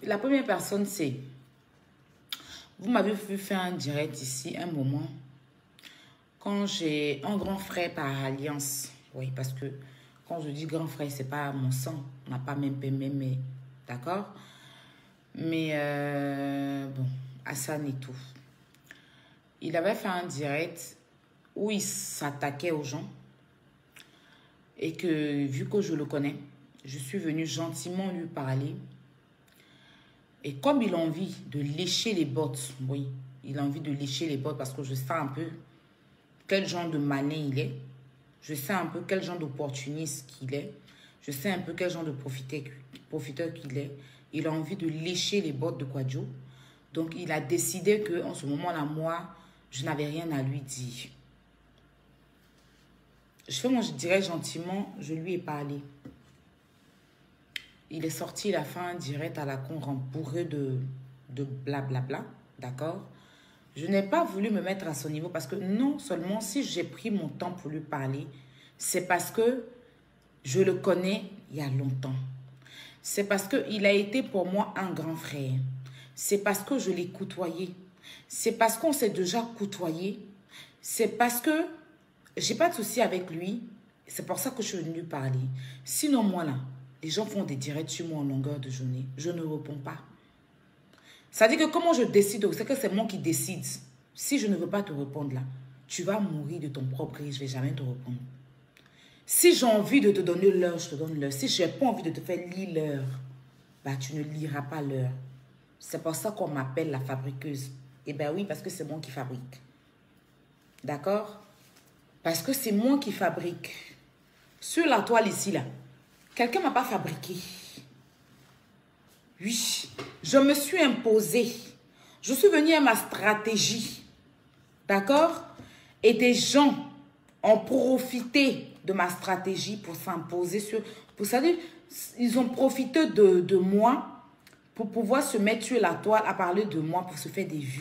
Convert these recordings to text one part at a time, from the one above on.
La première personne, c'est... Vous m'avez vu faire un direct ici, un moment, quand j'ai un grand frère par alliance. Oui, parce que quand je dis grand frère, c'est pas mon sang. On n'a pas même mémé. D'accord? Mais bon, Hassan et tout. Il avait fait un direct où il s'attaquait aux gens. Et que, vu que je le connais, je suis venue gentiment lui parler. Et comme il a envie de lécher les bottes, oui, il a envie de lécher les bottes parce que je sais un peu quel genre de malin il est. Je sais un peu quel genre d'opportuniste qu'il est. Je sais un peu quel genre de profiteur qu'il est. Il a envie de lécher les bottes de Kwadjo. Donc, il a décidé qu'en ce moment-là, moi, je n'avais rien à lui dire. Je fais mon direct gentiment, je lui ai parlé. Il est sorti, il a fait un direct à la con rembourré de blablabla, d'accord? Je n'ai pas voulu me mettre à son niveau parce que non seulement si j'ai pris mon temps pour lui parler, c'est parce que je le connais il y a longtemps. C'est parce qu'il a été pour moi un grand frère. C'est parce que je l'ai côtoyé. C'est parce qu'on s'est déjà côtoyé. C'est parce que j'ai pas de souci avec lui. C'est pour ça que je suis venue lui parler. Sinon, moi là, les gens font des directs sur moi en longueur de journée. Je ne réponds pas. Ça dit que comment je décide, c'est que c'est moi qui décide. Si je ne veux pas te répondre là, tu vas mourir de ton propre risque, je ne vais jamais te répondre. Si j'ai envie de te donner l'heure, je te donne l'heure. Si je n'ai pas envie de te faire lire l'heure, bah, tu ne liras pas l'heure. C'est pour ça qu'on m'appelle la fabriqueuse. Eh bien oui, parce que c'est moi qui fabrique. D'accord? Parce que c'est moi qui fabrique. Sur la toile ici, là, quelqu'un ne m'a pas fabriqué. Oui, je me suis imposée. Je suis venue à ma stratégie. D'accord? Et des gens ont profité de ma stratégie pour s'imposer sur... Vous savez, ils ont profité de moi pour pouvoir se mettre sur la toile à parler de moi pour se faire des vues.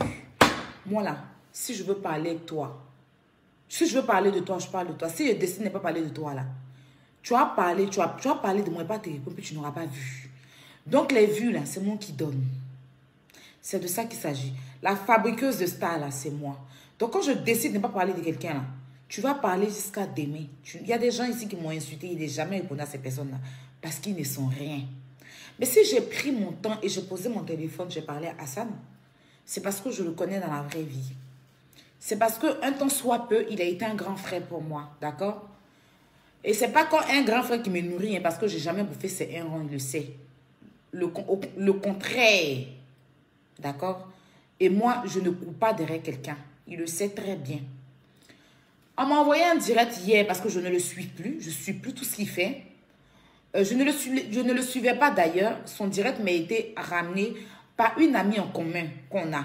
Moi là, si je veux parler de toi, si je veux parler de toi, je parle de toi. Si je décide de ne pas parler de toi là, tu as parlé de moi et pas te répondre, puis tu n'auras pas vu. Donc les vues là, c'est moi qui donne. C'est de ça qu'il s'agit. La fabriqueuse de stars là, c'est moi. Donc quand je décide de ne pas parler de quelqu'un là, tu vas parler jusqu'à demain. Il y a des gens ici qui m'ont insulté, ils n'ont jamais répondu à ces personnes là parce qu'ils ne sont rien. Mais si j'ai pris mon temps et je posais mon téléphone, j'ai parlé à Hassan, c'est parce que je le connais dans la vraie vie. C'est parce qu'un temps soit peu, il a été un grand frère pour moi, d'accord? Et c'est pas quand un grand frère qui me nourrit, hein, parce que j'ai jamais bouffé ses un rond, il le sait. Le contraire, d'accord? Et moi, je ne cours pas derrière quelqu'un. Il le sait très bien. On m'a envoyé un direct hier parce que je ne le suis plus. Je ne suis plus tout ce qu'il fait. Je ne le suivais pas d'ailleurs. Son direct m'a été ramené par une amie en commun qu'on a.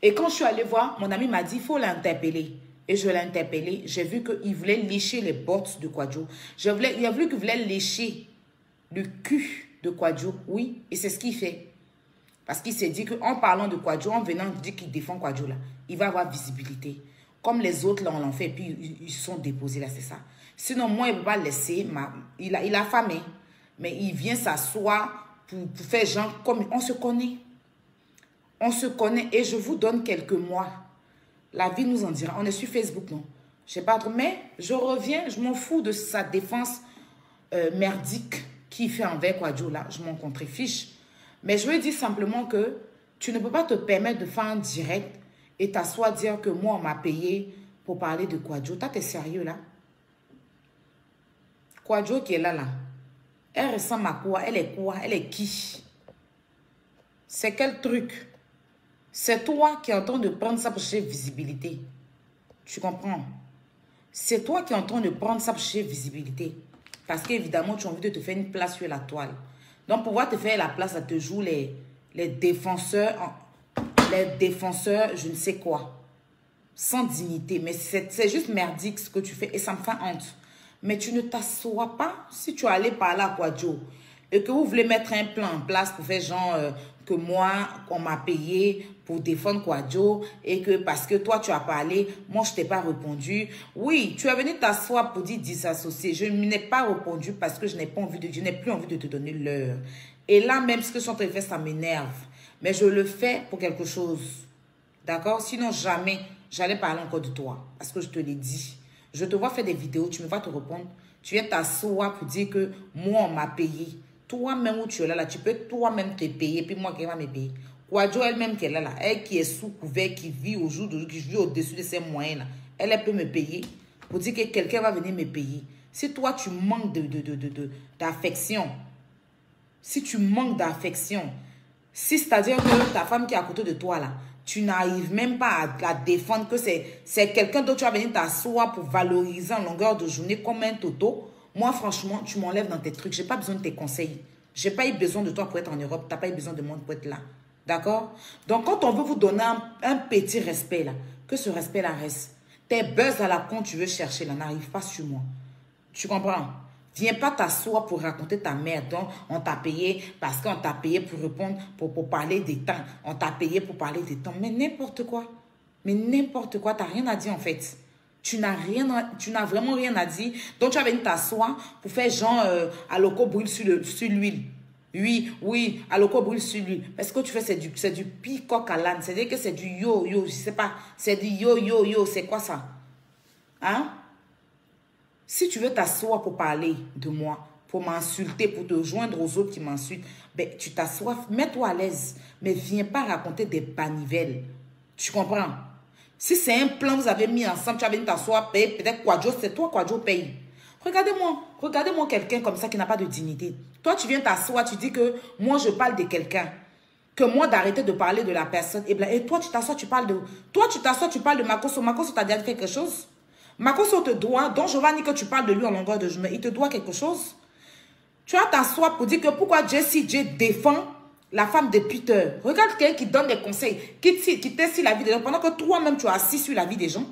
Et quand je suis allée voir, mon ami m'a dit, il faut l'interpeller. Et je l'ai interpellé. J'ai vu qu'il voulait lécher les bottes de Kwadjo. Il a voulu qu'il voulait lécher le cul de Kwadjo. Oui, et c'est ce qu'il fait. Parce qu'il s'est dit qu'en parlant de Kwadjo, en venant dire qu'il défend Kwadjo, là, il va avoir visibilité. Comme les autres, là, on l'en fait, et puis ils sont déposés, là, c'est ça. Sinon, moi, il ne peut pas laisser. Il a famé. Mais il vient s'asseoir pour faire genre comme... On se connaît. On se connaît et je vous donne quelques mois. La vie nous en dira. On est sur Facebook, non? Je sais pas trop. Mais je reviens, je m'en fous de sa défense merdique qu'il fait envers Kwadjo, là. Je m'en contrefiche. Mais je veux dire simplement que tu ne peux pas te permettre de faire un direct et t'asseoir dire que moi, on m'a payé pour parler de Kwadjo. T'es sérieux, là? Kwadjo qui est là, là. Elle ressemble à quoi? Elle est quoi? Elle est qui? C'est quel truc? C'est toi qui es en train de prendre ça pour chercher visibilité. Tu comprends? C'est toi qui es en train de prendre ça pour chercher visibilité. Parce qu'évidemment, tu as envie de te faire une place sur la toile. Donc, pour pouvoir te faire la place, ça te joue les défenseurs, je ne sais quoi. Sans dignité. Mais c'est juste merdique ce que tu fais et ça me fait honte. Mais tu ne t'assois pas si tu es allé par là à Kwadjo et que vous voulez mettre un plan en place pour faire genre que moi, on m'a payé pour défendre Kwadjo et que parce que toi, tu as parlé, moi, je t'ai pas répondu. Oui, tu es venu t'asseoir pour dire disassocier. Je n'ai pas répondu parce que je n'ai pas envie de, je n'ai plus envie de te donner l'heure. Et là, même ce que je suis en train de faire, ça m'énerve. Mais je le fais pour quelque chose. D'accord? Sinon, jamais, j'allais parler encore de toi. Parce que je te l'ai dit. Je te vois faire des vidéos, tu me vas te répondre. Tu viens t'asseoir pour dire que moi, on m'a payé. Toi-même où tu es là, tu peux toi-même te payer, puis moi qui va me payer. Kwadwo elle-même qui est là, elle qui est sous couvert, qui vit au jour d'aujourd'hui, qui vit au-dessus de ses moyens là, elle peut me payer pour dire que quelqu'un va venir me payer. Si toi tu manques d'affection, si tu manques d'affection, si c'est-à-dire que ta femme qui est à côté de toi là, tu n'arrives même pas à la défendre, que c'est quelqu'un d'autre, tu vas venir t'asseoir pour valoriser en longueur de journée comme un toto. Moi, franchement, tu m'enlèves dans tes trucs. Je n'ai pas besoin de tes conseils. Je n'ai pas eu besoin de toi pour être en Europe. Tu n'as pas eu besoin de moi pour être là. D'accord? Donc, quand on veut vous donner un petit respect, là, que ce respect-là reste. Tes buzz à la con, tu veux chercher, là, n'arrive pas sur moi. Tu comprends? Viens pas t'asseoir pour raconter ta merde. Donc, on t'a payé parce qu'on t'a payé pour répondre, pour parler des temps. On t'a payé pour parler des temps. Mais n'importe quoi. Mais n'importe quoi. Tu n'as rien à dire, en fait. Tu n'as vraiment rien à dire. Donc, tu vas venir t'asseoir pour faire genre, Aloko brûle sur l'huile. Oui, Aloko brûle sur l'huile. Mais ce que tu fais, c'est du peacock à l'âne. C'est-à-dire que c'est du yo-yo. Je sais pas. C'est du yo-yo-yo. C'est quoi ça? Hein? Si tu veux t'asseoir pour parler de moi, pour m'insulter, pour te joindre aux autres qui m'insultent, ben, tu t'assois, mets-toi à l'aise. Mais viens pas raconter des panivelles. Tu comprends? Si c'est un plan que vous avez mis ensemble, tu vas venir t'asseoir, payer, peut-être Kwadwo, c'est toi Kwadwo paye. Regardez-moi quelqu'un comme ça qui n'a pas de dignité. Toi, tu viens t'asseoir, tu dis que moi, je parle de quelqu'un. Que moi, d'arrêter de parler de la personne. Et toi, tu t'assois, tu parles de... Toi, tu t'assois, tu parles de Makosso. Makosso t'a déjà fait quelque chose? Makosso te doit, Don Giovanni, que tu parles de lui en longueur de journée, il te doit quelque chose? Tu vas t'asseoir pour dire que pourquoi Jessie J défend la femme de Peter. Regarde quelqu'un qui donne des conseils, qui teste sur la vie des gens, pendant que toi-même, tu as assis sur la vie des gens.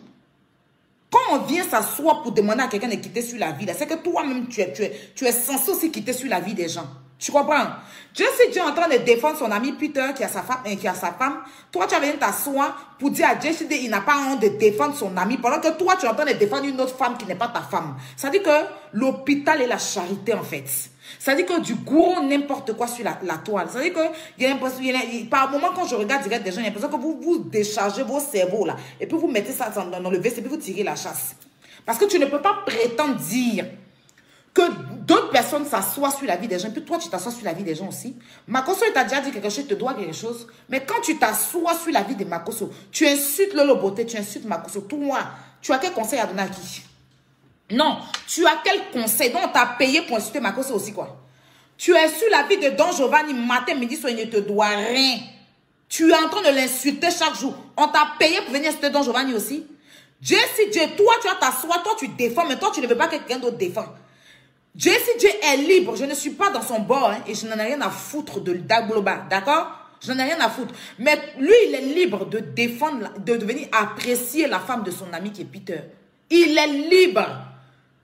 Quand on vient s'asseoir pour demander à quelqu'un de quitter sur la vie, c'est que toi-même, tu es censé aussi quitter sur la vie des gens. Tu comprends? Jessie J est en train de défendre son ami Peter qui a sa femme. Toi, tu vas venir t'asseoir pour dire à Jessie J, il n'a pas honte de défendre son ami, pendant que toi, tu es en train de défendre une autre femme qui n'est pas ta femme. Ça veut dire que l'hôpital est la charité, en fait. Ça veut dire que du gros n'importe quoi sur la toile. Ça veut dire que par moment, quand je regarde direct des gens, il y a l'impression que vous déchargez vos cerveaux là. Et puis vous mettez ça dans le WC et puis vous tirez la chasse. Parce que tu ne peux pas prétendre dire que d'autres personnes s'assoient sur la vie des gens. Et puis toi, tu t'assois sur la vie des gens aussi. Makosso, il t'a déjà dit quelque chose, il te doit quelque chose. Mais quand tu t'assois sur la vie de Makosso, tu insultes Lolo Beauté, tu insultes Makosso. Toi, tu as quel conseil à donner à qui? Non, tu as quel conseil? Donc, on t'a payé pour insulter Makosso aussi, quoi. Tu es sur la vie de Don Giovanni, matin, midi, soir, il ne te doit rien. Tu es en train de l'insulter chaque jour. On t'a payé pour venir insulter Don Giovanni aussi. Jessie J, toi, tu vas t'asseoir, toi, tu défends, mais toi, tu ne veux pas que quelqu'un d'autre défende. Jessie J est libre. Je ne suis pas dans son bord, hein, et je n'en ai rien à foutre de Dagloba, d'accord? Je n'en ai rien à foutre. Mais lui, il est libre de défendre, de venir apprécier la femme de son ami qui est Peter. Il est libre.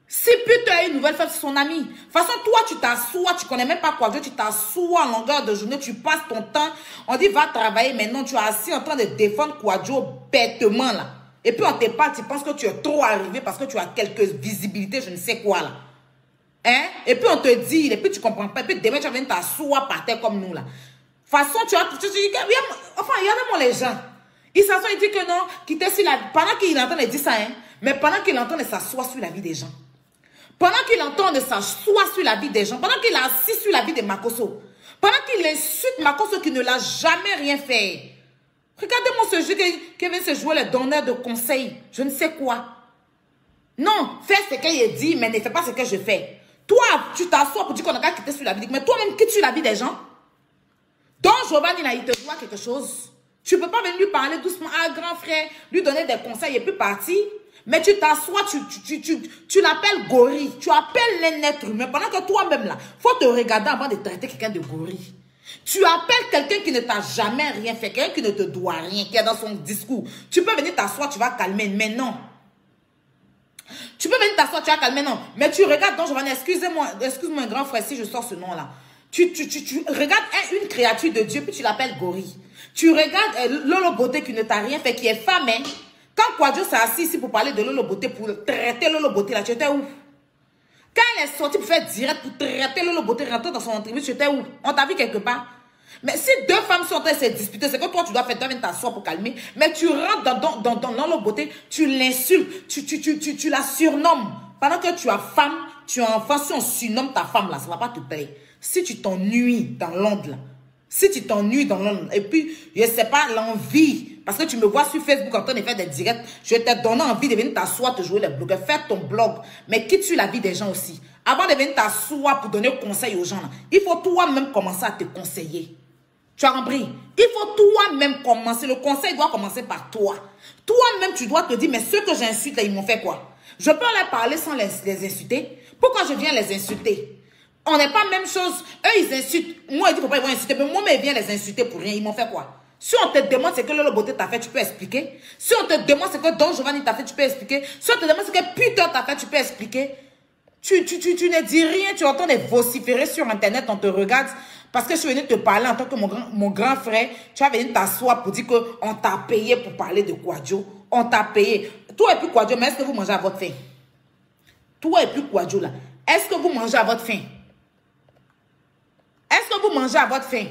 Si Peter a une nouvelle femme, c'est son ami. De toute façon, toi, tu t'assois, tu ne connais même pas quoi dire, tu t'assois en longueur de journée, tu passes ton temps, on dit va travailler, mais non, tu es assis en train de défendre Kwadwo bêtement là. Et puis on te parle, tu penses que tu es trop arrivé parce que tu as quelques visibilités, je ne sais quoi là. Hein? Et puis on te dit, et puis tu ne comprends pas, et puis demain tu vas venir t'asseoir par terre comme nous là. De toute façon, tu dis, enfin, regardez-moi les gens. Il s'assoit, il dit que non, quitter sur la... Pendant qu'il entend, il dit ça, hein. Mais pendant qu'il entend, il s'assoit sur la vie des gens. Pendant qu'il entend de s'asseoir sur la vie des gens, pendant qu'il est assis sur la vie de Makosso, pendant qu'il insulte Makosso qui ne l'a jamais rien fait. Regardez-moi ce jeu qui vient se jouer les donneurs de conseils. Je ne sais quoi. Non, fais ce qu'il dit, mais ne fais pas ce que je fais. Toi, tu t'assois pour dire qu'on a qu'à quitter sur la vie. Mais toi-même, quitte sur la vie des gens. Donc, Giovanni, là, il te doit quelque chose. Tu ne peux pas venir lui parler doucement à un grand frère, lui donner des conseils et puis partir. Mais tu t'assois, tu l'appelles gorille. Tu appelles un être humain. Pendant que toi-même, là, il faut te regarder avant de traiter quelqu'un de gorille. Tu appelles quelqu'un qui ne t'a jamais rien fait, quelqu'un qui ne te doit rien, qui est dans son discours. Tu peux venir t'asseoir, tu vas calmer, mais non. Tu peux venir t'asseoir, tu vas calmer, non. Mais tu regardes, donc Giovanni, excuse-moi un grand frère si je sors ce nom-là. Tu regardes une créature de Dieu, puis tu l'appelles gorille. Tu regardes Lolo Beauté qui ne t'a rien fait, qui est femme, hein. Quand Kwadwo s'est assis ici pour parler de Lolo Beauté, pour traiter Lolo Beauté, là, tu étais où? Quand elle est sortie pour faire direct, pour traiter le beauté, rentrer dans son entreprise, tu étais où? On t'a vu quelque part? Mais si deux femmes sont en train de se disputer, c'est que toi, tu dois faire, toi, viens t'asseoir pour calmer. Mais tu rentres dans le beauté, tu l'insultes, tu la surnommes. Pendant que tu as femme, tu as enfant, si on surnomme ta femme là, ça ne va pas te plaire. Si tu t'ennuies dans l'onde là, si tu t'ennuies dans l'onde, et puis, je ne sais pas, l'envie, parce que tu me vois sur Facebook en train de faire des directs, je te donne envie de venir t'asseoir, te jouer les blogs, faire ton blog, mais quitte sur la vie des gens aussi. Avant de venir t'asseoir pour donner conseil aux gens là, il faut toi-même commencer à te conseiller. Tu as compris? Il faut toi-même commencer. Le conseil doit commencer par toi. Toi-même, tu dois te dire, mais ceux que j'insulte, ils m'ont fait quoi? Je peux leur parler sans les insulter? Pourquoi je viens les insulter? On n'est pas même chose. Eux, ils insultent. Moi, ils disent, faut pas les insulter. Mais moi, ils viennent les insulter pour rien. Ils m'ont fait quoi? Si on te demande ce que Lolo Beauté t'a fait, tu peux expliquer. Si on te demande ce que Don Giovanni t'a fait, tu peux expliquer. Si on te demande ce que Peter t'a fait, tu peux expliquer. Tu ne dis rien. Tu entends des vociférer sur Internet. On te regarde. Parce que je suis venue te parler en tant que mon grand frère. Tu vas venir t'asseoir pour dire qu'on t'a payé pour parler de Kouadio. On t'a payé. Toi et puis Kouadio, mais est-ce que vous mangez à votre faim? Toi et puis Kouadio là. Est-ce que vous mangez à votre faim? Est-ce que vous mangez à votre faim?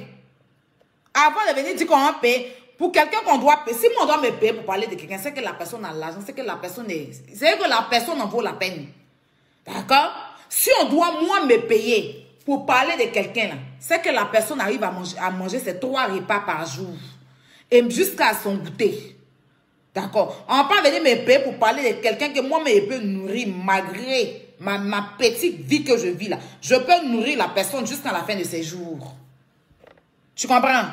Avant de venir dire qu'on paye, pour quelqu'un qu'on doit payer, si moi on doit me payer pour parler de quelqu'un, c'est que la personne a l'argent, c'est que la personne en vaut la peine. D'accord? Si on doit moi me payer pour parler de quelqu'un, c'est que la personne arrive à manger ses 3 repas par jour. Et jusqu'à son goûter. D'accord? On ne peut pas venir me payer pour parler de quelqu'un que moi, je peux nourrir malgré ma petite vie que je vis là. Je peux nourrir la personne jusqu'à la fin de ses jours. Tu comprends?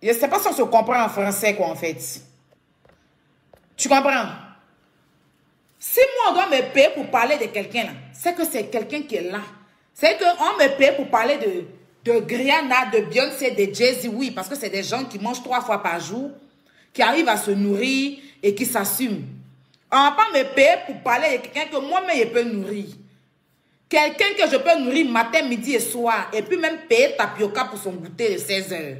Je ne sais pas si on se comprend en français, quoi, en fait. Tu comprends? Si moi, on doit me payer pour parler de quelqu'un, là, c'est que c'est quelqu'un qui est là. C'est qu'on me paye pour parler de Rihanna, de Beyoncé, de Jay-Z, oui, parce que c'est des gens qui mangent 3 fois par jour, qui arrivent à se nourrir et qui s'assument. On ne va pas me payer pour parler de quelqu'un que moi-même, je peux nourrir. Quelqu'un que je peux nourrir matin, midi et soir, et puis même payer tapioca pour son goûter de 16 heures.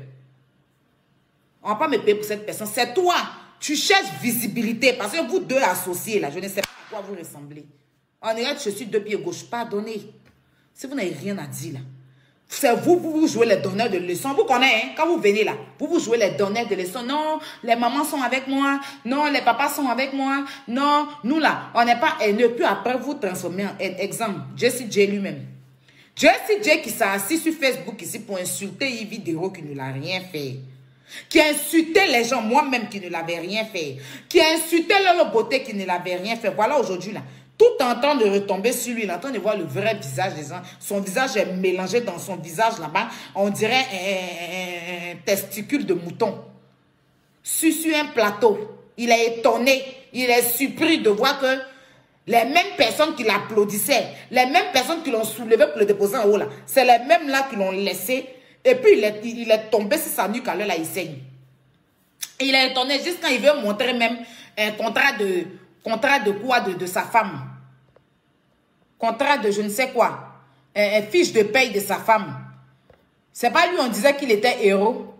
On ne va pas me payer pour cette personne. C'est toi. Tu cherches visibilité parce que vous deux associés, là, je ne sais pas à quoi vous ressemblez. On dirait que je suis de pied gauche. Pardonnez. Si vous n'avez rien à dire, là, c'est vous jouez les donneurs de leçons. Vous connaissez, hein? Quand vous venez là, vous jouez les donneurs de leçons. Non, les mamans sont avec moi. Non, les papas sont avec moi. Non, nous là, on n'est pas haineux. Puis après, vous transformez en exemple. Jessie J lui-même. Jessie J qui s'est assis sur Facebook ici pour insulter Yves Dero qui ne l'a rien fait. Qui a insulté les gens, moi-même qui ne l'avais rien fait. Qui a insulté Lolo Beauté qui ne l'avait rien fait. Voilà aujourd'hui là. Tout en train de retomber sur lui, il est en train de voir le vrai visage des gens. Son visage est mélangé dans son visage là-bas. On dirait un testicule de mouton. Sur un plateau. Il est étonné. Il est surpris de voir que les mêmes personnes qui l'applaudissaient, les mêmes personnes qui l'ont soulevé pour le déposer en haut là, c'est les mêmes là qui l'ont laissé. Et puis il est tombé sur sa nuque à l'heure là, il saigne. Il est étonné juste quand il veut montrer même un contrat de quoi de sa femme. Contrat de je ne sais quoi. Un fiche de paye de sa femme. C'est pas lui on disait qu'il était héros.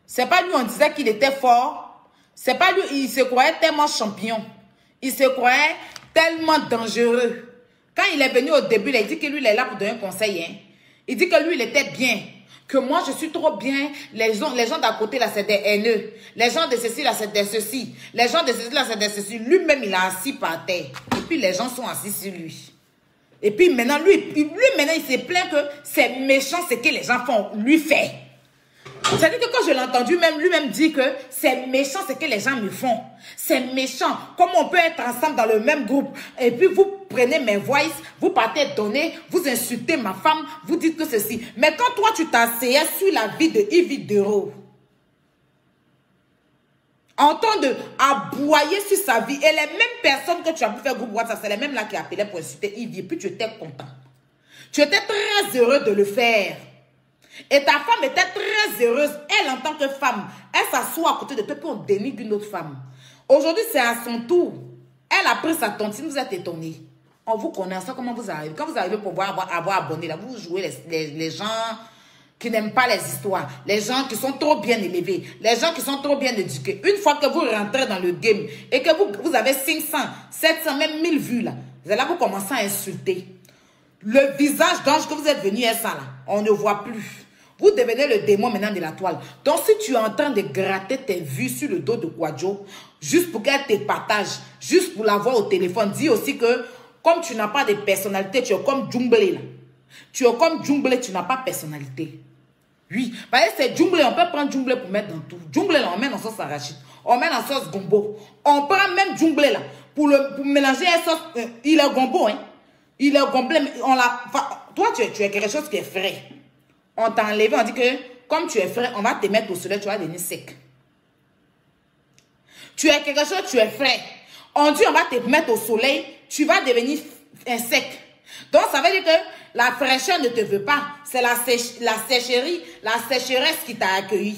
C'est pas lui on disait qu'il était fort. C'est pas lui, il se croyait tellement champion. Il se croyait tellement dangereux. Quand il est venu au début, il a dit que lui il est là pour donner un conseil. Hein. Il dit que lui il était bien. Que moi, je suis trop bien. Les gens d'à côté, là, c'est des haineux. Les gens de ceci, là, c'est des ceci. Les gens de ceci, là, c'est des ceci. Lui-même, il est assis par terre. Et puis, les gens sont assis sur lui. Et puis, maintenant, lui maintenant, il se plaint que c'est méchant ce que les gens font. Lui fait. C'est-à-dire que quand je l'ai entendu, même lui-même dit que c'est méchant ce que les gens me font. C'est méchant. Comment on peut être ensemble dans le même groupe et puis vous prenez mes voices, vous partez donner, vous insultez ma femme, vous dites que ceci. Mais quand toi tu t'asseyais sur la vie de Yves Dero, en train de aboyer sur sa vie, et les mêmes personnes que tu as pu faire groupe WhatsApp, c'est les mêmes là qui appelaient pour insulter Yves, et puis tu étais content. Tu étais très heureux de le faire. Et ta femme était très heureuse. Elle, en tant que femme, elle s'assoit à côté de toi puis on dénigre une autre femme. Aujourd'hui, c'est à son tour. Elle a pris sa tontine, vous êtes étonnés. On vous connaît, ça comment vous arrivez. Quand vous arrivez pour avoir abonné, là, vous jouez les gens qui n'aiment pas les histoires. Les gens qui sont trop bien élevés. Les gens qui sont trop bien éduqués. Une fois que vous rentrez dans le game et que vous avez 500, 700, même 1000 vues là, C'est là que vous commencez à insulter. Le visage d'ange que vous êtes venu est ça là. On ne voit plus. Vous devenez le démon maintenant de la toile. Donc si tu es en train de gratter tes vues sur le dos de Kwadjo, juste pour qu'elle te partage, juste pour l'avoir au téléphone, dis aussi que comme tu n'as pas de personnalité, tu es comme Djumblé là. Tu es comme Djumblé, tu n'as pas de personnalité. Oui, parce que c'est Djumblé, on peut prendre Djumblé pour mettre dans tout. Djumblé là, on met dans sauce arachide, on met dans sauce gombo. On prend même Djumblé là, pour mélanger la sauce, il est gombo, hein. Il est gombo, on l'a... Toi, tu es quelque chose qui est frais. On t'a enlevé, on dit que comme tu es frais, on va te mettre au soleil, tu vas devenir sec. Tu es quelque chose, tu es frais. On dit on va te mettre au soleil, tu vas devenir sec. Donc ça veut dire que la fraîcheur ne te veut pas. C'est la sécheresse qui t'a accueilli.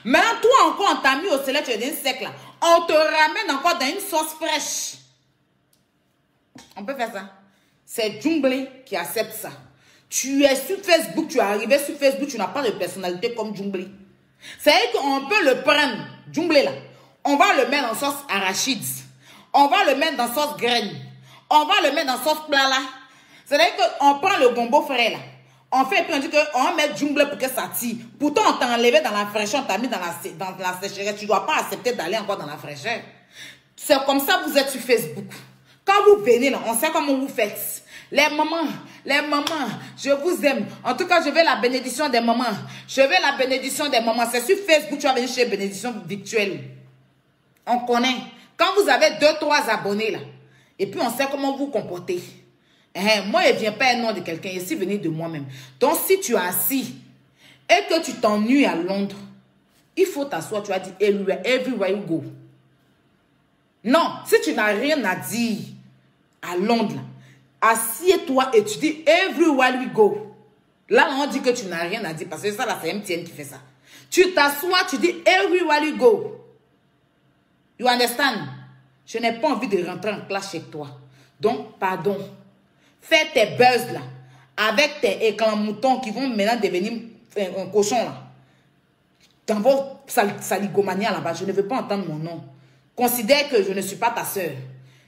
Maintenant, toi encore, on t'a mis au soleil, tu es devenu sec là. On te ramène encore dans une sauce fraîche. On peut faire ça. C'est Djumblé qui accepte ça. Tu es sur Facebook, tu es arrivé sur Facebook, tu n'as pas de personnalité comme Djumblé. C'est-à-dire qu'on peut le prendre, Djumblé là. On va le mettre en sauce arachide. On va le mettre dans sauce graine. On va le mettre dans sauce plala. C'est-à-dire qu'on prend le gombo frais là. On fait, puis on dit qu'on va mettre Djumblé pour que ça tire. Pourtant, on t'a enlevé dans la fraîcheur, on t'a mis dans la sécheresse. Tu ne dois pas accepter d'aller encore dans la fraîcheur. C'est comme ça que vous êtes sur Facebook. Quand vous venez là, on sait comment vous faites. Les mamans, je vous aime. En tout cas, je veux la bénédiction des mamans. Je veux la bénédiction des mamans. C'est sur Facebook, tu vas venir chez Bénédiction Virtuelle. On connaît. Quand vous avez 2-3 abonnés là, et puis on sait comment vous comporter. Moi, je ne viens pas un nom de quelqu'un, je suis venu de moi-même. Donc, si tu es assis et que tu t'ennuies à Londres, il faut t'asseoir, tu as dit everywhere you go. Non, si tu n'as rien à dire à Londres, assieds-toi et tu dis everywhere we go. Là, on dit que tu n'as rien à dire parce que ça, là, c'est MTN qui fait ça. Tu t'assois, tu dis everywhere we go. You understand? Je n'ai pas envie de rentrer en classe chez toi. Donc, pardon. Fais tes buzz là, avec tes éclats moutons qui vont maintenant devenir un cochon là. Dans vos saligomania là-bas, je ne veux pas entendre mon nom. Considère que je ne suis pas ta soeur.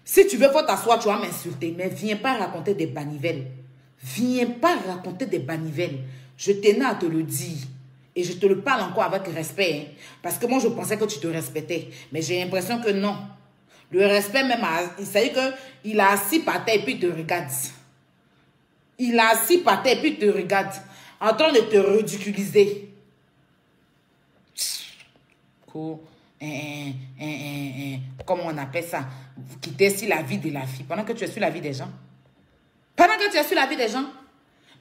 Si tu veux, faut t'asseoir, tu vas m'insulter. Mais viens pas raconter des banivelles. Viens pas raconter des banivelles. Je tenais à te le dire. Et je te le parle encore avec respect. Hein, parce que moi, je pensais que tu te respectais. Mais j'ai l'impression que non. Le respect même, il s'agit qu'il a assis par terre et puis il te regarde. Il a assis par terre et puis il te regarde. En train de te ridiculiser. Comment on appelle ça? Quitter sur la vie de la fille. Pendant que tu es sur la vie des gens. Pendant que tu es sur la vie des gens.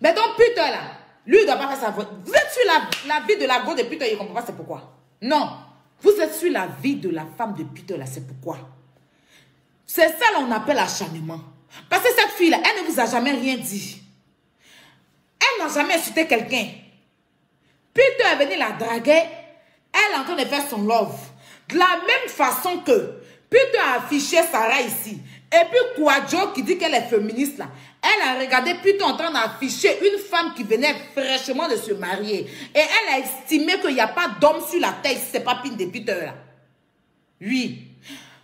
Mais donc putain là. Lui, il ne doit pas faire ça. Vous êtes sur la vie de la go de putain. Il ne comprend pas c'est pourquoi. Non. Vous êtes sur la vie de la femme de putain là. C'est pourquoi. C'est ça là on appelle acharnement. Parce que cette fille là, elle ne vous a jamais rien dit. Elle n'a jamais insulté quelqu'un. Putain est venue la draguer. Elle est en train de faire son love. De la même façon que Putain a affiché Sarah ici. Et puis Kwadjo qui dit qu'elle est féministe là. Elle a regardé Putain en train d'afficher une femme qui venait fraîchement de se marier. Et elle a estimé qu'il n'y a pas d'homme sur la terre. C'est pas pine de Putain là. Oui.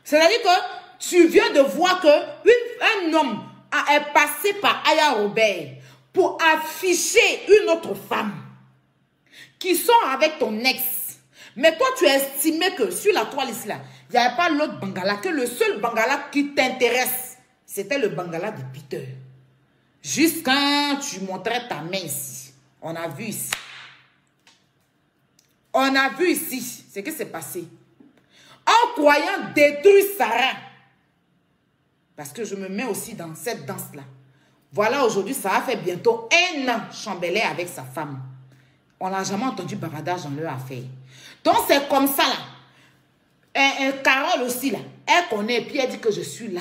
C'est-à-dire que tu viens de voir qu'un homme est passé par Aya Robert pour afficher une autre femme qui sont avec ton ex. Mais toi, tu as estimé que sur la toile ici, là, il n'y avait pas l'autre Bangala, que le seul Bangala qui t'intéresse, c'était le Bangala de Peter. Juste quand tu montrais ta main ici, on a vu ici. On a vu ici ce qui s'est passé. En croyant détruire Sarah. Parce que je me mets aussi dans cette danse-là. Voilà, aujourd'hui, ça a fait bientôt 1 an chambelé avec sa femme. On n'a jamais entendu bavardage dans leur affaire. Donc, c'est comme ça, là. Carole aussi, là. Elle connaît, et puis elle dit que je suis là.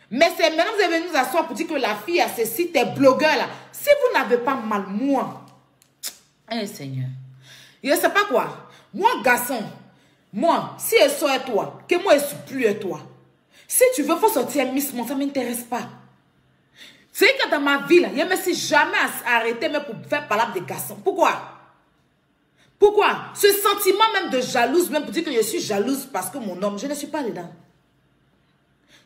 Mais c'est maintenant que vous avez venu nous asseoir pour dire que la fille a ceci, t'es blogueur, là. Si vous n'avez pas mal, moi. Seigneur. Je ne sais pas quoi. Moi, garçon. Moi, si elle sort toi, que moi, je ne suis plus à toi. Si tu veux, il faut sortir Miss, moi, ça ne m'intéresse pas. C'est que dans ma vie, là, je ne me suis jamais arrêté même pour faire parler de garçons. Pourquoi? Pourquoi? Ce sentiment même de jalouse, même pour dire que je suis jalouse parce que mon homme, je ne suis pas dedans.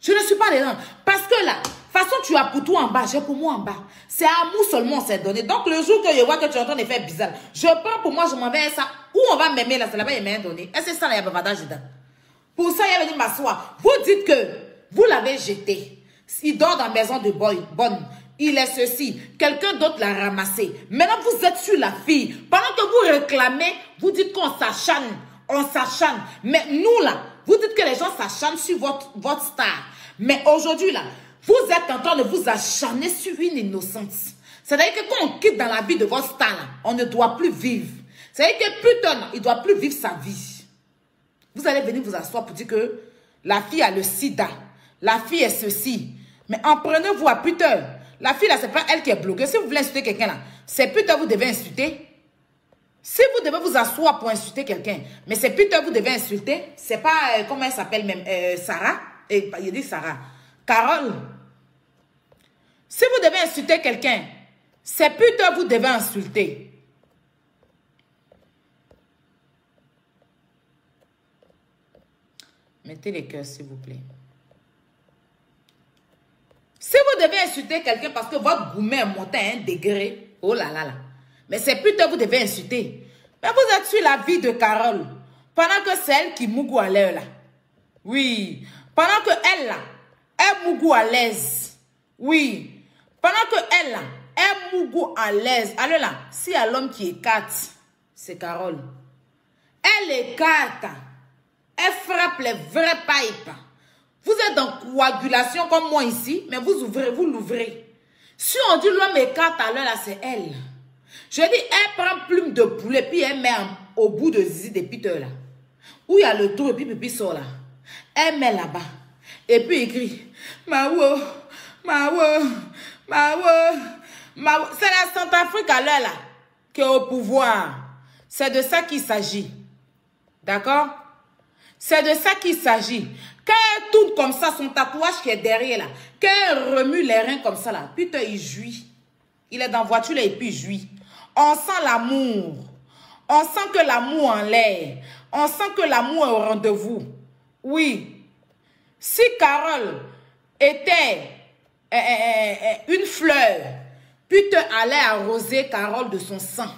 Je ne suis pas dedans. Parce que là, de toute façon, tu as pour toi en bas, j'ai pour moi en bas. C'est à nous seulement on s'est donné. Donc, le jour que je vois que tu es en train de faire bizarre, je prends pour moi, je m'en vais ça. Où on va m'aimer là, c'est là-bas, il m'a donné. Est-ce que ça, là, il y a bavardage dedans? Pour ça, il est venu m'asseoir. Vous dites que vous l'avez jeté. Il dort dans la maison de bonne. Il est ceci. Quelqu'un d'autre l'a ramassé. Maintenant, vous êtes sur la fille. Pendant que vous réclamez, vous dites qu'on s'acharne. On s'acharne. Mais nous, là, vous dites que les gens s'acharnent sur votre star. Mais aujourd'hui, là, vous êtes en train de vous acharner sur une innocence. C'est-à-dire que quand on quitte dans la vie de votre star, là, on ne doit plus vivre. C'est-à-dire que putain, il ne doit plus vivre sa vie. Vous allez venir vous asseoir pour dire que la fille a le sida. La fille est ceci. Mais en prenez-vous à putain. La fille là, c'est pas elle qui est bloquée. Si vous voulez insulter quelqu'un là, c'est putain vous devez insulter. Si vous devez vous asseoir pour insulter quelqu'un, mais c'est putain vous devez insulter, c'est pas, comment elle s'appelle même, Sarah, il dit Sarah, Carole. Si vous devez insulter quelqu'un, c'est putain vous devez insulter. Mettez les cœurs s'il vous plaît. Si vous devez insulter quelqu'un parce que votre gourmet est monté à un degré, oh là là là, mais c'est plutôt vous devez insulter. Mais vous êtes sur la vie de Carole, pendant que c'est elle qui mougou à l'air là. Oui, pendant que elle là, elle mougou à l'aise. Oui, pendant que elle là, elle mougou à l'aise. Alors là, s'il y a l'homme qui écarte, c'est Carole. Elle écarte, elle frappe les vraies pipes. Vous êtes en coagulation comme moi ici, mais vous ouvrez, vous l'ouvrez. Si on dit l'homme écarte à l'heure là, c'est elle. Je dis, elle prend plume de poulet, puis elle met au bout de zizi des piteurs là. Où il y a le trou et puis pipi sort là. Elle met là-bas. Et puis écrit, Mawo, Mawo, Mawo, Mawo. C'est la Centrafrique à l'heure là, qui est au pouvoir. C'est de ça qu'il s'agit. D'accord? C'est de ça qu'il s'agit. Quand elle tourne comme ça, son tatouage qui est derrière là, quand elle remue les reins comme ça là, putain, il jouit. Il est dans la voiture là et puis il jouit. On sent l'amour. On sent que l'amour en l'air. On sent que l'amour est au rendez-vous. Oui. Si Carole était une fleur, putain, allait arroser Carole de son sang.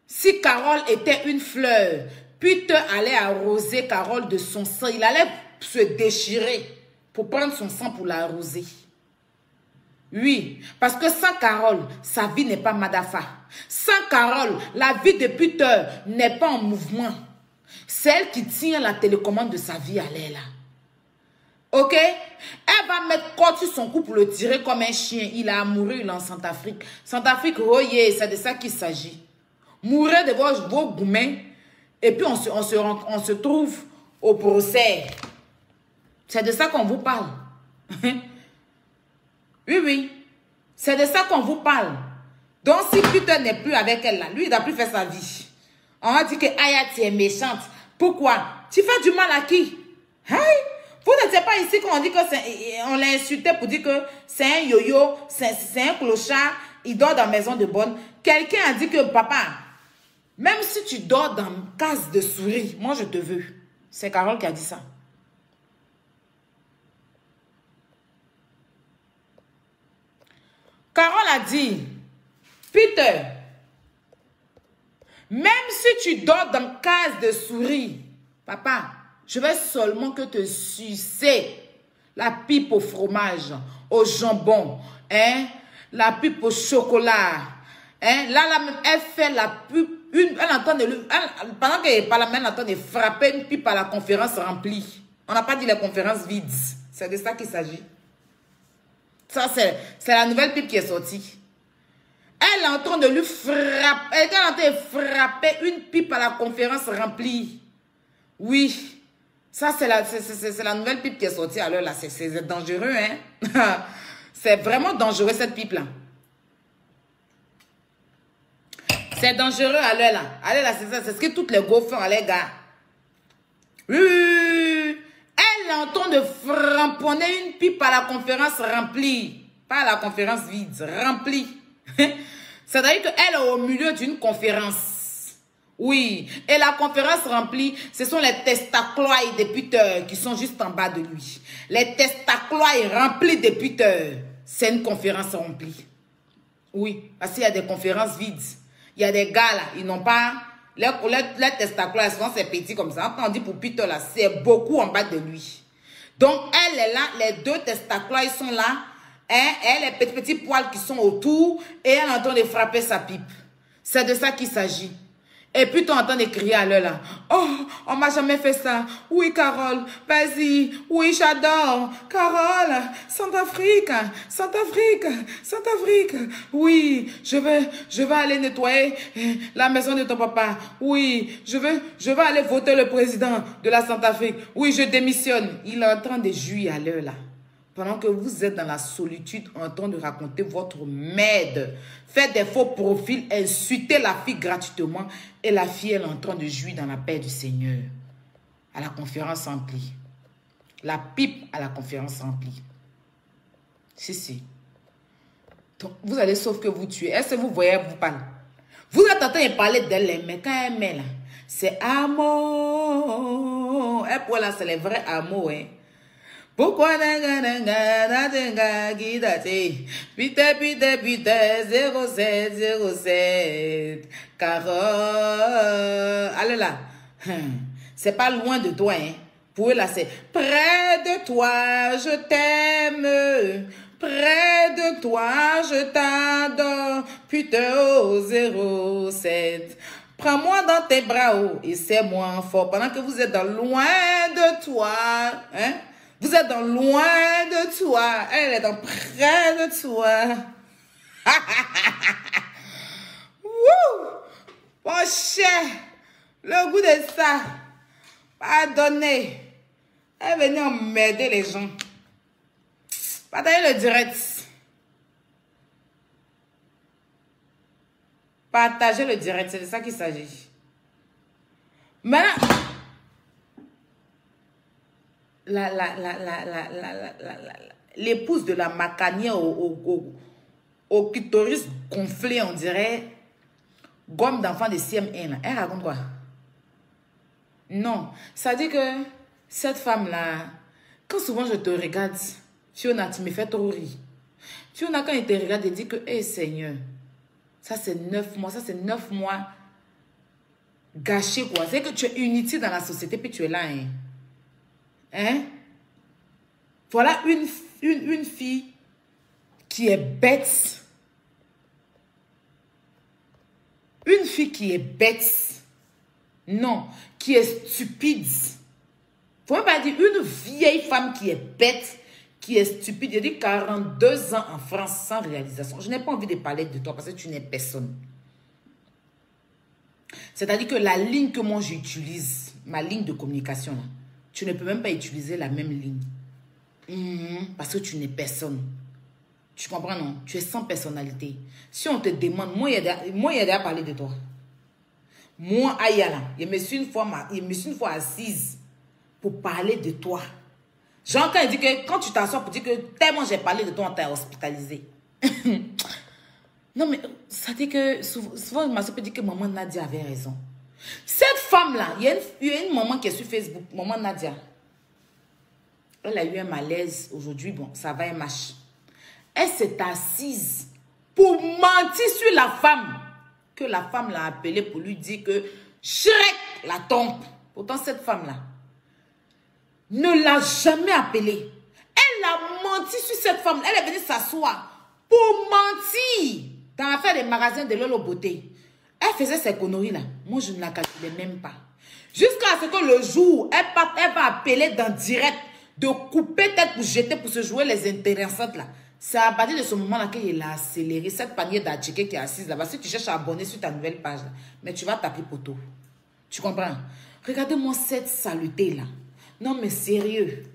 Si Carole était une fleur, putain allait arroser Carole de son sang. Il allait se déchirer pour prendre son sang pour l'arroser. Oui, parce que sans Carole, sa vie n'est pas Madafa. Sans Carole, la vie de putain n'est pas en mouvement. C'est elle qui tient la télécommande de sa vie à l'air là. Ok? Elle va mettre quoi sur son cou pour le tirer comme un chien. Il a mouru, il est en Centrafrique. Centrafrique, oh yeah, c'est de ça qu'il s'agit. Mourir de vos gourmets. Et puis on se trouve au procès. C'est de ça qu'on vous parle. Oui, oui. C'est de ça qu'on vous parle. Donc si putain n'est plus avec elle là, lui il n'a plus fait sa vie. On va dire que Aya, tu es méchante. Pourquoi? Tu fais du mal à qui? Hein? Vous n'étiez pas ici quand on dit que on l'a insulté pour dire que c'est un yo-yo, c'est un clochard, il dort dans la maison de bonne. Quelqu'un a dit que papa, même si tu dors dans une case de souris, moi je te veux. C'est Carole qui a dit ça. Carole a dit, Peter, même si tu dors dans une case de souris, papa, je vais seulement que te sucer la pipe au fromage, au jambon, hein, la pipe au chocolat. Hein, là, elle fait la pub. Elle entend pendant qu'elle parle, elle entend de frapper une pipe à la conférence remplie. On n'a pas dit les conférences vides. C'est de ça qu'il s'agit. Ça, c'est la nouvelle pipe qui est sortie. Elle est en train de lui frapper. Elle est en train de frapper une pipe à la conférence remplie. Oui. Ça, c'est la nouvelle pipe qui est sortie à l'heure là. C'est dangereux, hein. C'est vraiment dangereux cette pipe là. C'est dangereux à l'heure là. Allez là, c'est ça. C'est ce que toutes les go font, les gars. Oui. Elle est en train de framponner une pipe à la conférence remplie. Pas à la conférence vide, remplie. C'est-à-dire qu'elle est au milieu d'une conférence. Oui, et la conférence remplie, ce sont les testaclois des puteurs qui sont juste en bas de lui. Les testaclois remplis de puteurs. C'est une conférence remplie. Oui, parce qu'il y a des conférences vides. Il y a des gars là, ils n'ont pas... Les testaclois, souvent c'est petit comme ça. Quand on dit pour puteur là, c'est beaucoup en bas de lui. Donc elle est là, les deux testaclois, ils sont là. Hein, elle, les petits poils qui sont autour, et elle est en train de frapper sa pipe. C'est de ça qu'il s'agit. Et puis tu entends des crier à l'heure là. Oh, on m'a jamais fait ça. Oui, Carole, vas-y. Oui, j'adore. Carole, Centrafrique, Centrafrique, Centrafrique. Oui, je vais aller nettoyer la maison de ton papa. Oui, je vais aller voter le président de la Centrafrique. Oui, je démissionne. Il est en train de jouir à l'heure là. Pendant que vous êtes dans la solitude en train de raconter votre merde, faites des faux profils, insultez la fille gratuitement et la fille elle est en train de jouir dans la paix du Seigneur. À la conférence remplie. La pipe à la conférence remplie. Si. Donc, vous allez sauf que vous tuez. Est-ce que vous voyez, vous parlez? Vous êtes en train de parler d'elle, mais quand elle met là, c'est amour. Et pour là, c'est les vrais amours, hein. Pourquoi Pite 07 Carole. Allez là. C'est pas loin de toi, hein. Pour eux là, c'est près de toi, je t'aime. Près de toi, je t'adore. Putain 07. Prends-moi dans tes bras haut et serre-moi fort. Pendant que vous êtes dans loin de toi, hein. Vous êtes dans loin de toi. Elle est dans près de toi. Wouh! Mon cher, le goût de ça. Pardonnez. Elle venait emmerder les gens. Partagez le direct. Partagez le direct. C'est de ça qu'il s'agit. Maintenant, l'épouse de la macanière au clitoris gonflé, on dirait gomme d'enfant de CM1. Elle raconte quoi? Non, ça dit que cette femme-là, quand souvent je te regarde, Fiona, tu me fais trop rire. Fiona, quand il te regarde, il dit que, hé Seigneur, ça c'est 9 mois, ça c'est 9 mois gâchés quoi. C'est que tu es inutile dans la société, puis tu es là, hein. Hein? Voilà une fille qui est bête. Une fille qui est bête. Non, qui est stupide. Faut même pas dire une vieille femme qui est bête, qui est stupide. J'ai dit 42 ans en France sans réalisation. Je n'ai pas envie de parler de toi parce que tu n'es personne. C'est-à-dire que la ligne que moi j'utilise, ma ligne de communication là, tu ne peux même pas utiliser la même ligne. Parce que tu n'es personne. Tu comprends, non? Tu es sans personnalité. Si on te demande, moi, il y a déjà parlé de toi. Moi, Ayala, je me suis une fois assise pour parler de toi. Genre, quand il dit que, quand tu t'assois pour dire que tellement j'ai parlé de toi, on t'a hospitalisé. Non, mais ça dit que, souvent, ma soeur peut dire que maman Nadia avait raison. Cette femme-là, il y a une maman qui est sur Facebook, maman Nadia. Elle a eu un malaise aujourd'hui. Bon, ça va, elle marche. Elle s'est assise pour mentir sur la femme. Que la femme l'a appelée pour lui dire que Shrek la tombe. Pourtant, cette femme-là ne l'a jamais appelée. Elle a menti sur cette femme. Elle est venue s'asseoir pour mentir dans l'affaire des magasins de Lolo Beauté. Elle faisait ces conneries-là. Moi, je ne la calculais même pas. Jusqu'à ce que le jour, elle va appeler dans direct de couper tête pour jeter, pour se jouer les intéressantes là. C'est à partir de ce moment-là qu'il a accéléré. Cette panier d'Adjiké qui est assise là-bas. Si tu cherches à abonner sur ta nouvelle page là, mais tu vas taper poteau. Tu comprends? Regardez-moi cette saleté là. Non mais sérieux.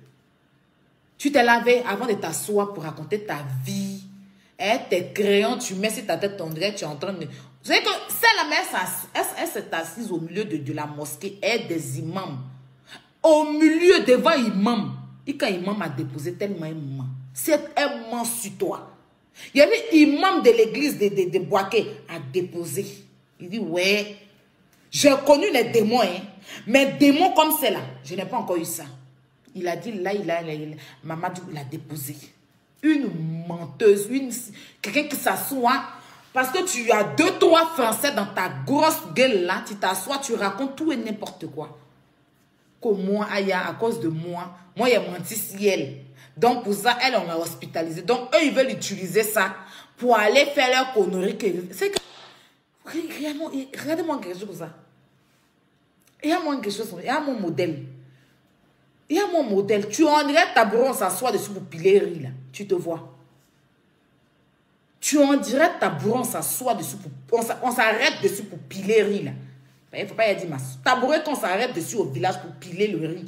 Tu t'es lavé avant de t'asseoir pour raconter ta vie. Tes crayons, tu mets sur ta tête, on dirait que tu es en train de... Vous savez que celle-là, elle s'est assise au milieu de la mosquée. Elle est des imams. Au milieu, devant imam. Et quand imam a déposé tellement un moment, c'est un moment sur toi. Il y avait imam de l'église de Boaké a déposé. Il dit, ouais, J'ai connu les démons, hein. Mais démons comme celle-là, je n'ai pas encore eu ça. Il a dit, là, Mamadou l'a déposé. Une menteuse, quelqu'un qui s'assoit. Parce que tu as 2-3 Français dans ta grosse gueule là, tu t'assois, tu racontes tout et n'importe quoi. Que moi, Aya, à cause de moi, il a menti si elle. Donc pour ça, elle, on l'a hospitalisée. Donc eux, ils veulent utiliser ça pour aller faire leur connerie. C'est que, regardez-moi quelque chose comme ça. Il y a moi quelque chose, il y a mon modèle. Il y a mon modèle. Tu en dirais tabouret, on s'assoit dessus pour piler riz là. Tu te vois. Tu en dirais tabouret, on s'assoit dessus pour... On s'arrête dessus pour piler riz là. Il ne faut pas y dire ma tabouret qu'on s'arrête dessus au village pour piler le riz.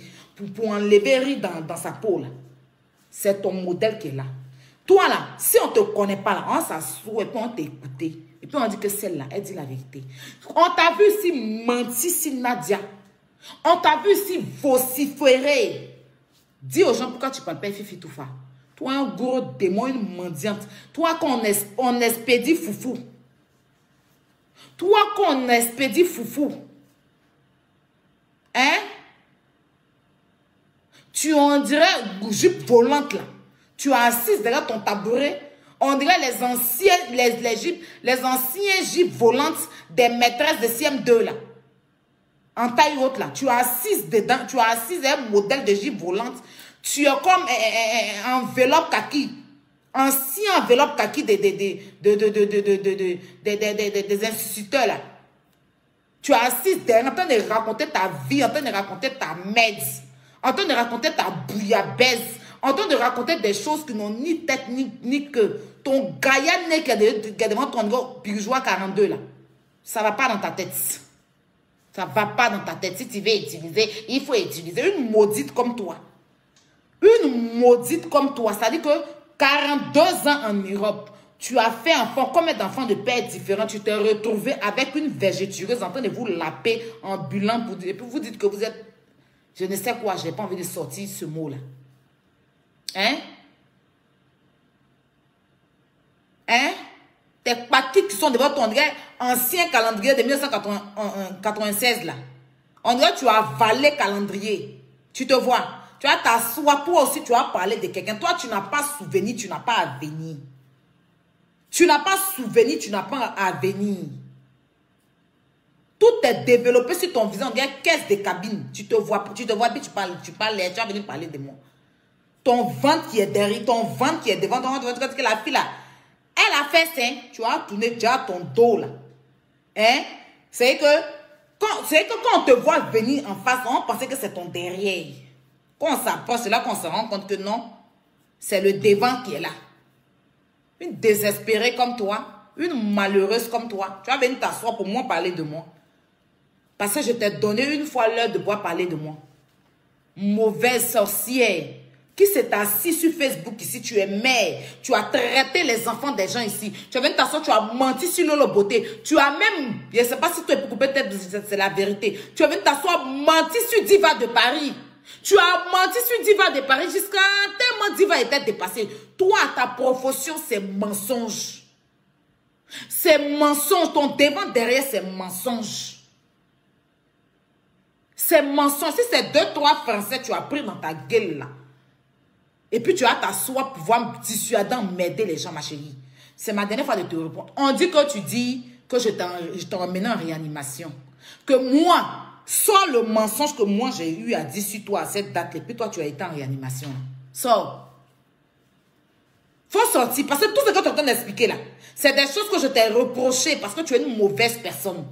Pour enlever le riz dans sa peau là. C'est ton modèle qui est là. Toi là, si on ne te connaît pas là, on s'assoit et puis on t'écoute. Et puis on dit que celle-là, elle dit la vérité. On t'a vu si menti, si Nadia. On t'a vu si vociférer. Dis aux gens pourquoi tu ne parles pas Fifi Toufa. Toi, un gros démon, une mendiante. Toi, qu'on expédie foufou. Toi, qu'on expédie foufou. Hein? Tu en dirais jupe volante là. Tu as assise derrière ton tabouret. On dirait les anciens jupes volantes des maîtresses de CM2 là. En taille haute là. Tu as assise dedans. Tu as assise un modèle de jupe volante. Tu es comme enveloppe kaki. Ancien enveloppe kaki des instituteurs là. Tu as assise derrière en train de raconter ta vie, en train de raconter ta merde, en train de raconter ta bouillabaisse, en train de raconter des choses qui n'ont ni tête ni queue. Ton gaillard né qui est devant ton bourgeois 42 là. Ça ne va pas dans ta tête. Ça ne va pas dans ta tête. Si tu veux utiliser, il faut utiliser une maudite comme toi. Une maudite comme toi. Ça dit que 42 ans en Europe, tu as fait enfant, combien d'enfants de pères différents, tu t'es retrouvé avec une végétureuse en train de vous laper en bulant pour dire, et puis vous dites que vous êtes, je ne sais quoi, je n'ai pas envie de sortir ce mot-là. Hein? Hein? Tes paquets qui sont devant ton ancien calendrier de 1996 là. On dirait que tu as avalé calendrier. Tu te vois? Tu vas t'asseoir, toi aussi tu vas parler de quelqu'un. Toi tu n'as pas souvenir, tu n'as pas à venir. Tu n'as pas souvenir, tu n'as pas à venir. Tout est développé sur ton visage. On dirait caisse de cabine. Tu te vois, puis tu parles, tu vas venir parler de moi. Ton ventre qui est derrière, ton ventre qui est devant, ton ventre, que la fille là, elle a fait ça, tu as tourné déjà ton dos là. Hein? C'est que quand on te voit venir en face, on pensait que c'est ton derrière. Quand on s'approche, c'est là qu'on se rend compte que non, c'est le devant qui est là. Une désespérée comme toi, une malheureuse comme toi, tu vas venir t'asseoir pour moi parler de moi. Parce que je t'ai donné une fois l'heure de pouvoir parler de moi. Mauvaise sorcière. Qui s'est assis sur Facebook ici, tu es mère, tu as traité les enfants des gens ici, tu as venu t'asseoir, tu as menti sur Lolo Beauté, tu as même, je ne sais pas si tu es pour couper tête, c'est la vérité, tu as venu t'asseoir, menti sur Diva de Paris, tu as menti sur Diva de Paris jusqu'à tellement Diva était dépassée. Toi, ta profession, c'est mensonge. C'est mensonge, ton devant derrière, c'est mensonge. C'est mensonge, si c'est 2-3 Français, tu as pris dans ta gueule là. Et puis tu vas t'asseoir pour pouvoir dissuader, m'aider les gens, ma chérie. C'est ma dernière fois de te répondre. On dit que tu dis que je t'ai emmené en réanimation. Que moi, sans le mensonge que moi j'ai eu à dire sur toi à cette date, et puis toi tu as été en réanimation. Sors. Faut sortir. Parce que tout ce que tu es en train d'expliquer là, c'est des choses que je t'ai reproché parce que tu es une mauvaise personne.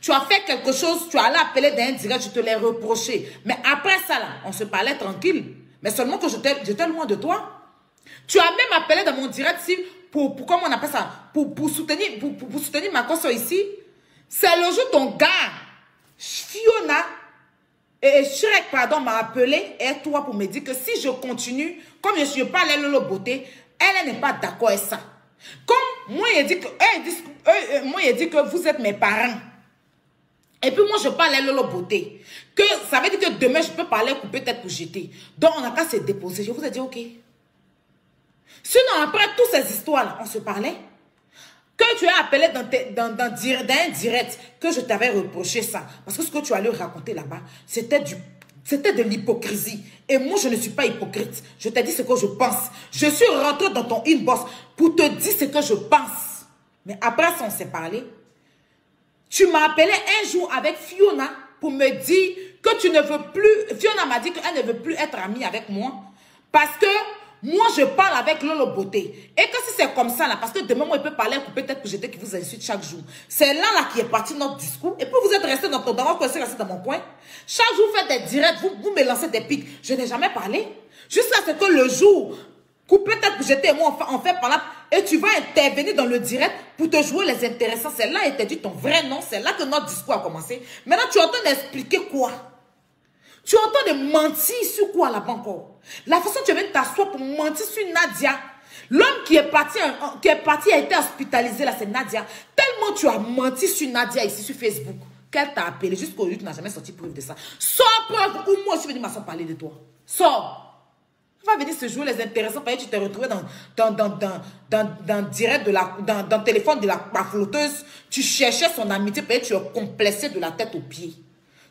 Tu as fait quelque chose, tu as allé appeler d'un direct, je te l'ai reproché. Mais après ça là, on se parlait tranquille. Mais seulement que j'étais loin de toi. Tu as même appelé dans mon direct ici pour comment on appelle ça, pour soutenir ma consoeur ici. C'est le jour ton gars, Fiona et Shrek, pardon, m'a appelé et toi pour me dire que si je continue, comme je parle à Lolo Beauté, elle n'est pas d'accord avec ça. Comme moi, il dit que vous êtes mes parents. Et puis moi, je parle à Lolo Beauté. Que ça veut dire que demain, je peux parler, couper tête pour jeter. Donc, on n'a qu'à se déposer. Je vous ai dit, ok. Sinon, après toutes ces histoires-là, on se parlait. Que tu as appelé dans un direct, que je t'avais reproché ça. Parce que ce que tu allais raconter là-bas, c'était de l'hypocrisie. Et moi, je ne suis pas hypocrite. Je t'ai dit ce que je pense. Je suis rentrée dans ton inbox pour te dire ce que je pense. Mais après ça, on s'est parlé. Tu m'as appelé un jour avec Fiona pour me dire que tu ne veux plus... Fiona m'a dit qu'elle ne veut plus être amie avec moi. Parce que moi, je parle avec Lolo Beauté. Et que si c'est comme ça, là, parce que demain, moi, il peut parler pour peut-être que j'étais qui vous insulte chaque jour. C'est là qui est parti notre discours. Et puis, vous êtes resté dans votre coin, resté dans mon coin. Chaque jour, vous faites des directs, vous me lancez des pics. Je n'ai jamais parlé. Jusqu'à ce que le jour, où peut-être que j'étais moi, on fait par là, et tu vas intervenir dans le direct pour te jouer les intéressants. C'est là et t'as dit ton vrai nom. C'est là que notre discours a commencé. Maintenant, tu es en train d'expliquer quoi? Tu es en train de mentir sur quoi là-bas encore? La façon dont tu viens de t'asseoir pour mentir sur Nadia. L'homme qui est parti a été hospitalisé là, c'est Nadia. Tellement tu as menti sur Nadia ici sur Facebook qu'elle t'a appelé jusqu'au jour tu n'as jamais sorti preuve de ça. Sors preuve ou moi je suis venu m'asseoir parler de toi. Sors. Tu vas venir se jouer les intéressants parce que tu t'es retrouvé dans direct dans téléphone de la flotteuse. Tu cherchais son amitié parce que tu es complexé de la tête aux pieds.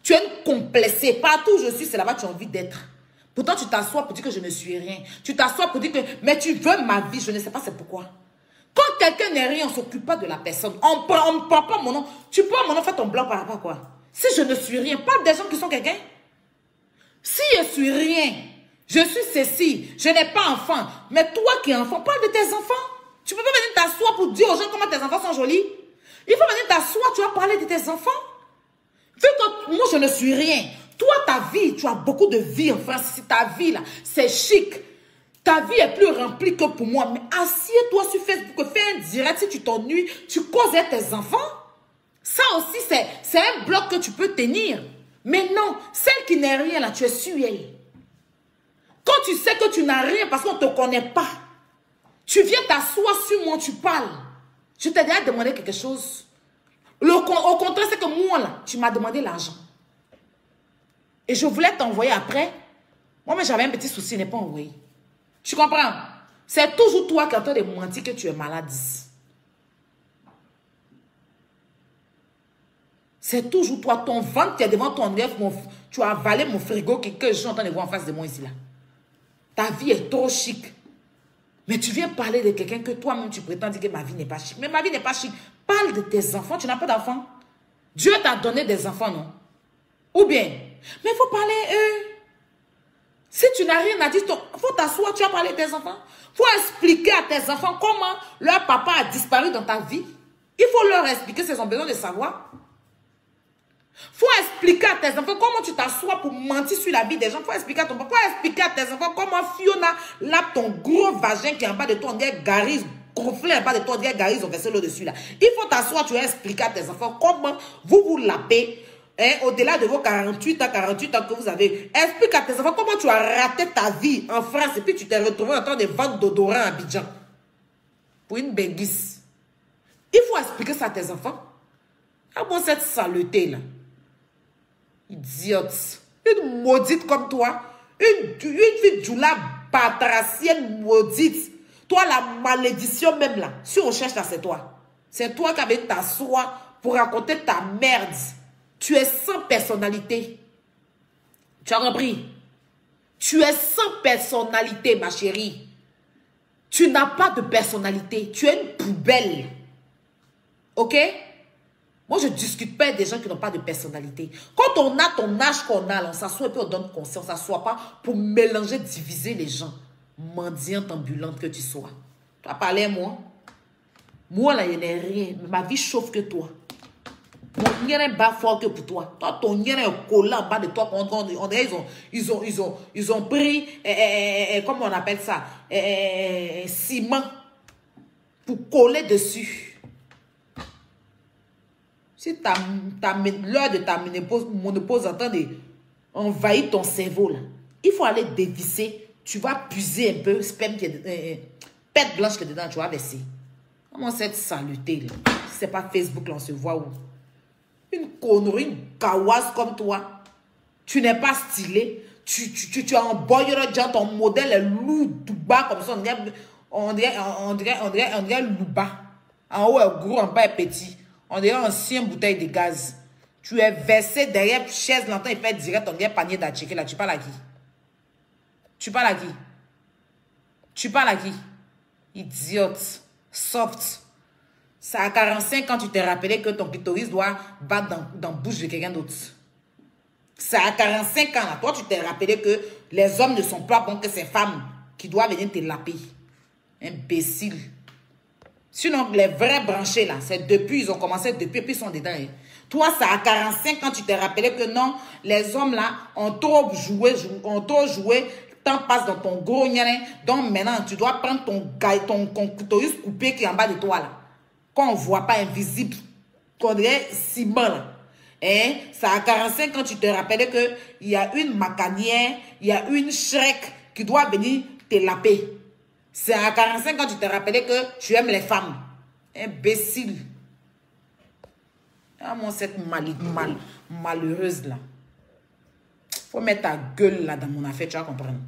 Tu es complexé. Partout où je suis, c'est là-bas que tu as envie d'être. Pourtant, tu t'assois pour dire que je ne suis rien. Tu t'assois pour dire que... Mais tu veux ma vie, je ne sais pas c'est pourquoi. Quand quelqu'un n'est rien, on ne s'occupe pas de la personne. On ne prend pas mon nom. Tu prends mon nom, fais ton blanc par rapport à quoi? Si je ne suis rien, parle des gens qui sont quelqu'un. Si je suis rien, je suis ceci, je n'ai pas enfant. Mais toi qui es enfant, parle de tes enfants. Tu ne peux pas venir t'asseoir pour dire aux gens comment tes enfants sont jolis. Il faut venir t'asseoir, tu vas parler de tes enfants. Vu que moi, je ne suis rien. Toi, ta vie, tu as beaucoup de vie en France. Si ta vie, là, c'est chic. Ta vie est plus remplie que pour moi. Mais assieds-toi sur Facebook, fais un direct. Si tu t'ennuies, tu causes avec tes enfants. Ça aussi, c'est un bloc que tu peux tenir. Mais non, celle qui n'est rien, là, tu es sur elle. Quand tu sais que tu n'as rien parce qu'on ne te connaît pas, tu viens t'asseoir sur moi, tu parles. Je t'ai déjà demandé quelque chose. Au contraire, c'est que moi, là, tu m'as demandé l'argent. Et je voulais t'envoyer après. Moi, mais j'avais un petit souci, il n'est pas envoyé. Tu comprends? C'est toujours toi qui es en train de mentir que tu es malade. C'est toujours toi. Ton ventre, tu es devant ton œuf. Tu as avalé mon frigo que je suis en train de voir en face de moi ici, là. Ta vie est trop chic. Mais tu viens parler de quelqu'un que toi-même tu prétends dire que ma vie n'est pas chic. Mais ma vie n'est pas chic. Parle de tes enfants. Tu n'as pas d'enfants. Dieu t'a donné des enfants, non? Ou bien? Mais il faut parler eux. Si tu n'as rien à dire, il faut t'asseoir, tu vas parler de tes enfants. Il faut expliquer à tes enfants comment leur papa a disparu dans ta vie. Il faut leur expliquer, c'est ont besoin de savoir. Il faut expliquer à tes enfants comment tu t'assois pour mentir sur la vie des gens. Il faut expliquer à ton papa, faut expliquer à tes enfants comment Fiona lave ton gros vagin qui est en bas de toi, on dirait Gary, gonflé en bas de toi, on dirait Gary, ils ont versé l'eau dessus là. Il faut t'asseoir, tu vas expliquer à tes enfants comment vous lavez. Au-delà de vos 48 ans que vous avez, explique à tes enfants comment tu as raté ta vie en France et puis tu t'es retrouvé en train de vendre d'odorant à Abidjan. Pour une béguisse. Il faut expliquer ça à tes enfants. Ah bon, cette saleté là. Idiote. Une maudite comme toi. Une fille djoula batracienne maudite. Toi, la malédiction même là. Si on cherche là, c'est toi. C'est toi qui avais t'asseoir pour raconter ta merde. Tu es sans personnalité. Tu as compris? Tu es sans personnalité, ma chérie. Tu n'as pas de personnalité. Tu es une poubelle. Ok? Moi, je ne discute pas des gens qui n'ont pas de personnalité. Quand on a ton âge qu'on a, on s'assoit et puis on donne conseil. On ne s'assoit pas pour mélanger, diviser les gens. Mendiante, ambulante que tu sois. Tu as parlé à moi? Moi, là, il n'y a rien. Ma vie chauffe que toi. Mon nien est bas fort que pour toi. Toi, ton nien est collant en bas de toi. Ils ont pris, comment on appelle ça, ciment pour coller dessus. Si l'heure de ta monopause entend envahir ton cerveau, là, il faut aller dévisser. Tu vas puiser un peu, sperme qui est pète blanche qui est dedans, tu vas verser. Comment cette saleté, là? Si c'est pas Facebook, là, on se voit où? Une connerie, une kawasse comme toi. Tu n'es pas stylé. Tu es en boyeur, ton modèle est lourd, tout bas, comme ça. On dirait louba. En haut est gros, en bas est petit. On dirait une ancienne bouteille de gaz. Tu es versé derrière chaise longtemps et fait direct ton panier d'atchiqué là. Tu parles à qui? Tu parles à qui? Tu parles à qui? Idiote. Soft. Ça à 45 ans, tu t'es rappelé que ton clitoris doit battre dans la bouche de quelqu'un d'autre. Ça à 45 ans là. Toi, tu t'es rappelé que les hommes ne sont pas bons, que c'est femmes qui doivent venir te laper. Imbécile. Sinon, les vrais branchés là, c'est depuis, ils ont commencé depuis, puis ils sont dedans. Hein. Toi, ça à 45 ans, tu t'es rappelé que non, les hommes là ont trop joué, le temps passe dans ton gros gnanin. Donc maintenant, tu dois prendre ton clitoris coupé qui est en bas de toi là. Qu'on ne voit pas invisible, qu'on dirait ciment là. Hein? Ça à 45 ans, tu te rappelles qu'il y a une macanière, il y a une Shrek qui doit venir te laper. C'est à 45 ans, tu te rappelles que tu aimes les femmes. Imbécile. Ah, moi, cette malheureuse là. Faut mettre ta gueule là dans mon affaire, tu vas comprendre.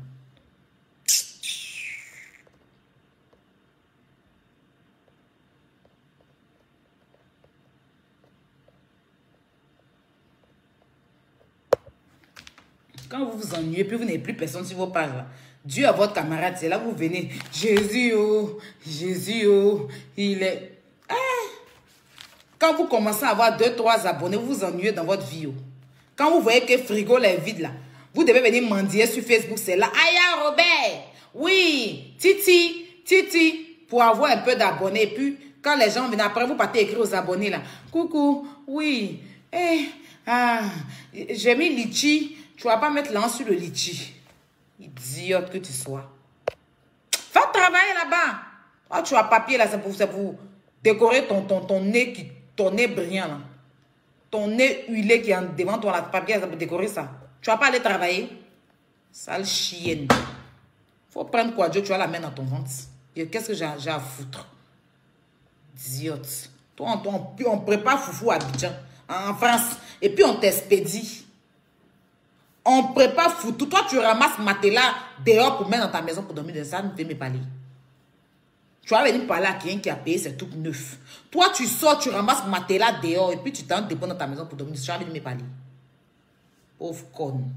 Quand vous vous ennuyez, puis vous n'avez plus personne sur vos pages là. Dieu à votre camarade, c'est là que vous venez. Jésus, oh, il est... Ah. Quand vous commencez à avoir 2-3 abonnés, vous vous ennuyez dans votre vie. Oh. Quand vous voyez que frigo est vide là, vous devez venir mendier sur Facebook, c'est là. Aya Robert, oui, Titi, pour avoir un peu d'abonnés. Et puis, quand les gens viennent après, vous partez écrire aux abonnés là. Coucou, oui, j'ai mis litchi, tu vas pas mettre l'an sur le litchi. Idiote que tu sois. Va travailler là-bas. Oh, tu as papier là, c'est pour décorer ton nez, ton nez brillant là. Ton nez huilé qui est devant toi là, papier, c'est pour décorer ça. Tu vas pas aller travailler. Sale chienne. Faut prendre quoi, Dieu, tu vas la mettre dans ton ventre. Qu'est-ce que j'ai à foutre? Idiote. Toi, on prépare foufou à Abidjan, en France. Et puis on t'expédie. On prépare foutu. Toi, tu ramasses matelas dehors pour mettre dans ta maison pour dormir de ça. Ne fais me parler. Tu vas venir parler à quelqu'un qui a payé ses trucs neufs. Toi, tu sors, tu ramasses matelas dehors et puis tu t'en déposes dans ta maison pour dormir. Tu vas venir me parler. Pauvre conne.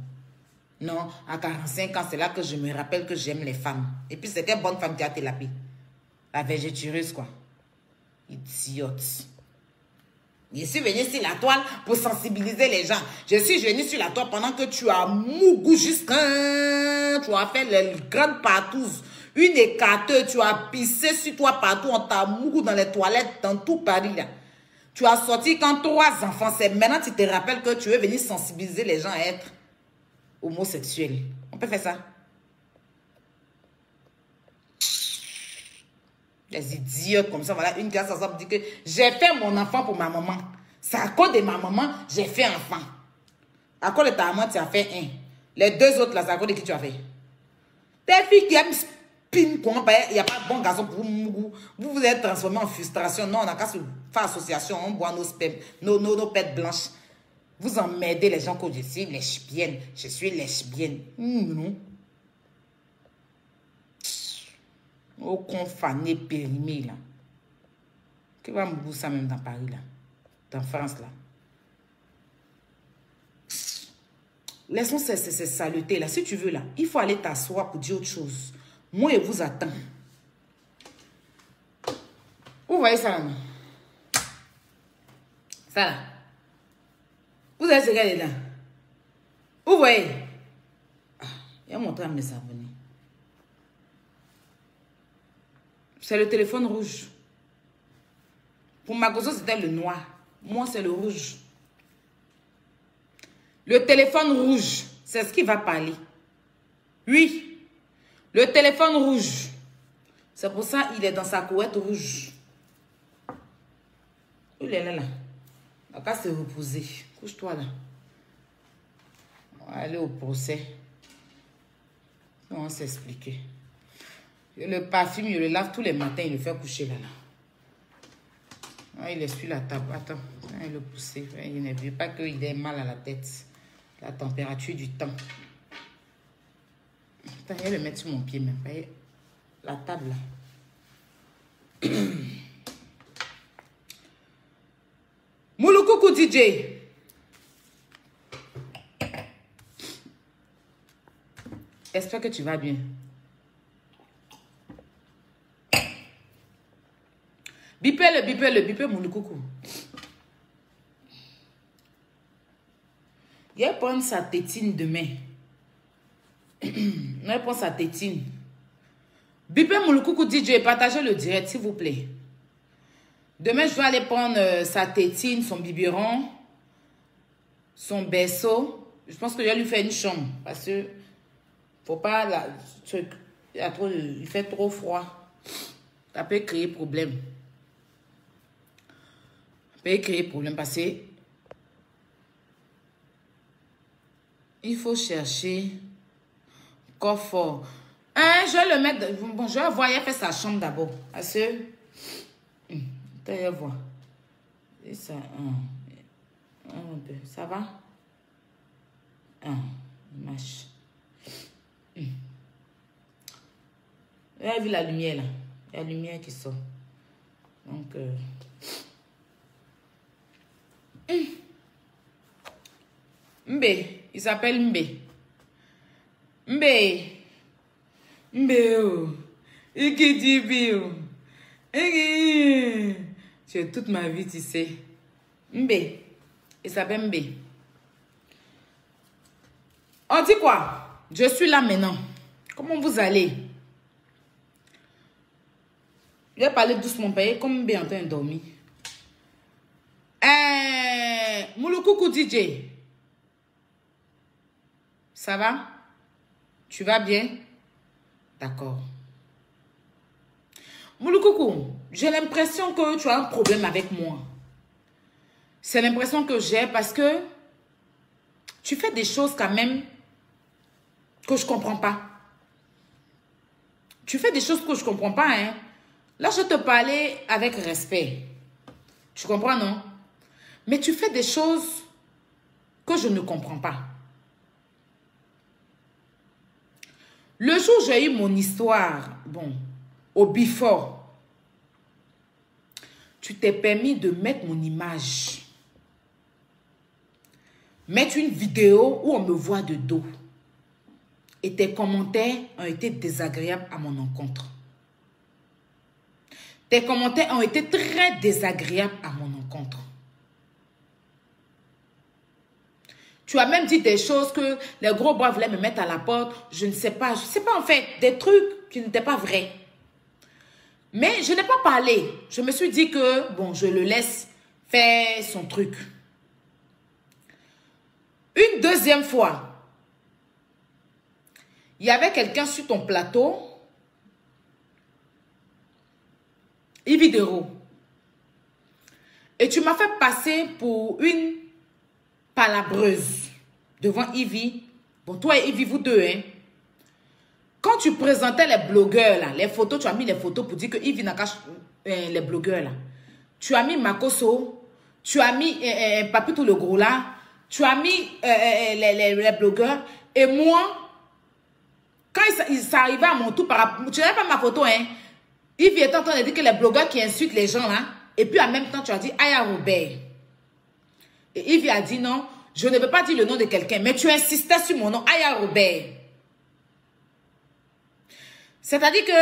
Non, à 45 ans, c'est là que je me rappelle que j'aime les femmes. Et puis, c'est quelle bonne femme qui a été lapée? La végétureuse, quoi. Idiote. Je suis venue sur la toile pour sensibiliser les gens. Je suis venue sur la toile pendant que tu as mougou jusqu'à... Tu as fait les grandes partouses. Une écarteuse, tu as pissé sur toi partout. On t'a mougou dans les toilettes, dans tout Paris. Là. Tu as sorti quand 3 enfants. C'est maintenant tu te rappelles que tu veux venir sensibiliser les gens à être homosexuels. On peut faire ça. Les idiotes comme ça, voilà, une classe ensemble dit que j'ai fait mon enfant pour ma maman. C'est à cause de ma maman, j'ai fait enfant. À cause de ta maman, tu as fait un. Les 2 autres là, c'est à cause de qui tu as fait. Tes filles qui aiment spin, il n'y a pas de bon garçon pour vous. Vous vous êtes transformé en frustration. Non, on n'a qu'à se faire association, on boit nos spermes, nos pètes blanches. Vous emmerdez les gens que je suis lesbienne. Je suis lesbienne. Non. Au confané périmé là. Qui va me bousser ça même dans Paris là? Dans France là. Laissons ces saletés là. Si tu veux là, il faut aller t'asseoir pour dire autre chose. Moi, je vous attends. Vous voyez ça là? Ça là. Vous avez ce gars là. Vous voyez? Il a montré à mes abonnés. C'est le téléphone rouge. Pour Magozo, c'était le noir. Moi, c'est le rouge. Le téléphone rouge, c'est ce qui va parler. Oui. Le téléphone rouge. C'est pour ça qu'il est dans sa couette rouge. Il est là. On va pas se reposer. Couche-toi là. On va aller au procès. On va s'expliquer. Le parfum, il le lave tous les matins, il le fait coucher là. Ah, il essuie la table. Attends, il le pousse. Il ne veut pas qu'il ait mal à la tête. La température du temps. Attends, je vais le mettre sur mon pied même. La table là. DJ. J'espère que tu vas bien. Bipez mon coucou. Il va prendre sa tétine demain. Il va prendre sa tétine. Bipez mon coucou DJ, partagez le direct s'il vous plaît. Demain, je vais aller prendre sa tétine, son biberon, son berceau. Je pense que je vais lui faire une chambre. Parce que faut pas il fait trop froid. Ça peut créer problème. Ça peut créer problème parce que il faut chercher confort. Hein, je vais le mettre. Bon, je vais voir, il fait sa chambre d'abord. Parce que voir. Et ça, un peu. Ça va? Marche. Vous avez vu la lumière là? Il y a la lumière qui sort. Donc, Mbe, il s'appelle Mbe. Mbe, oh. Ikidibi, oh. J'ai toute ma vie, tu sais. Mbe. Il s'appelle Mbe. On dit quoi? Je suis là maintenant. Comment vous allez? Je vais parler doucement, comme Mbe est en train de dormir. Mouloukoukou DJ. Ça va? Tu vas bien? D'accord. Mouloukoukou, j'ai l'impression que tu as un problème avec moi. C'est l'impression que j'ai parce que tu fais des choses quand même que je ne comprends pas. Tu fais des choses que je ne comprends pas, hein. Là, je te parlais avec respect. Tu comprends, non? Mais tu fais des choses que je ne comprends pas. Le jour où j'ai eu mon histoire, bon, au before, tu t'es permis de mettre mon image. Mettre une vidéo où on me voit de dos. Et tes commentaires ont été désagréables à mon encontre. Tes commentaires ont été très désagréables à mon encontre. Tu as même dit des choses que les gros bois voulaient me mettre à la porte. Je ne sais pas. Je ne sais pas en fait. Des trucs qui n'étaient pas vrais. Mais je n'ai pas parlé. Je me suis dit que, bon, je le laisse faire son truc. Une deuxième fois, il y avait quelqu'un sur ton plateau. Ividero. Et tu m'as fait passer pour une palabreuse devant Ivy. Bon, toi et Ivy, vous deux, hein. Quand tu présentais les blogueurs, là, les photos, tu as mis les photos pour dire que Ivy n'a qu'à les blogueurs, là. Tu as mis Makoso, tu as mis Papito le gros, là. Tu as mis les blogueurs. Et moi, quand ça arrivait à mon tour, tu n'avais pas ma photo, hein. Ivy était en train de dire que les blogueurs qui insultent les gens, là. Et puis en même temps, tu as dit Aya Robert. Et Ivy a dit non, je ne veux pas dire le nom de quelqu'un, mais tu insistais sur mon nom, Aya Robert. C'est-à-dire que,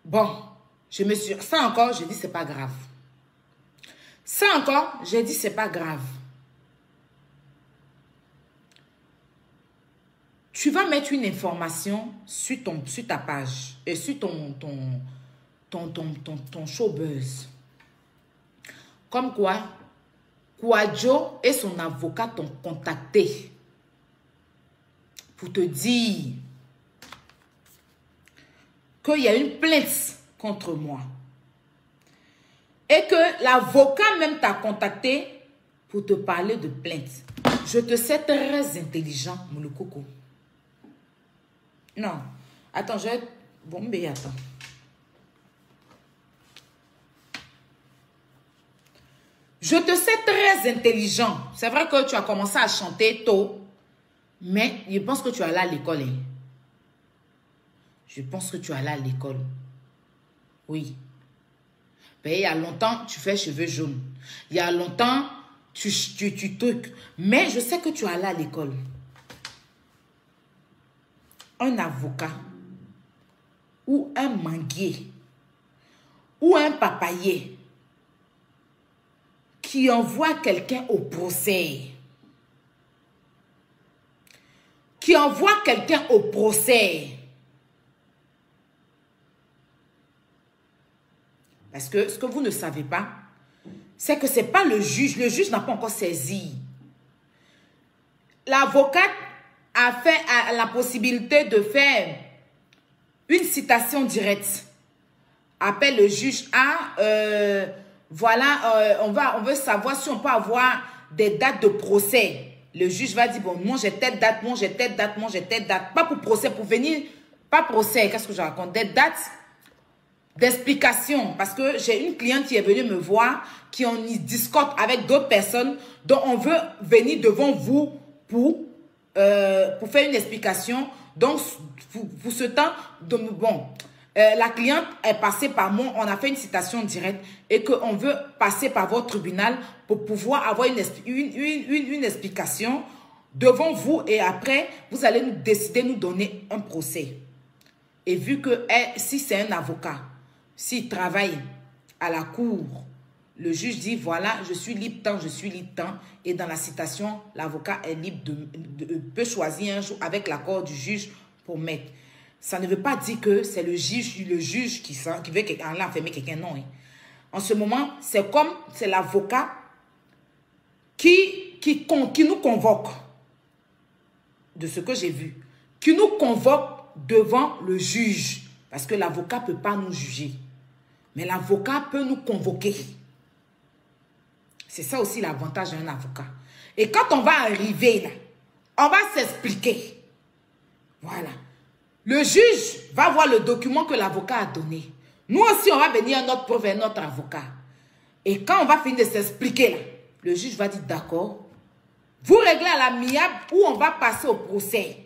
bon, je me suis, ça encore, j'ai dit c'est pas grave. Ça encore, j'ai dit c'est pas grave. Tu vas mettre une information sur ta page et sur ton showbuzz. Comme quoi, Kouadjo et son avocat t'ont contacté pour te dire qu'il y a une plainte contre moi. Et que l'avocat même t'a contacté pour te parler de plainte. Je te sais très intelligent, Mouloukoukou. Non. Attends, je vais... Bon, mais attends. Je te sais très intelligent. C'est vrai que tu as commencé à chanter tôt. Mais je pense que tu es allé à l'école. Hein. Je pense que tu es allé à l'école. Oui. Ben, il y a longtemps, tu fais cheveux jaunes. Il y a longtemps, tu trucs. Mais je sais que tu es allé à l'école. Un avocat ou un manguier ou un papayer qui envoie quelqu'un au procès. Qui envoie quelqu'un au procès. Parce que ce que vous ne savez pas, c'est que ce n'est pas le juge. Le juge n'a pas encore saisi. L'avocate a la possibilité de faire une citation directe. Appelle le juge voilà, on veut savoir si on peut avoir des dates de procès. Le juge va dire, bon, moi j'ai telle date, moi j'ai telle date, moi j'ai telle date. Pas pour procès, pour venir, pas procès, qu'est-ce que je raconte? Des dates d'explication. Parce que j'ai une cliente qui est venue me voir, qui en discute avec d'autres personnes, dont on veut venir devant vous pour faire une explication. Donc, pour ce temps, bon, la cliente est passée par moi, on a fait une citation directe et qu'on veut passer par votre tribunal pour pouvoir avoir une explication devant vous et après, vous allez nous décider, nous donner un procès. Et vu que si c'est un avocat, s'il travaille à la cour, le juge dit, voilà, je suis libre tant, je suis libre tant. Et dans la citation, l'avocat est libre peut choisir un jour avec l'accord du juge pour mettre. Ça ne veut pas dire que c'est le juge qui veut enfermer quelqu'un, non. Hein. En ce moment, c'est l'avocat qui nous convoque, de ce que j'ai vu, qui nous convoque devant le juge. Parce que l'avocat ne peut pas nous juger. Mais l'avocat peut nous convoquer. C'est ça aussi l'avantage d'un avocat. Et quand on va arriver là, on va s'expliquer. Voilà. Le juge va voir le document que l'avocat a donné. Nous aussi, on va venir à notre preuve et notre avocat. Et quand on va finir de s'expliquer là, le juge va dire d'accord. Vous réglez à l'amiable ou on va passer au procès.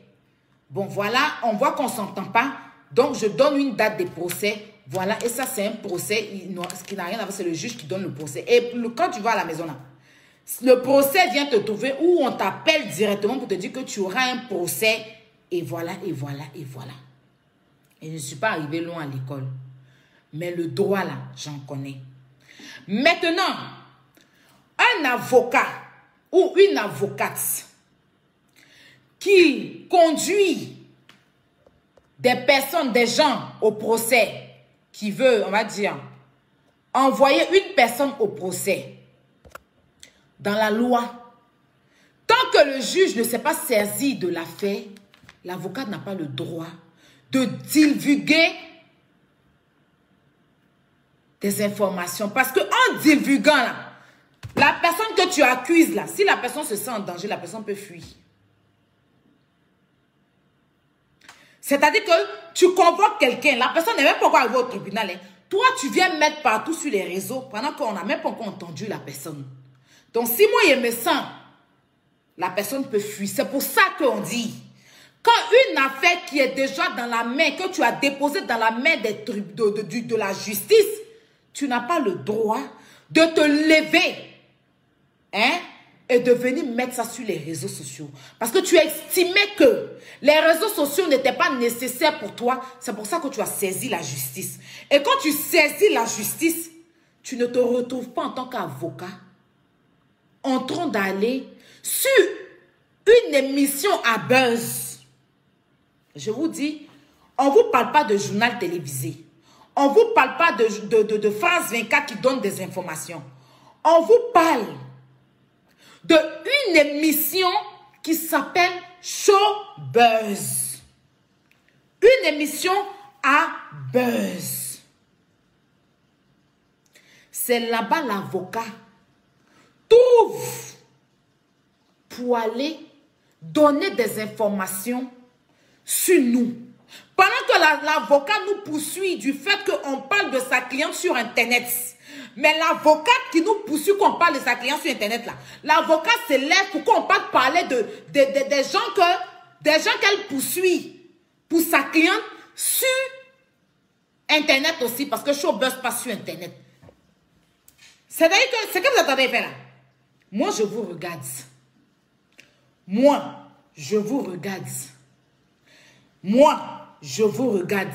Bon, voilà, on voit qu'on ne s'entend pas. Donc, je donne une date de procès. Voilà, et ça, c'est un procès. Ce qui n'a rien à voir, c'est le juge qui donne le procès. Et quand tu vas à la maison, là, le procès vient te trouver ou on t'appelle directement pour te dire que tu auras un procès. Et voilà, et voilà, et voilà. Et je ne suis pas arrivée loin à l'école. Mais le droit, là, j'en connais. Maintenant, un avocat ou une avocate qui conduit des personnes, des gens au procès, qui veut, on va dire, envoyer une personne au procès, dans la loi, tant que le juge ne s'est pas saisi de l'affaire, l'avocat n'a pas le droit de divulguer des informations. Parce qu'en divulguant, là, la personne que tu accuses, là, si la personne se sent en danger, la personne peut fuir. C'est-à-dire que tu convoques quelqu'un, la personne n'est même pas encore arrivée au tribunal. Hein. Toi, tu viens mettre partout sur les réseaux pendant qu'on n'a même pas encore entendu la personne. Donc, si moi, je me sens, la personne peut fuir. C'est pour ça qu'on dit, quand une affaire qui est déjà dans la main, que tu as déposée dans la main de la justice, tu n'as pas le droit de te lever, hein, et de venir mettre ça sur les réseaux sociaux. Parce que tu estimais que les réseaux sociaux n'étaient pas nécessaires pour toi. C'est pour ça que tu as saisi la justice. Et quand tu saisis la justice, tu ne te retrouves pas en tant qu'avocat en train d'aller sur une émission à buzz. Je vous dis, on ne vous parle pas de journal télévisé. On ne vous parle pas de France 24 qui donne des informations. On vous parle d'une émission qui s'appelle Showbuzz. Une émission à buzz. C'est là-bas l'avocat trouve pour aller donner des informations sur nous. Pendant que l'avocat nous poursuit du fait qu'on parle de sa cliente sur Internet. Mais l'avocate qui nous poursuit qu'on parle de sa cliente sur Internet, là, l'avocat se lève pour qu'on parler des gens qu'elle poursuit pour sa cliente sur Internet aussi, parce que Showbuzz passe sur Internet. C'est-à-dire que ce que vous attendez faire là, moi je vous regarde. Moi, je vous regarde. Moi, je vous regarde.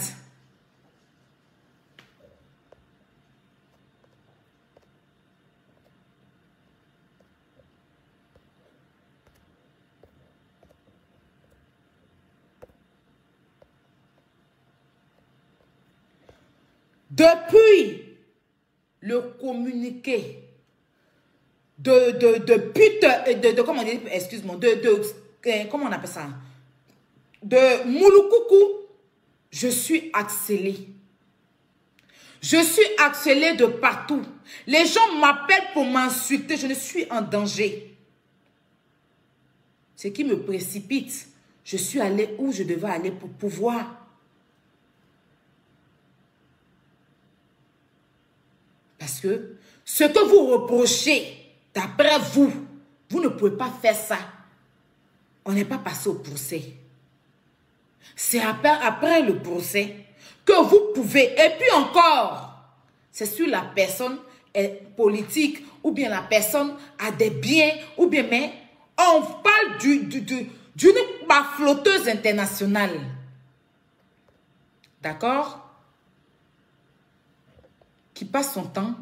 Depuis le communiqué de pute, comment on dit, excuse-moi, comment on appelle ça, de Mouloukoukou, je suis harcelée. Je suis harcelée de partout. Les gens m'appellent pour m'insulter, je ne suis en danger. Ce qui me précipite, je suis allée où je devais aller pour pouvoir. Parce que ce que vous reprochez, d'après vous, vous ne pouvez pas faire ça. On n'est pas passé au procès. C'est après le procès que vous pouvez. Et puis encore, c'est sur la personne politique ou bien la personne a des biens ou bien, mais on parle d'une flotteuse internationale. D'accord? Qui passe son temps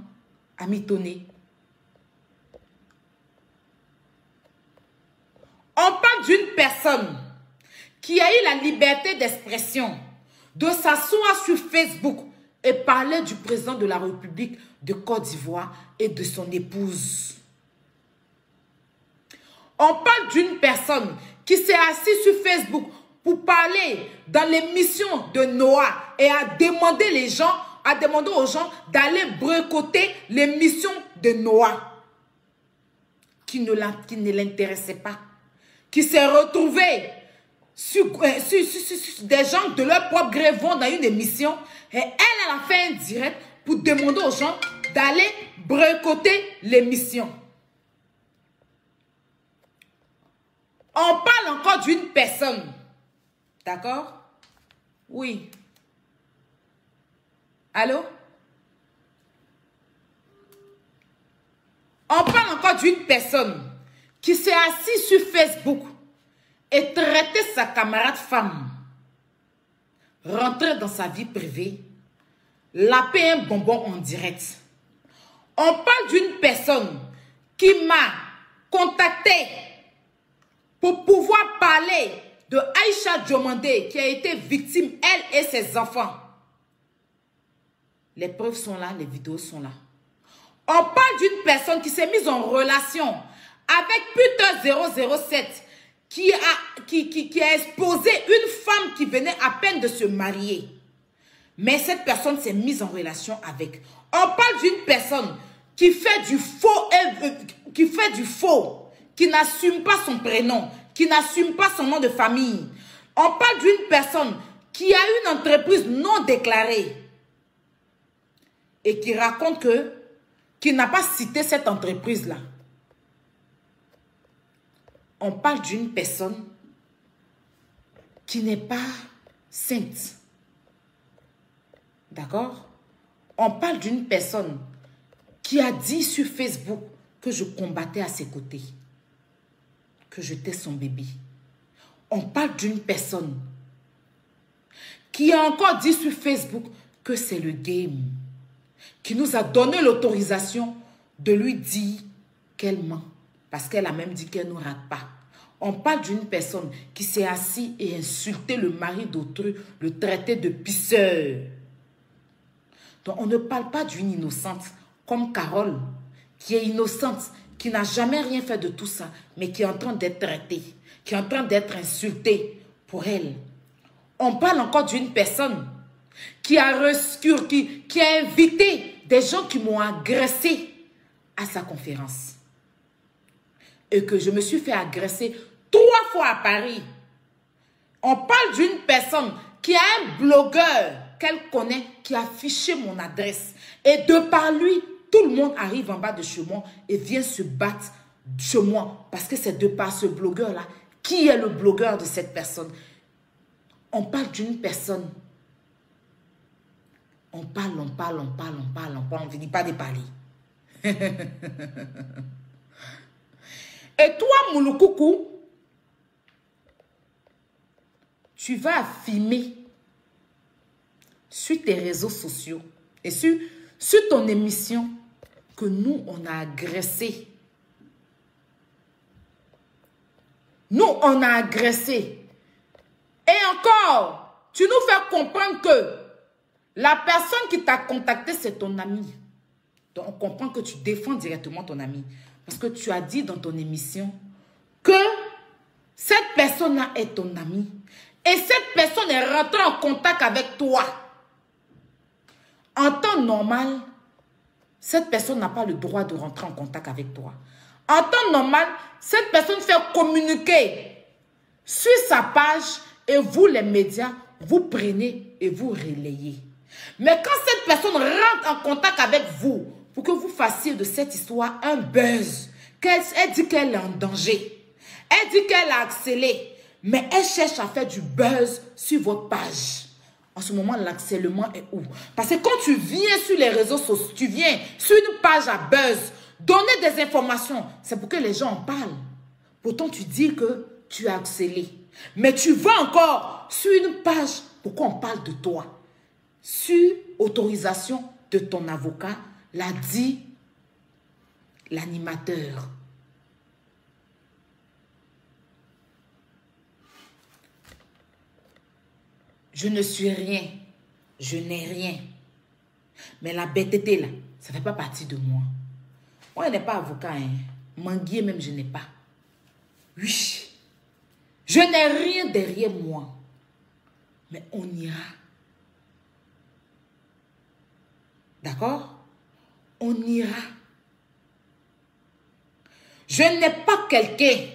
à mitonner. On parle d'une personne qui a eu la liberté d'expression, de s'asseoir sur Facebook et parler du président de la République de Côte d'Ivoire et de son épouse. On parle d'une personne qui s'est assise sur Facebook pour parler dans l'émission de Noah et a demandé aux gens d'aller boycotter l'émission de Noah qui ne l'intéressait pas, qui s'est retrouvé sur des gens de leur propre gré vont dans une émission et elle a fait un direct pour demander aux gens d'aller boycotter l'émission. On parle encore d'une personne, d'accord? Oui. Allô? On parle encore d'une personne qui s'est assise sur Facebook et traité sa camarade femme, rentrer dans sa vie privée, laper un bonbon en direct. On parle d'une personne qui m'a contacté pour pouvoir parler de Aïcha Diomandé qui a été victime, elle et ses enfants. Les preuves sont là, les vidéos sont là. On parle d'une personne qui s'est mise en relation avec Puteur 007 qui a exposé une femme qui venait à peine de se marier. Mais cette personne s'est mise en relation avec. On parle d'une personne qui fait du faux, qui n'assume pas son prénom, qui n'assume pas son nom de famille. On parle d'une personne qui a une entreprise non déclarée et qui raconte qu'il n'a pas cité cette entreprise-là. On parle d'une personne qui n'est pas sainte. D'accord? On parle d'une personne qui a dit sur Facebook que je combattais à ses côtés, que j'étais son bébé. On parle d'une personne qui a encore dit sur Facebook que c'est le game, qui nous a donné l'autorisation de lui dire qu'elle ment, parce qu'elle a même dit qu'elle ne nous rate pas. On parle d'une personne qui s'est assise et insulté le mari d'autrui, le traité de pisseur. Donc on ne parle pas d'une innocente comme Carole, qui est innocente, qui n'a jamais rien fait de tout ça, mais qui est en train d'être traitée, qui est en train d'être insultée pour elle. On parle encore d'une personne qui a invité des gens qui m'ont agressé à sa conférence. Et que je me suis fait agresser 3 fois à Paris. On parle d'une personne qui a un blogueur qu'elle connaît, qui a affiché mon adresse. Et de par lui, tout le monde arrive en bas de chez moi et vient se battre chez moi. Parce que c'est de par ce blogueur-là. Qui est le blogueur de cette personne? On parle d'une personne. On parle, on ne finit pas de parler. Et toi, Mouloukoukou, tu vas filmer sur tes réseaux sociaux et sur ton émission que nous, on a agressé. Nous, on a agressé. Et encore, tu nous fais comprendre que la personne qui t'a contacté, c'est ton ami. Donc, on comprend que tu défends directement ton ami. Parce que tu as dit dans ton émission que cette personne-là est ton ami. Et cette personne est rentrée en contact avec toi. En temps normal, cette personne n'a pas le droit de rentrer en contact avec toi. En temps normal, cette personne fait communiquer sur sa page et vous, les médias, vous prenez et vous relayez. Mais quand cette personne rentre en contact avec vous, pour que vous fassiez de cette histoire un buzz, elle dit qu'elle est en danger, elle dit qu'elle a accéléré, mais elle cherche à faire du buzz sur votre page. En ce moment, l'accélération est où? Parce que quand tu viens sur les réseaux sociaux, tu viens sur une page à buzz, donner des informations, c'est pour que les gens en parlent. Pourtant, tu dis que tu as accéléré. Mais tu vas encore sur une page pour qu'on parle de toi. Sur autorisation de ton avocat, l'a dit l'animateur. Je ne suis rien. Je n'ai rien. Mais la bêteté là, ça ne fait pas partie de moi. Moi, je n'ai pas avocat. Hein. Manguier même, je n'ai pas. Oui. Je n'ai rien derrière moi. Mais on ira. D'accord? On ira. Je n'ai pas quelqu'un.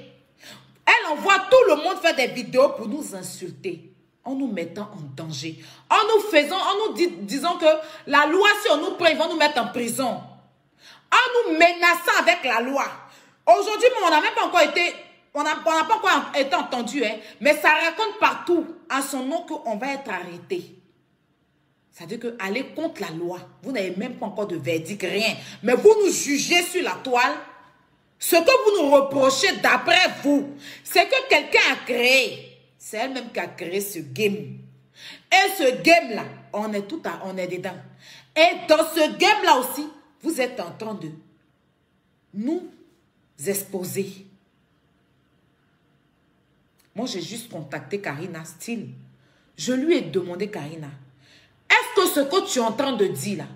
Elle envoie tout le monde faire des vidéos pour nous insulter. En nous mettant en danger. En nous disant que la loi, si on nous prend, ils vont nous mettre en prison. En nous menaçant avec la loi. Aujourd'hui, on n'a même pas encore été... On n'a pas encore été entendu, hein, mais ça raconte partout à son nom qu'on va être arrêté. Ça veut dire que aller contre la loi, vous n'avez même pas encore de verdict, rien. Mais vous nous jugez sur la toile. Ce que vous nous reprochez d'après vous, c'est que quelqu'un a créé. C'est elle-même qui a créé ce game. Et ce game-là, on est dedans. Et dans ce game-là aussi, vous êtes en train de nous exposer. Moi, j'ai juste contacté Karina Steele. Je lui ai demandé, Karina, est-ce que ce que tu es en train de dire là,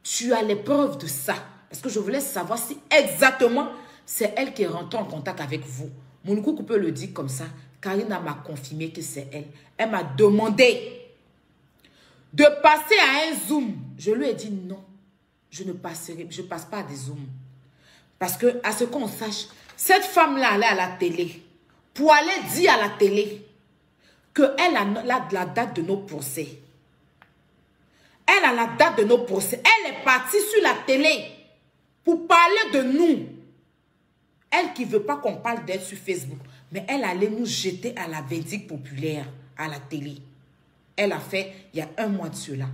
tu as les preuves de ça? Parce que je voulais savoir si exactement c'est elle qui est rentrée en contact avec vous. Mouloukoukou peut le dire comme ça. Karina m'a confirmé que c'est elle. Elle m'a demandé de passer à un Zoom. Je lui ai dit non. Je passe pas à des Zooms. Parce que, à ce qu'on sache, cette femme-là, elle est à la télé. Pour aller dire à la télé qu'elle a la date de nos procès. Elle a la date de nos procès. Elle est partie sur la télé pour parler de nous. Elle qui ne veut pas qu'on parle d'elle sur Facebook. Mais elle allait nous jeter à la verdict populaire, à la télé. Elle a fait il y a 1 mois de cela.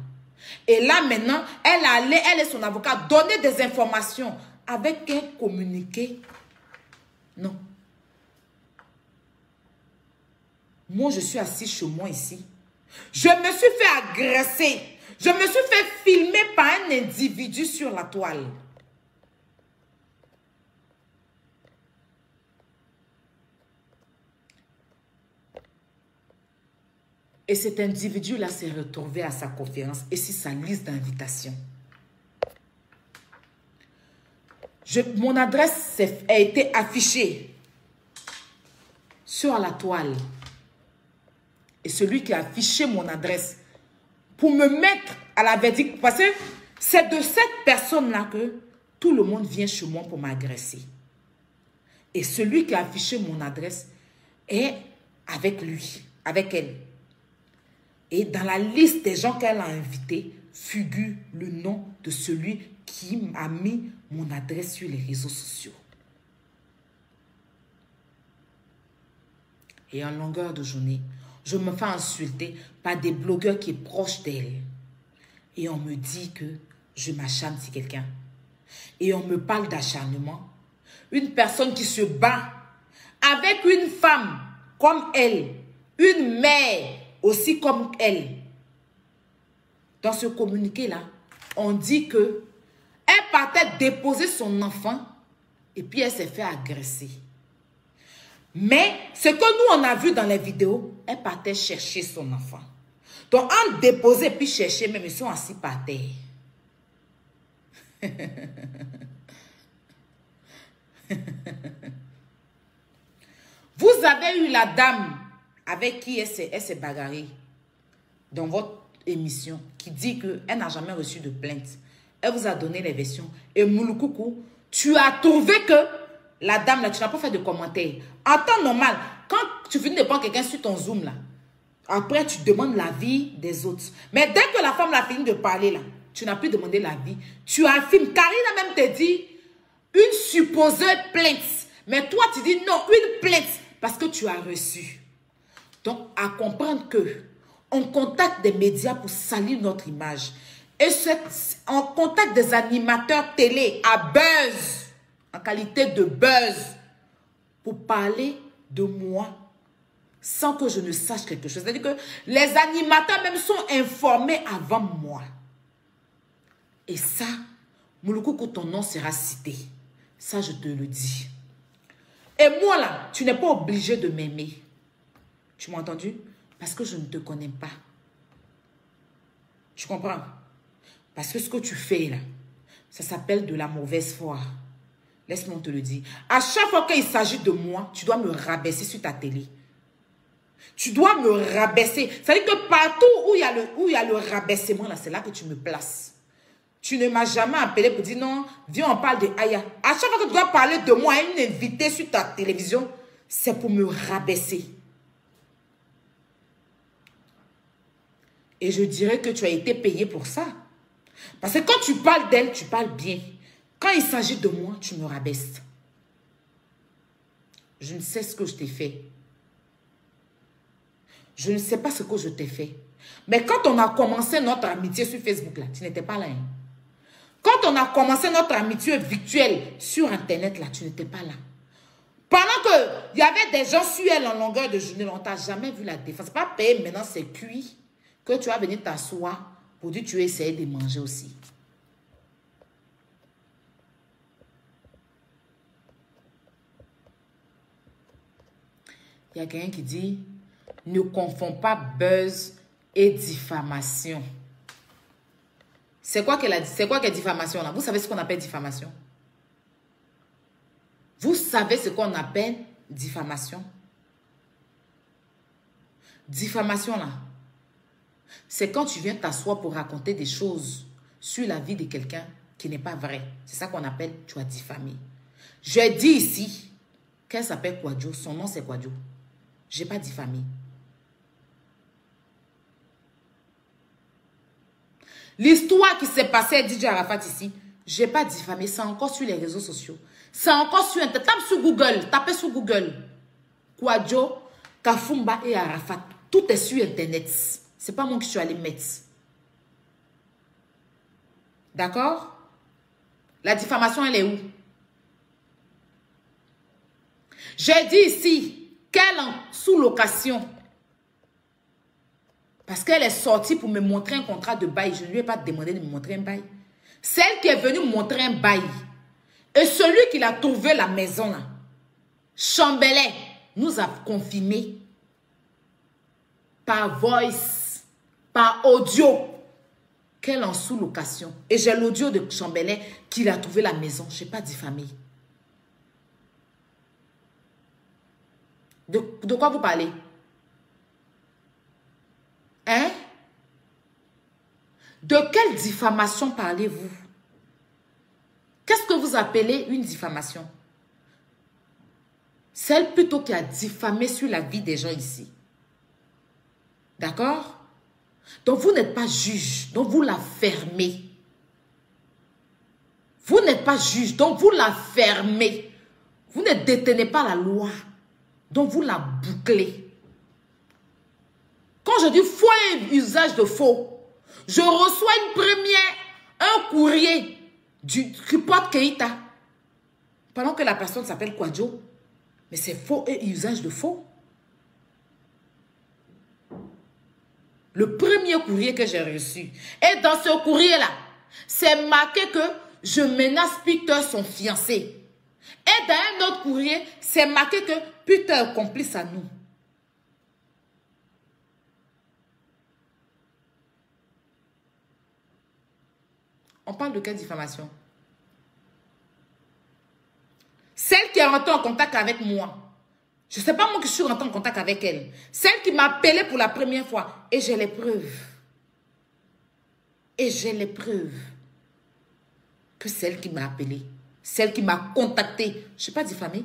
Et là maintenant, elle et son avocat donner des informations avec un communiqué. Non. Moi, je suis assis chez moi ici. Je me suis fait agresser. Je me suis fait filmer par un individu sur la toile. Et cet individu-là s'est retrouvé à sa conférence et sur sa liste d'invitation. Mon adresse a été affichée sur la toile. Et celui qui a affiché mon adresse pour me mettre à la verdict, parce que c'est de cette personne-là que tout le monde vient chez moi pour m'agresser. Et celui qui a affiché mon adresse est avec lui, avec elle. Et dans la liste des gens qu'elle a invités, figure le nom de celui qui a mis mon adresse sur les réseaux sociaux. Et en longueur de journée, je me fais insulter par des blogueurs qui sont proches d'elle. Et on me dit que je m'acharne sur quelqu'un. Et on me parle d'acharnement. Une personne qui se bat avec une femme comme elle, une mère aussi comme elle. Dans ce communiqué-là, on dit que elle partait déposer son enfant et puis elle s'est fait agresser. Mais ce que nous on a vu dans les vidéos, elle partait chercher son enfant. Donc en déposer et puis chercher, même ils sont assis par terre. Vous avez eu la dame avec qui elle s'est bagarrée dans votre émission qui dit qu'elle n'a jamais reçu de plainte. Elle vous a donné les versions. Et Mouloukoukou, tu as trouvé que la dame là, tu n'as pas fait de commentaires. En temps normal, quand tu finis de prendre quelqu'un sur ton Zoom là, après tu demandes l'avis des autres. Mais dès que la femme a fini de parler là, tu n'as plus demandé l'avis. Tu affirmes. Karine a même te dit une supposée plainte. Mais toi tu dis non, une plainte parce que tu as reçu. Donc à comprendre que on contacte des médias pour salir notre image. Et on contacte des animateurs télé à buzz, en qualité de buzz, pour parler de moi sans que je ne sache quelque chose. C'est-à-dire que les animateurs même sont informés avant moi. Et ça, Mouloukoukou, ton nom sera cité. Ça, je te le dis. Et moi, là, tu n'es pas obligé de m'aimer. Tu m'as entendu? Parce que je ne te connais pas. Tu comprends? Parce que ce que tu fais là, ça s'appelle de la mauvaise foi. Laisse-moi te le dire. À chaque fois qu'il s'agit de moi, tu dois me rabaisser sur ta télé. Tu dois me rabaisser. C'est-à-dire que partout où il y a le rabaissement, là, c'est là que tu me places. Tu ne m'as jamais appelé pour dire non, viens, on parle de Aya. À chaque fois que tu dois parler de moi à une invitée sur ta télévision, c'est pour me rabaisser. Et je dirais que tu as été payé pour ça. Parce que quand tu parles d'elle, tu parles bien. Quand il s'agit de moi, tu me rabaisses. Je ne sais ce que je t'ai fait. Je ne sais pas ce que je t'ai fait. Mais quand on a commencé notre amitié sur Facebook, là, tu n'étais pas là. Hein? Quand on a commencé notre amitié virtuelle sur Internet, là, tu n'étais pas là. Pendant qu'il y avait des gens sur elle en longueur de journée, on ne t'a jamais vu la défense. C'est pas payé, maintenant c'est cuit. Que tu vas venir t'asseoir pour dire que tu vas essayer de manger aussi. Il y a quelqu'un qui dit, ne confonds pas buzz et diffamation. C'est quoi qu'elle a dit? C'est quoi qu'est diffamation là? Vous savez ce qu'on appelle diffamation? Vous savez ce qu'on appelle diffamation? Diffamation là, c'est quand tu viens t'asseoir pour raconter des choses sur la vie de quelqu'un qui n'est pas vrai. C'est ça qu'on appelle, tu as diffamé. Je dis ici qu'elle s'appelle Kwadjo. Son nom, c'est Kwadjo. Je n'ai pas diffamé. L'histoire qui s'est passée à DJ Arafat ici, je n'ai pas diffamé. C'est encore sur les réseaux sociaux. C'est encore sur Internet. Tape sur Google. Tapez sur Google. Kwadjo, Kafumba et Arafat. Tout est sur Internet. Ce n'est pas moi qui suis allé mettre. D'accord? La diffamation, elle est où? J'ai dit ici qu'elle est sous location. Parce qu'elle est sortie pour me montrer un contrat de bail. Je ne lui ai pas demandé de me montrer un bail. C'est elle qui est venue me montrer un bail. Et celui qui l'a trouvé la maison là, Chambelet, nous a confirmé par voice, par audio, qu'elle est en sous-location. Et j'ai l'audio de Chambelet qui a trouvé la maison. Je n'ai pas diffamé. De quoi vous parlez? Hein? De quelle diffamation parlez-vous? Qu'est-ce que vous appelez une diffamation? Celle plutôt qui a diffamé sur la vie des gens ici. D'accord? Donc vous n'êtes pas juge, donc vous la fermez. Vous n'êtes pas juge, donc vous la fermez. Vous ne détenez pas la loi, donc vous la bouclez. Quand je dis faux et usage de faux, je reçois un courrier Tu portes Keïta. Pendant que la personne s'appelle Kwadjo. Mais c'est faux et usage de faux. Le premier courrier que j'ai reçu. Et dans ce courrier-là, c'est marqué que je menace Peter, son fiancé. Et dans un autre courrier, c'est marqué que Peter est complice à nous. On parle de quelle diffamation? Celle qui est rentrée en contact avec moi. Je ne sais pas moi que je suis rentrée en contact avec elle. Celle qui m'a appelé pour la première fois. Et j'ai les preuves. Et j'ai les preuves. Que celle qui m'a appelé. Celle qui m'a contacté. Je ne suis pas diffamée.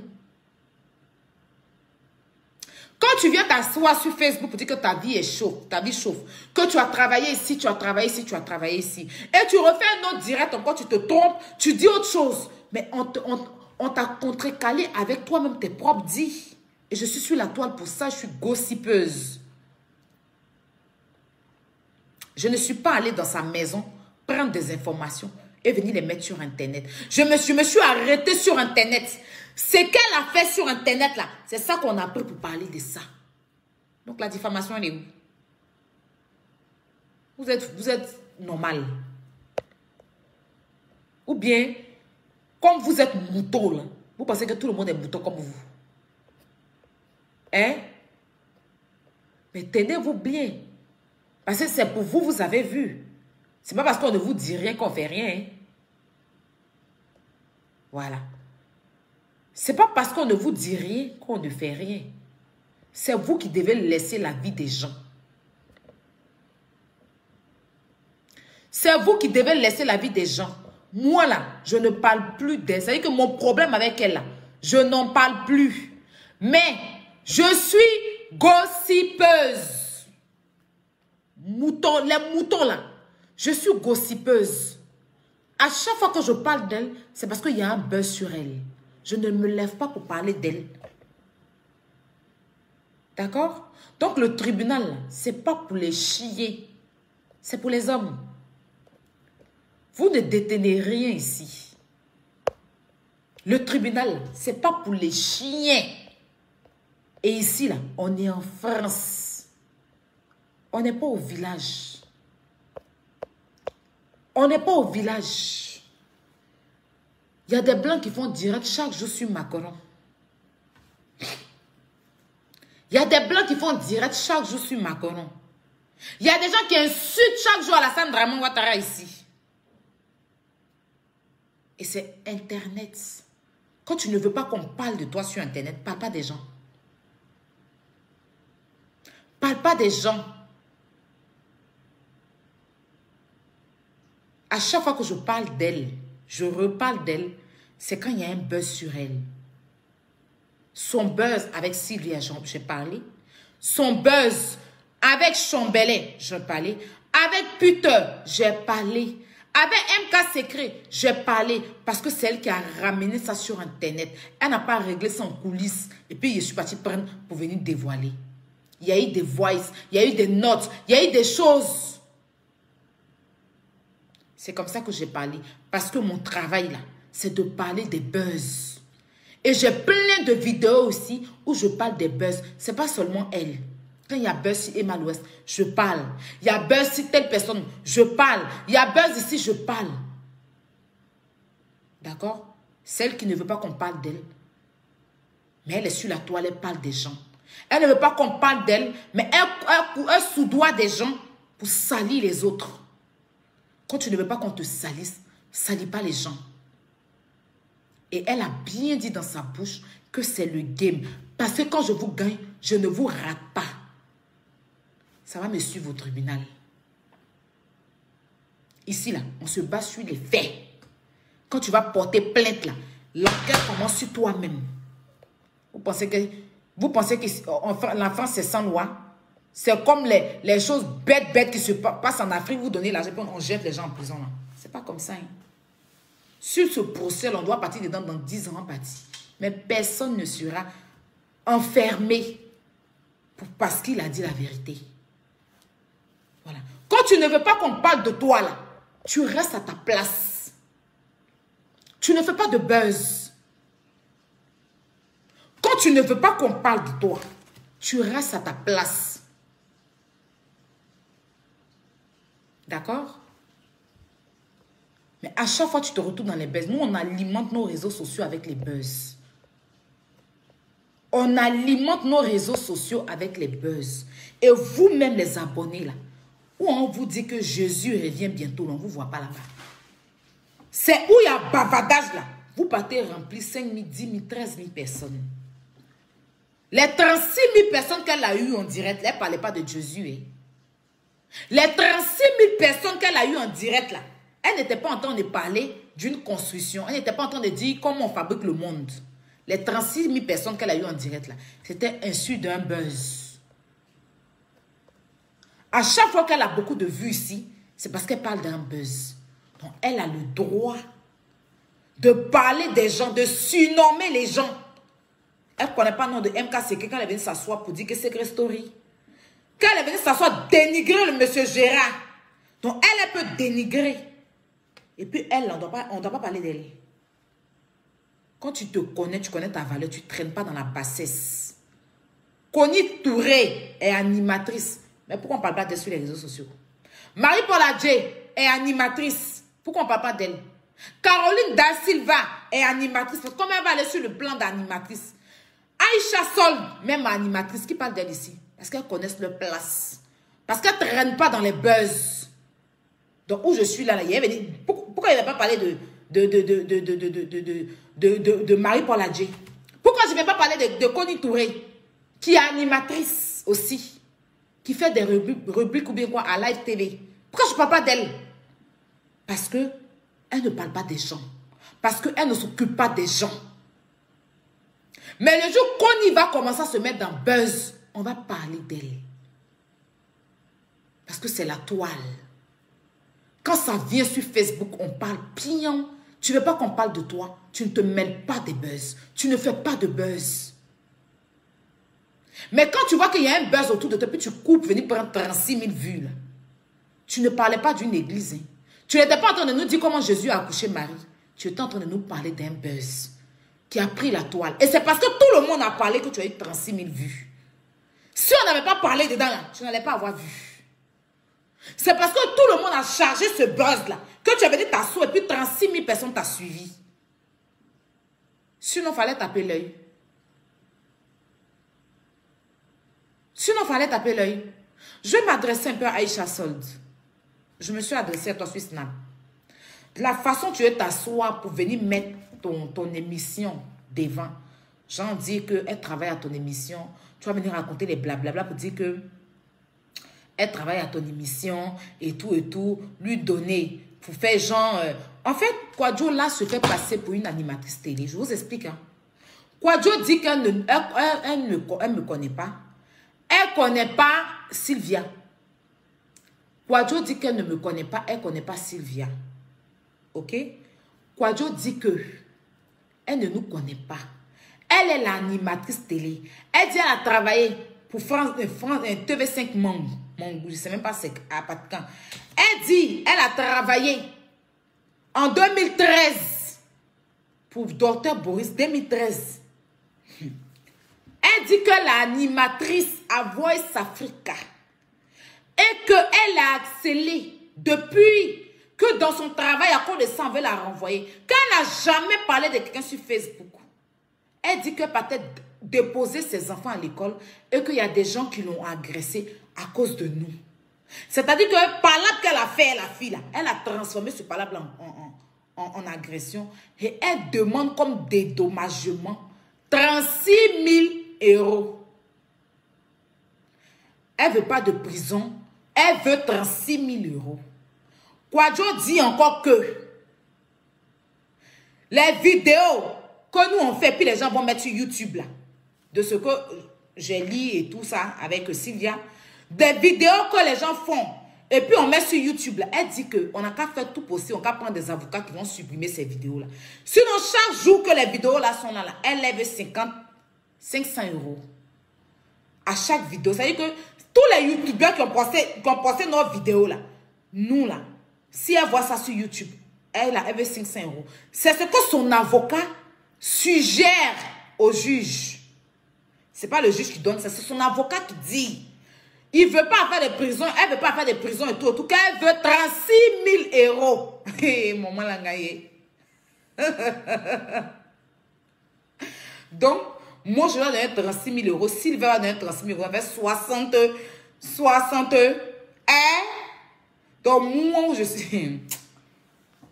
Quand tu viens t'asseoir sur Facebook pour dire que ta vie est chauffe, ta vie chauffe, que tu as travaillé ici, tu as travaillé ici, tu as travaillé ici, et tu refais un autre direct encore, tu te trompes, tu dis autre chose. Mais on t'a contrecalé avec toi-même tes propres dits. Et je suis sur la toile pour ça, je suis gossipeuse. Je ne suis pas allée dans sa maison prendre des informations et venir les mettre sur Internet. Je me suis arrêtée sur Internet. Ce qu'elle a fait sur Internet, là, c'est ça qu'on a pris pour parler de ça. Donc la diffamation, elle est où? Vous êtes normal. Ou bien, comme vous êtes mouton, là, vous pensez que tout le monde est mouton comme vous. Hein? Mais tenez-vous bien. Parce que c'est pour vous, vous avez vu. C'est pas parce qu'on ne vous dit rien qu'on fait rien. Hein? Voilà. C'est pas parce qu'on ne vous dit rien qu'on ne fait rien. C'est vous qui devez laisser la vie des gens. C'est vous qui devez laisser la vie des gens. Moi, là, je ne parle plus d'elle. C'est-à-dire que mon problème avec elle, là, je n'en parle plus. Mais, je suis gossipeuse. Mouton, les moutons, là. Je suis gossipeuse. À chaque fois que je parle d'elle, c'est parce qu'il y a un buzz sur elle. Je ne me lève pas pour parler d'elle. D'accord? Donc, le tribunal, ce n'est pas pour les chier. C'est pour les hommes. Vous ne détenez rien ici. Le tribunal, ce n'est pas pour les chiens. Et ici, là, on est en France. On n'est pas au village. On n'est pas au village. Il y a des blancs qui font direct chaque jour sur Macron. Il y a des blancs qui font direct chaque jour sur Macron. Il y a des gens qui insultent chaque jour Alassane Draman Ouattara ici. Et c'est Internet. Quand tu ne veux pas qu'on parle de toi sur Internet, parle pas des gens. Parle pas des gens. À chaque fois que je parle d'elle, je reparle d'elle, c'est quand il y a un buzz sur elle. Son buzz avec Sylvia, j'ai parlé. Son buzz avec Chambellet, j'ai parlé. Avec Peter, j'ai parlé. Avec MK Secret, j'ai parlé. Parce que c'est elle qui a ramené ça sur Internet. Elle n'a pas réglé ça en coulisses. Et puis, je suis partie prendre pour venir dévoiler. Il y a eu des voices, il y a eu des notes, il y a eu des choses. C'est comme ça que j'ai parlé. Parce que mon travail, là, c'est de parler des buzz. Et j'ai plein de vidéos aussi où je parle des buzz. Ce n'est pas seulement elle. Quand il y a buzz sur Emma l'Ouest, je parle. Il y a buzz sur telle personne, je parle. Il y a buzz ici, je parle. D'accord? Celle qui ne veut pas qu'on parle d'elle. Mais elle est sur la toile, elle parle des gens. Elle ne veut pas qu'on parle d'elle, mais elle soudoie des gens pour salir les autres. Quand tu ne veux pas qu'on te salisse, salis pas les gens. Et elle a bien dit dans sa bouche que c'est le game. Parce que quand je vous gagne, je ne vous rate pas. Ça va me suivre au tribunal. Ici, là, on se base sur les faits. Quand tu vas porter plainte, là, l'enquête commence sur toi-même. Vous pensez que la France, c'est sans loi? C'est comme les choses bêtes qui se passent en Afrique. Vous donnez l'argent, on jette les gens en prison. Ce n'est pas comme ça. Hein. Sur ce procès, on doit partir dedans dans 10 ans. Mais personne ne sera enfermé parce qu'il a dit la vérité. Voilà. Quand tu ne veux pas qu'on parle de toi, là, tu restes à ta place. Tu ne fais pas de buzz. Quand tu ne veux pas qu'on parle de toi, tu restes à ta place. D'accord? Mais à chaque fois, tu te retrouves dans les buzz. Nous, on alimente nos réseaux sociaux avec les buzz. On alimente nos réseaux sociaux avec les buzz. Et vous-même, les abonnés, là, où on vous dit que Jésus revient bientôt, on ne vous voit pas là-bas. C'est où il y a bavardage, là. Vous partez remplir 5 000, 10 000, 13 000 personnes. Les 36 000 personnes qu'elle a eues en direct, elle ne parlait pas de Jésus. Hein. Les 36 000 personnes qu'elle a eues en direct, là, elle n'était pas en train de parler d'une construction. Elle n'était pas en train de dire comment on fabrique le monde. Les 36 000 personnes qu'elle a eues en direct, là, c'était insu d'un buzz. À chaque fois qu'elle a beaucoup de vues ici, c'est parce qu'elle parle d'un buzz. Donc, elle a le droit de parler des gens, de surnommer les gens. Elle ne connaît pas le nom de MKCK quand elle est venue s'asseoir pour dire que c'est Secret Story. Quand elle est venue s'asseoir, dénigrer le monsieur Gérard. Donc, elle peut dénigrer. Et puis, elle, on ne doit pas parler d'elle. Quand tu te connais, tu connais ta valeur, tu ne traînes pas dans la bassesse. Connie Touré est animatrice. Mais pourquoi on ne parle pas d'elle sur les réseaux sociaux? Marie-Paul Adjé est animatrice. Pourquoi on ne parle pas d'elle? Caroline Da Silva est animatrice. Comment elle va aller sur le plan d'animatrice? Aïcha Sol, même animatrice, qui parle d'elle ici? Parce qu'elles connaissent leur place. Parce qu'elles ne traînent pas dans les buzz. Donc, où je suis là, pourquoi il ne va pas parler de Marie-Paul Adjé? Pourquoi je ne vais pas parler de Connie Touré, qui est animatrice aussi, qui fait des rubriques ou bien quoi à Live TV? Pourquoi je ne parle pas d'elle? Parce qu'elle ne parle pas des gens. Parce qu'elle ne s'occupe pas des gens. Mais le jour qu'on y va commencer à se mettre dans buzz, on va parler d'elle. Parce que c'est la toile. Quand ça vient sur Facebook, on parle pion. Tu ne veux pas qu'on parle de toi. Tu ne te mêles pas des buzz. Tu ne fais pas de buzz. Mais quand tu vois qu'il y a un buzz autour de toi, puis tu coupes, venir prendre 36 000 vues. Là. Tu ne parlais pas d'une église. Hein. Tu n'étais pas en train de nous dire comment Jésus a accouché Marie. Tu étais en train de nous parler d'un buzz qui a pris la toile. Et c'est parce que tout le monde a parlé que tu as eu 36 000 vues. Si on n'avait pas parlé dedans, là, tu n'allais pas avoir vu. C'est parce que tout le monde a chargé ce buzz-là que tu avais dit t'asseoir et puis 36 000 personnes t'ont suivi. Sinon, il fallait taper l'œil. Sinon, il fallait taper l'œil. Je vais m'adresser un peu à Aïcha Sold. Je me suis adressée à toi sur Snap. La façon dont tu veux t'asseoir pour venir mettre ton émission devant. Genre dire qu'elle travaille à ton émission. Tu vas venir raconter les blablabla pour dire que elle travaille à ton émission et tout, lui donner pour faire genre... En fait, Kwadjo là se fait passer pour une animatrice télé. Je vous explique. Hein. Kwadjo dit qu'elle ne me connaît pas. Elle ne connaît pas Sylvia. Kwadjo dit qu'elle ne me connaît pas. Elle ne connaît pas Sylvia. Ok? Kwadjo dit que elle ne nous connaît pas. Elle est l'animatrice télé. Elle dit qu'elle a travaillé pour France TV5 Mangou. Je ne sais même pas c'est à pas de quand. Elle dit elle a travaillé en 2013 pour Dr Boris 2013. Elle dit que l'animatrice à Voice Africa et qu'elle a accéléré depuis que dans son travail à cause de ça on veut la renvoyer. Qu'elle n'a jamais parlé de quelqu'un sur Facebook. Elle dit que peut-être déposer ses enfants à l'école et qu'il y a des gens qui l'ont agressé à cause de nous. C'est-à-dire que palabre qu'elle a fait, la fille là, elle a transformé ce palabre en agression et elle demande comme dédommagement 36 000 €. Elle ne veut pas de prison, elle veut 36 000 €. Kwadjo dit encore que les vidéos que nous on fait, puis les gens vont mettre sur YouTube là, de ce que j'ai lu et tout ça avec Sylvia, des vidéos que les gens font, et puis on met sur YouTube là, elle dit qu'on n'a qu'à faire tout possible, on n'a qu'à prendre des avocats qui vont supprimer ces vidéos là. Sinon, chaque jour que les vidéos là sont là, elle lève 500 € à chaque vidéo. C'est-à-dire que tous les youtubeurs qui ont posté nos vidéos là, nous là, si elle voit ça sur YouTube, elle veut 500 €. C'est ce que son avocat suggère au juge. C'est pas le juge qui donne ça, c'est son avocat qui dit. Il veut pas faire des prisons, elle veut pas faire des prisons et tout. En tout cas, elle veut 36 000 €. Hé, maman l'a gagné. Donc, moi, je vais donner 36 000 €. Sylvia va donner 36 000 €. Elle va faire 60. Hein? Donc, moi, je suis...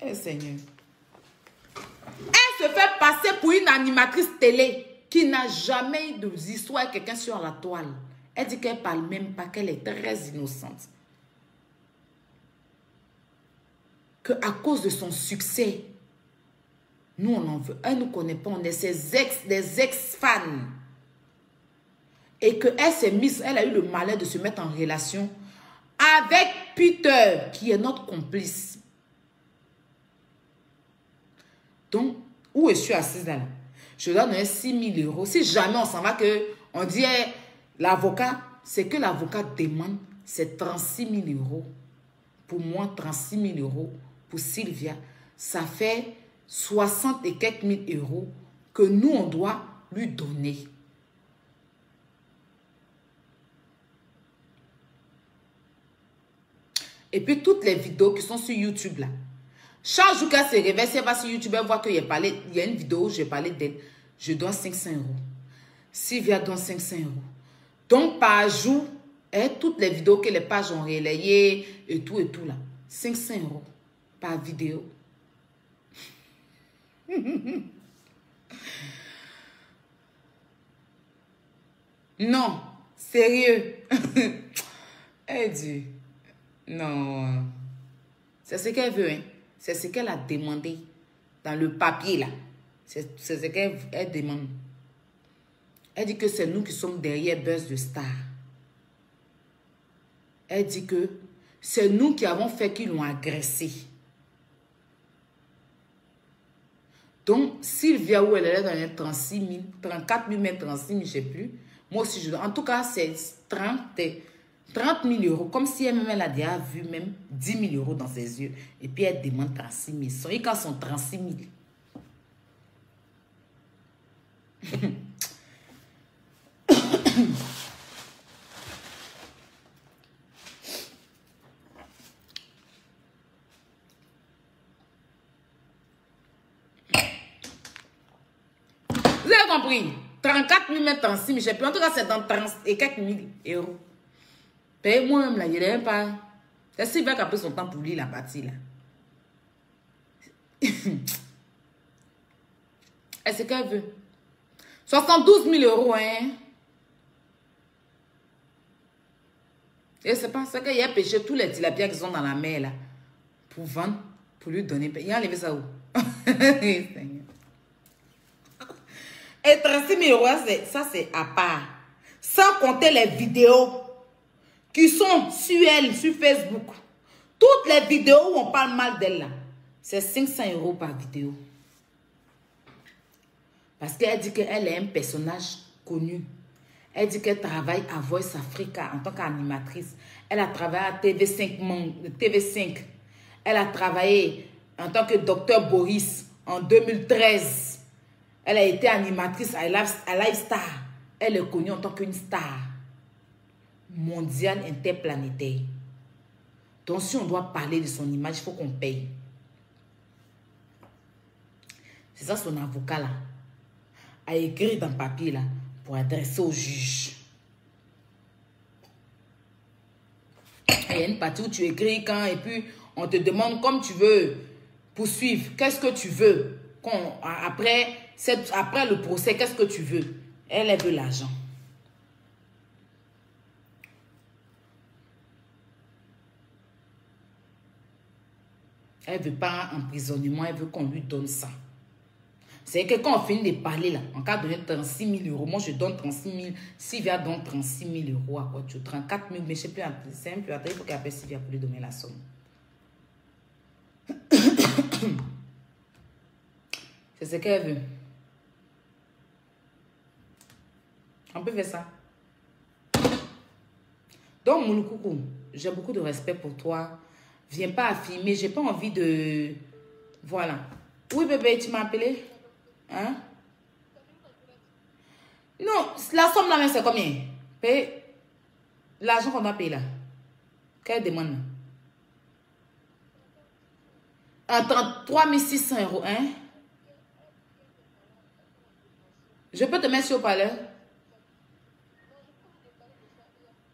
Eh, Seigneur. Elle se fait passer pour une animatrice télé qui n'a jamais eu d'histoire avec quelqu'un sur la toile. Elle dit qu'elle ne parle même pas, qu'elle est très innocente. Que à cause de son succès, nous, on en veut. Elle ne nous connaît pas, on est des ex-fans. Et qu'elle s'est mise, elle a eu le malheur de se mettre en relation avec Peter, qui est notre complice. Donc, où je suis assise là? Je dois donner 6 000 €. Si jamais on s'en va, on dit l'avocat, c'est que l'avocat demande, c'est 36 000 €. Pour moi, 36 000 € pour Sylvia, ça fait 60 et quelques mille € que nous, on doit lui donner. Et puis, toutes les vidéos qui sont sur YouTube, là. Chaque jour qu'elle se réveille, si elle va sur YouTube, elle voit qu'il y a une vidéo où j'ai parlé d'elle. Je donne 500 €. Sylvia donne 500 €. Donc, par jour, toutes les vidéos que les pages ont relayées et tout là. 500 € par vidéo. Non, sérieux. Elle dit, non. C'est ce qu'elle veut, hein. C'est ce qu'elle a demandé dans le papier, là. C'est ce qu'elle demande. Elle dit que c'est nous qui sommes derrière Buzz de Star. Elle dit que c'est nous qui avons fait qu'ils l'ont agressé. Donc, Sylvia, où elle est dans les 36 000, 34 000, même 36 000, je ne sais plus. Moi aussi, je donne. En tout cas, c'est 30 000 €. Comme si elle a déjà vu même 10 000 € dans ses yeux. Et puis, elle demande 36 000. Son cas sont 36 000. Vous avez compris? 34 000, mais 36 000, je sais plus. En tout cas, c'est dans 30 et quelques mille €. Payez-moi même là, il n'est pas. C'est Sylvia qui a pris son temps pour lire la partie là. Est-ce qu'elle veut? 72 000 €, hein? Et c'est pas ça qu'il a pêché tous les tilapias qui sont dans la mer là. Pour vendre, pour lui donner. Il a enlevé ça où? Et 36 000 €, ça c'est à part. Sans compter les vidéos qui sont sur elle, sur Facebook. Toutes les vidéos où on parle mal d'elle là, c'est 500 € par vidéo. Parce qu'elle dit qu'elle est un personnage connu. Elle dit qu'elle travaille à Voice Africa en tant qu'animatrice. Elle a travaillé à TV5. Elle a travaillé en tant que Dr Boris en 2013. Elle a été animatrice à Live Star. Elle est connue en tant qu'une star mondiale, interplanétaire. Donc, si on doit parler de son image, il faut qu'on paye. C'est ça son avocat là a écrit dans le papier là pour adresser au juge. Il y a une partie où tu écris quand et puis on te demande comme tu veux poursuivre. Qu'est-ce que tu veux? Après le procès, qu'est-ce que tu veux? Elle veut l'argent. Elle ne veut pas un emprisonnement, elle veut qu'on lui donne ça. C'est que quand on finit de parler là, en cas de donner 36 000 €, moi je donne 36 000, Sylvia donne 36 000 € à quoi tu 34 000, mais je ne sais plus, c'est un peu, il faut qu'elle appelle Sylvia pour lui donner la somme. C'est ce qu'elle veut. On peut faire ça. Donc, mon coucou, j'ai beaucoup de respect pour toi. Viens pas affirmer, j'ai pas envie de Voilà. Oui, bébé, tu m'as appelé? Hein? Non, la somme là, c'est combien? L'argent qu'on doit payer là. Quelle demande? 33 600 €, hein? Je peux te mettre sur parleur?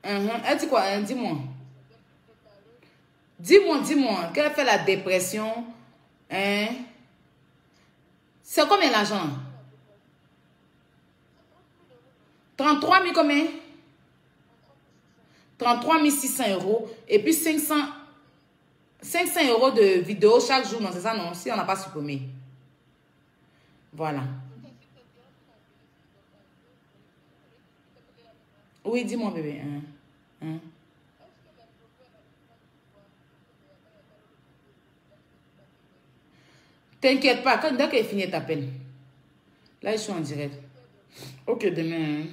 Elle dit quoi? Hein? Dis-moi. Dis-moi. Qu'elle fait la dépression? Hein? C'est combien l'argent? 33 000 combien? 33 600 €. Et puis 500 € de vidéo chaque jour. Non, c'est ça, non? Si on n'a pas supprimé. Voilà. Oui, dis-moi, bébé. T'inquiète pas, dès qu'elle finit ta peine. Là, je suis en direct. Ok, demain.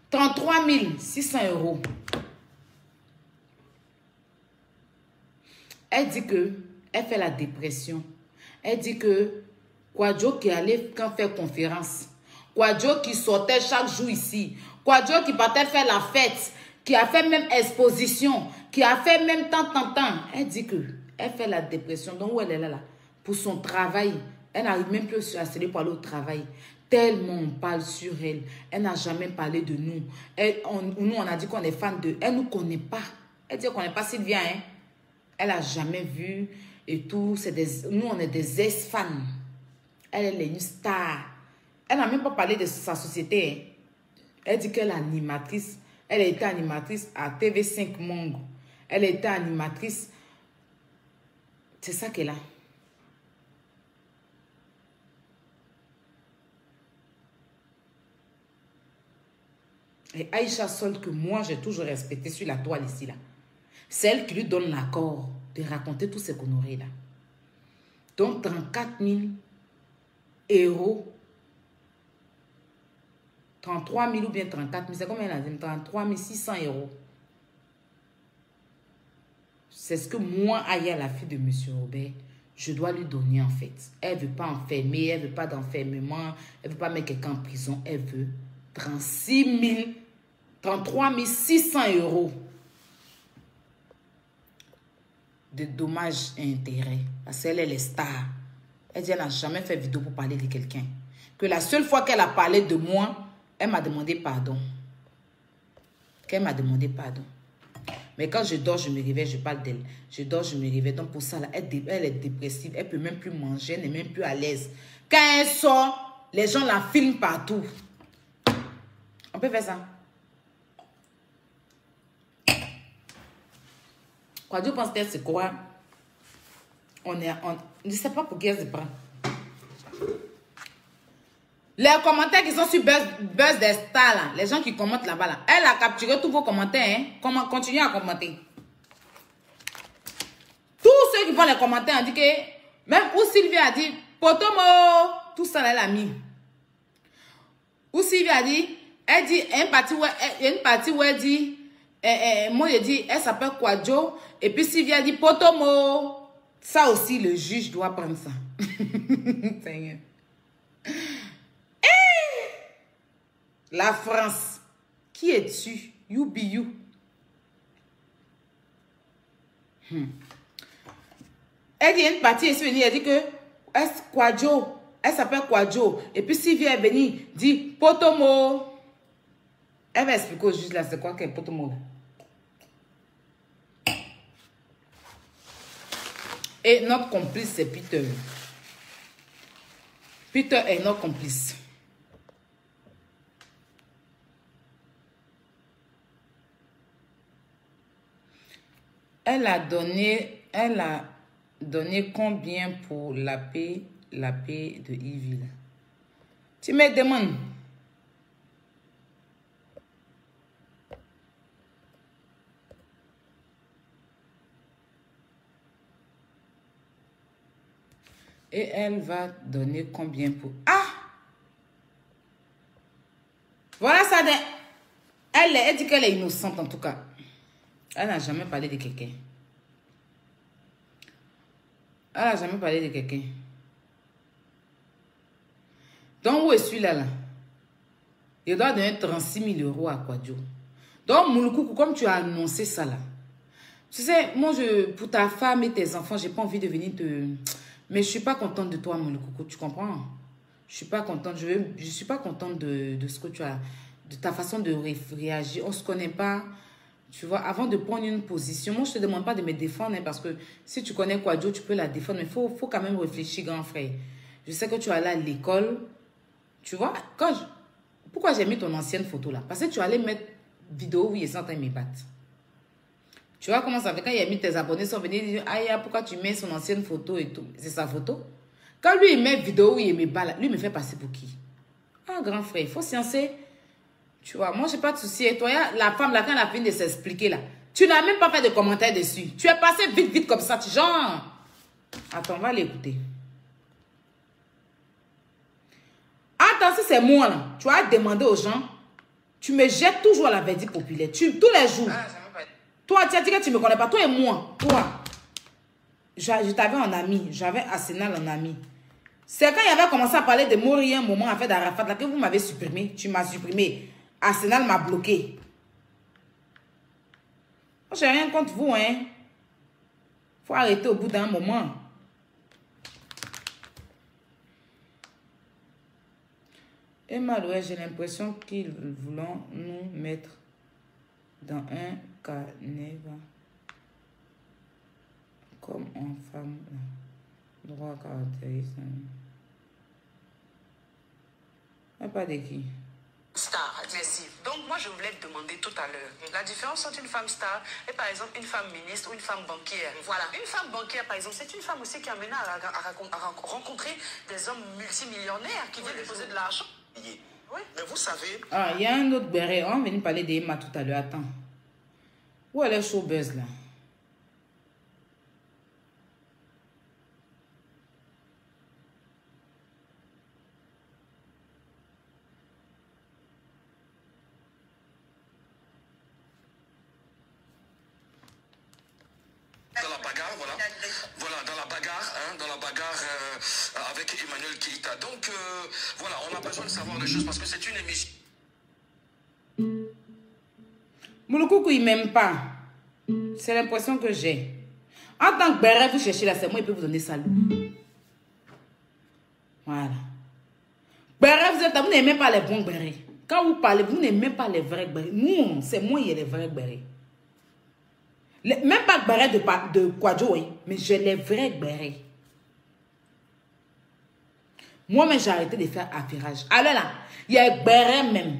33 600 €. Elle dit que elle fait la dépression. Elle dit que Kwadjo qui allait quand faire conférence. Kwadjo qui sortait chaque jour ici. Kwadjo qui partait faire la fête. Qui a fait même exposition. Qui a fait même tant. Elle dit que elle fait la dépression. Donc où elle est là? Pour son travail. Elle n'arrive même plus à se lever pour aller au travail. Tellement on parle sur elle. Elle n'a jamais parlé de nous. Nous, on a dit qu'on est fan de... Elle ne nous connaît pas. Elle dit qu'on n'est pas Sylvia, hein. Elle n'a jamais vu et tout. Nous, on est des ex-fans. Elle est une star. Elle n'a même pas parlé de sa société. Hein. Elle dit qu'elle est animatrice. Elle a été animatrice à TV5 Mongo. Elle a été animatrice. C'est ça qu'elle a. Et Aïcha Sol, que moi, j'ai toujours respecté sur la toile ici, là. C'est elle qui lui donne l'accord de raconter tous ces conneries là. Donc 34 000 €. 33 000 ou bien 34 000. C'est combien elle a dit? 33 600 €. C'est ce que moi, Aya, la fille de M. Robert, je dois lui donner en fait. Elle ne veut pas enfermer, elle ne veut pas d'enfermement, elle ne veut pas mettre quelqu'un en prison. Elle veut 33 600 € de dommages et intérêts. Parce qu'elle est star. Elle dit qu'elle n'a jamais fait vidéo pour parler de quelqu'un. Que la seule fois qu'elle a parlé de moi, elle m'a demandé pardon. Qu'elle m'a demandé pardon. Mais quand je dors, je me réveille, je parle d'elle. Je dors, je me réveille. Donc pour ça, là, elle est dépressive. Elle ne peut même plus manger, elle n'est même plus à l'aise. Quand elle sort, les gens la filment partout. On peut faire ça. Quoi, Dieu pense qu'elle se croit. Je ne sais pas pour qui elle se prend. Les commentaires qui sont sur Buzz des Stars, là, les gens qui commentent là-bas, là, elle a capturé tous vos commentaires. Hein? Continuez à commenter. Tous ceux qui font les commentaires ont dit que, même où Sylvie a dit, Potomo, tout ça là, elle a mis. Où Sylvie a dit, elle dit, il y a une partie où elle dit, moi je dis, elle s'appelle Kwadjo, et puis Sylvie a dit, Potomo. Ça aussi, le juge doit prendre ça. Seigneur. La France. Qui es-tu? You be you. Elle dit, une partie est venue, elle dit que Kwadjo, elle s'appelle Kwadjo. Et puis Sylvie est venue, dit Potomo. Elle va expliquer au juge là, c'est quoi qu'est Potomo. Et notre complice, c'est Peter. Peter est notre complice. Elle a donné combien pour la paix de Yves? Tu me demandes. Et elle va donner combien pour... Ah! Voilà ça. Elle dit qu'elle est innocente en tout cas. Elle n'a jamais parlé de quelqu'un. Elle n'a jamais parlé de quelqu'un. Donc, où est celui-là, là? Il doit donner 36 000 € à Kwadjo. Donc, Mouloukoukou, comme tu as annoncé ça, là, tu sais, moi, pour ta femme et tes enfants, j'ai pas envie de venir te... Mais je suis pas contente de toi, Mouloukoukou, tu comprends? Je suis pas contente. Je suis pas contente de ce que tu as... De ta façon de réagir. On se connaît pas. Tu vois, avant de prendre une position, moi, je te demande pas de me défendre, hein, parce que si tu connais Kwadjo, tu peux la défendre. Mais faut quand même réfléchir, grand frère. Je sais que tu es allé à l'école. Tu vois, pourquoi j'ai mis ton ancienne photo là? Parce que tu allais mettre vidéo où il est en train de me battre. Tu vois comment ça fait quand il a mis tes abonnés sont venus dire, aïe, pourquoi tu mets son ancienne photo et tout? C'est sa photo. Quand lui, il met vidéo où il me bat là, lui, il me fait passer pour qui? Ah, grand frère, il faut sciencer. Tu vois, moi, j'ai pas de souci. Et toi, la femme là, quand elle a fini de s'expliquer là, tu n'as même pas fait de commentaires dessus. Tu es passé vite comme ça. Genre, attends, on va l'écouter. Attends, si c'est moi là, tu as demandé aux gens, tu me jettes toujours à la verdict populaire. Tous les jours. Toi, tu as dit que tu ne me connais pas. Toi et moi. Toi. Je t'avais en ami. J'avais Arsenal en ami. C'est quand il avait commencé à parler de mourir un moment à faire d'Arafat là que vous m'avez supprimé. Tu m'as supprimé. Arsenal m'a bloqué. Moi, j'ai rien contre vous, hein. Faut arrêter au bout d'un moment. Emma, ouais, j'ai l'impression qu'ils voulaient nous mettre dans un carnaval comme en femme. Droit caractérise. Pas de qui. Star, merci. Donc moi je voulais te demander tout à l'heure, la différence entre une femme star et par exemple une femme ministre ou une femme banquière. Voilà, une femme banquière par exemple, c'est une femme aussi qui a mené à rencontrer des hommes multimillionnaires qui viennent déposer de l'argent. Oui. Mais vous savez... Ah, il y a un autre béret. On vient parler d'Emma tout à l'heure. Attends. Où est le showbuzz là? Dans la bagarre, voilà. Voilà, dans la bagarre, hein, avec Emmanuel Keïta. Donc, voilà, on a besoin de savoir les choses parce que c'est une émission. Mouloukoukou, il m'aime pas. C'est l'impression que j'ai. En tant que béret, vous cherchez là, c'est moi, il peut vous donner ça. Voilà. Béret, vous n'aimez pas les bons bérets. Quand vous parlez, vous n'aimez pas les vrais bérets. Nous, c'est moi, il y a les vrais bérets. Même pas le béret de Kwadjo, hein, mais j'ai les vrais bérets. Moi-même, j'ai arrêté de faire affairage. Allez là, il y a un béret même.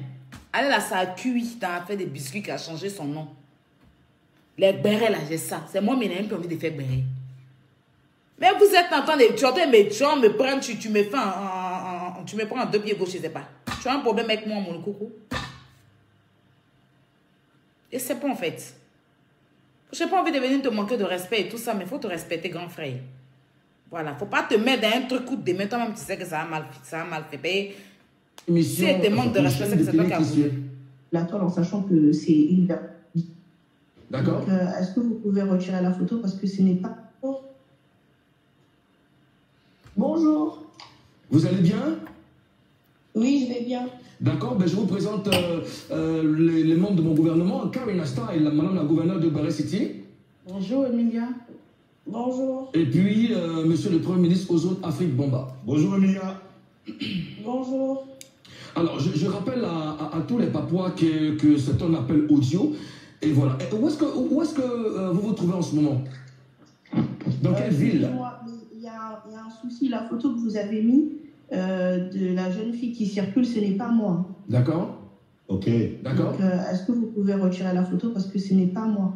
Allez là, ça a cuit dans l'affaire des biscuits qui a changé son nom. Les bérets là, j'ai ça. C'est moi, mais j'ai même pas envie de faire béret. Mais vous êtes en train de... Tu entends mes gens me prendre, tu me fais tu me prends en deux pieds gauche, je sais pas. Tu as un problème avec moi, mon coucou. Et c'est pas en fait. J'ai pas envie de venir te manquer de respect et tout ça, mais il faut te respecter, grand frère. Voilà, faut pas te mettre dans un truc coup de demain. Toi-même, tu sais que ça a mal fait. Si elle te manque de respect, c'est que c'est toi qui as voulu. La toile en sachant que c'est une... D'accord. Est-ce que vous pouvez retirer la photo parce que ce n'est pas... Bonjour. Vous allez bien? Oui, je vais bien. D'accord, ben je vous présente les membres de mon gouvernement, Karina Star et madame la gouverneure de Barré City. Bonjour, Emilia. Bonjour. Et puis, monsieur le Premier ministre Ozone Afrique Bomba. Bonjour, Emilia. Bonjour. Alors, je rappelle à tous les Papouas que c'est un appel audio. Et voilà. Et où est-ce que vous vous trouvez en ce moment? Dans quelle ville? Il y a un souci. La photo que vous avez mise de la jeune fille qui circule, ce n'est pas moi. D'accord. Ok. D'accord. Est-ce que vous pouvez retirer la photo parce que ce n'est pas moi?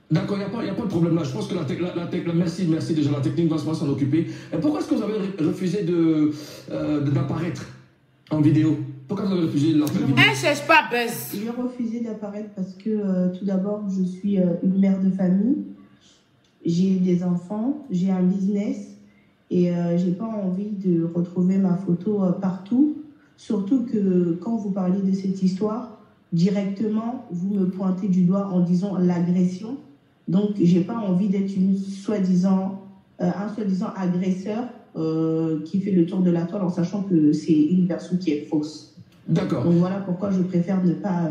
D'accord, il n'y a pas de problème là. Je pense que merci déjà, la technique va s'en occuper. Et pourquoi est-ce que vous avez refusé d'apparaître en vidéo? Pourquoi vous avez refusé de la vidéo? Elle ne cherche pas buzz. J'ai refusé d'apparaître parce que tout d'abord, je suis une mère de famille. J'ai des enfants, j'ai un business et j'ai pas envie de retrouver ma photo partout. Surtout que quand vous parlez de cette histoire, directement, vous me pointez du doigt en disant l'agression. Donc, j'ai pas envie d'être une soi-disant un soi-disant agresseur qui fait le tour de la toile en sachant que c'est une version qui est fausse. D'accord. Donc voilà pourquoi je préfère ne pas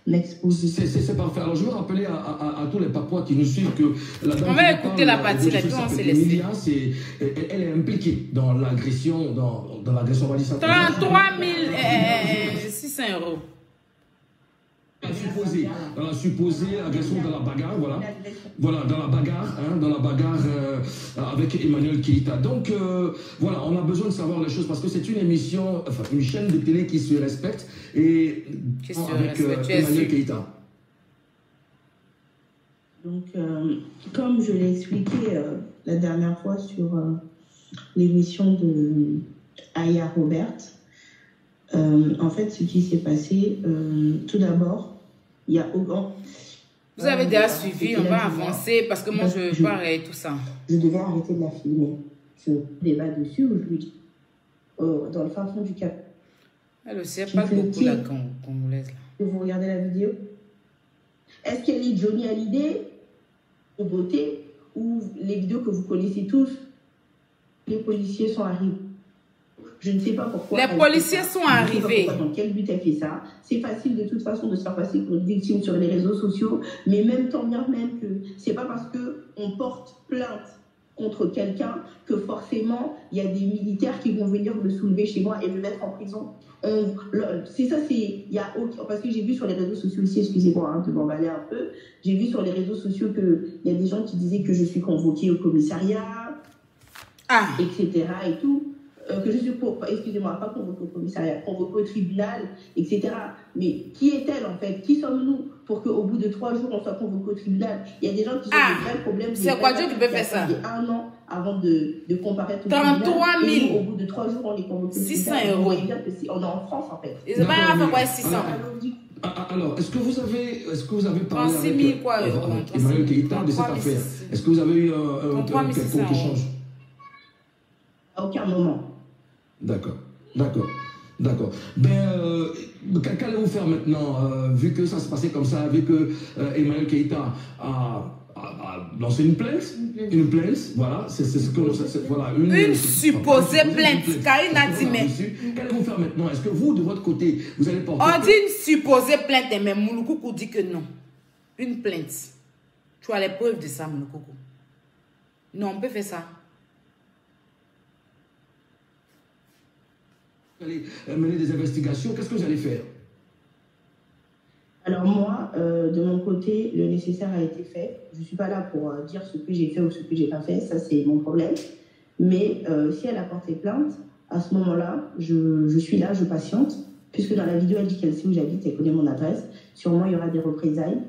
m'exposer. C'est parfait. Alors je veux rappeler à tous les Papouas qui nous suivent que la dame on va écouter la partie là, puis on s'est laissé. Elle est impliquée dans l'agression, dans l'agression, on va dire ça. 33 600 €. Dans la supposée agression, dans la bagarre, voilà. Voilà, dans la bagarre, avec Emmanuel Keïta. Donc, voilà, on a besoin de savoir les choses parce que c'est une émission, enfin, une chaîne de télé qui se respecte et avec Emmanuel Keïta. Donc, comme je l'ai expliqué la dernière fois sur l'émission de Aya Robert, en fait, ce qui s'est passé, tout d'abord, il y a... Vous avez déjà suivi, on va avancer parce que moi, je ne veux pas arrêter tout ça. Je devais arrêter de la filmer. Je débat dessus où je lui dis, dans le fin fond du Cap. Elle aussi, elle parle beaucoup la congolaise. Vous regardez la vidéo? Est-ce qu'elle est Johnny Hallyday, au beauté, ou les vidéos que vous connaissez tous, les policiers sont arrivés? Je ne sais pas pourquoi. Les policiers sont arrivés. Dans quel but elle fait ça? C'est facile de toute façon de se faire passer pour une victime sur les réseaux sociaux, mais même tant bien même que c'est pas parce qu'on porte plainte contre quelqu'un que forcément il y a des militaires qui vont venir me soulever chez moi et me mettre en prison. C'est ça, parce que j'ai vu sur les réseaux sociaux ici, excusez-moi de m'emballer un peu, j'ai vu sur les réseaux sociaux qu'il y a des gens qui disaient que je suis convoquée au commissariat, etc. et tout. Que je suis, excusez-moi, pas convoquée au commissariat, convoquée au tribunal, etc. Mais qui est-elle en fait? Qui sommes-nous pour qu'au bout de 3 jours, on soit convoqué au tribunal? Il y a des gens qui ont des vrais problèmes. C'est quoi Dieu qui peut faire ça? 1 an avant de comparaître au 33 000. Et nous, au bout de 3 jours, on est convoqué au 600 tribunal. €. Vous voyez bien que on est en France en fait. Ils n'ont pas fait quoi 600 Alors, est-ce que vous avez parlé 36 000 avec, quoi, avec Emmanuel Keïta de cette affaire? Est-ce que vous avez eu un quelconque échange? À aucun moment. D'accord. Qu'allez-vous faire maintenant, vu que ça se passait comme ça, vu que Emmanuel Keïta a lancé une plainte, voilà, c'est ce que voilà, une supposée plainte. Karine a dit, mais qu'allez-vous faire maintenant? Est-ce que vous, de votre côté, vous allez porter... On dit une supposée plainte, mais Moulokoukou dit que non. Une plainte. Tu as les preuves de ça, Moulokoukou? Non, on peut faire ça. Vous allez mener des investigations, qu'est-ce que vous allez faire? Alors moi, de mon côté, le nécessaire a été fait. Je ne suis pas là pour dire ce que j'ai fait ou ce que j'ai pas fait, ça c'est mon problème. Mais si elle a porté plainte, à ce moment-là, je suis là, je patiente, puisque dans la vidéo, elle dit qu'elle sait où j'habite, elle connaît mon adresse. Sûrement, il y aura des représailles.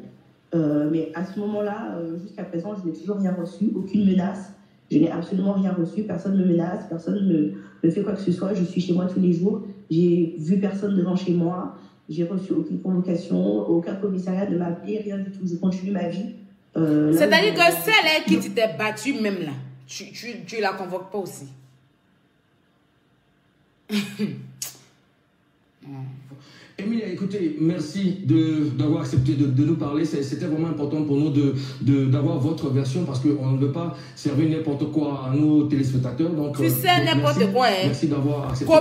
Mais à ce moment-là, jusqu'à présent, je n'ai toujours rien reçu, aucune menace. Je n'ai absolument rien reçu, personne ne me menace, personne ne me fait quoi que ce soit. Je suis chez moi tous les jours, j'ai vu personne devant chez moi, j'ai reçu aucune convocation, aucun commissariat ne m'a appelé, rien du tout. Je continue ma vie. C'est-à-dire que celle qui t'était battue même là, tu la convoques pas aussi. Emilia, écoutez, merci d'avoir accepté de nous parler. C'était vraiment important pour nous d'avoir votre version parce qu'on ne veut pas servir n'importe quoi à nos téléspectateurs. Donc, tu sais n'importe quoi. Merci d'avoir accepté.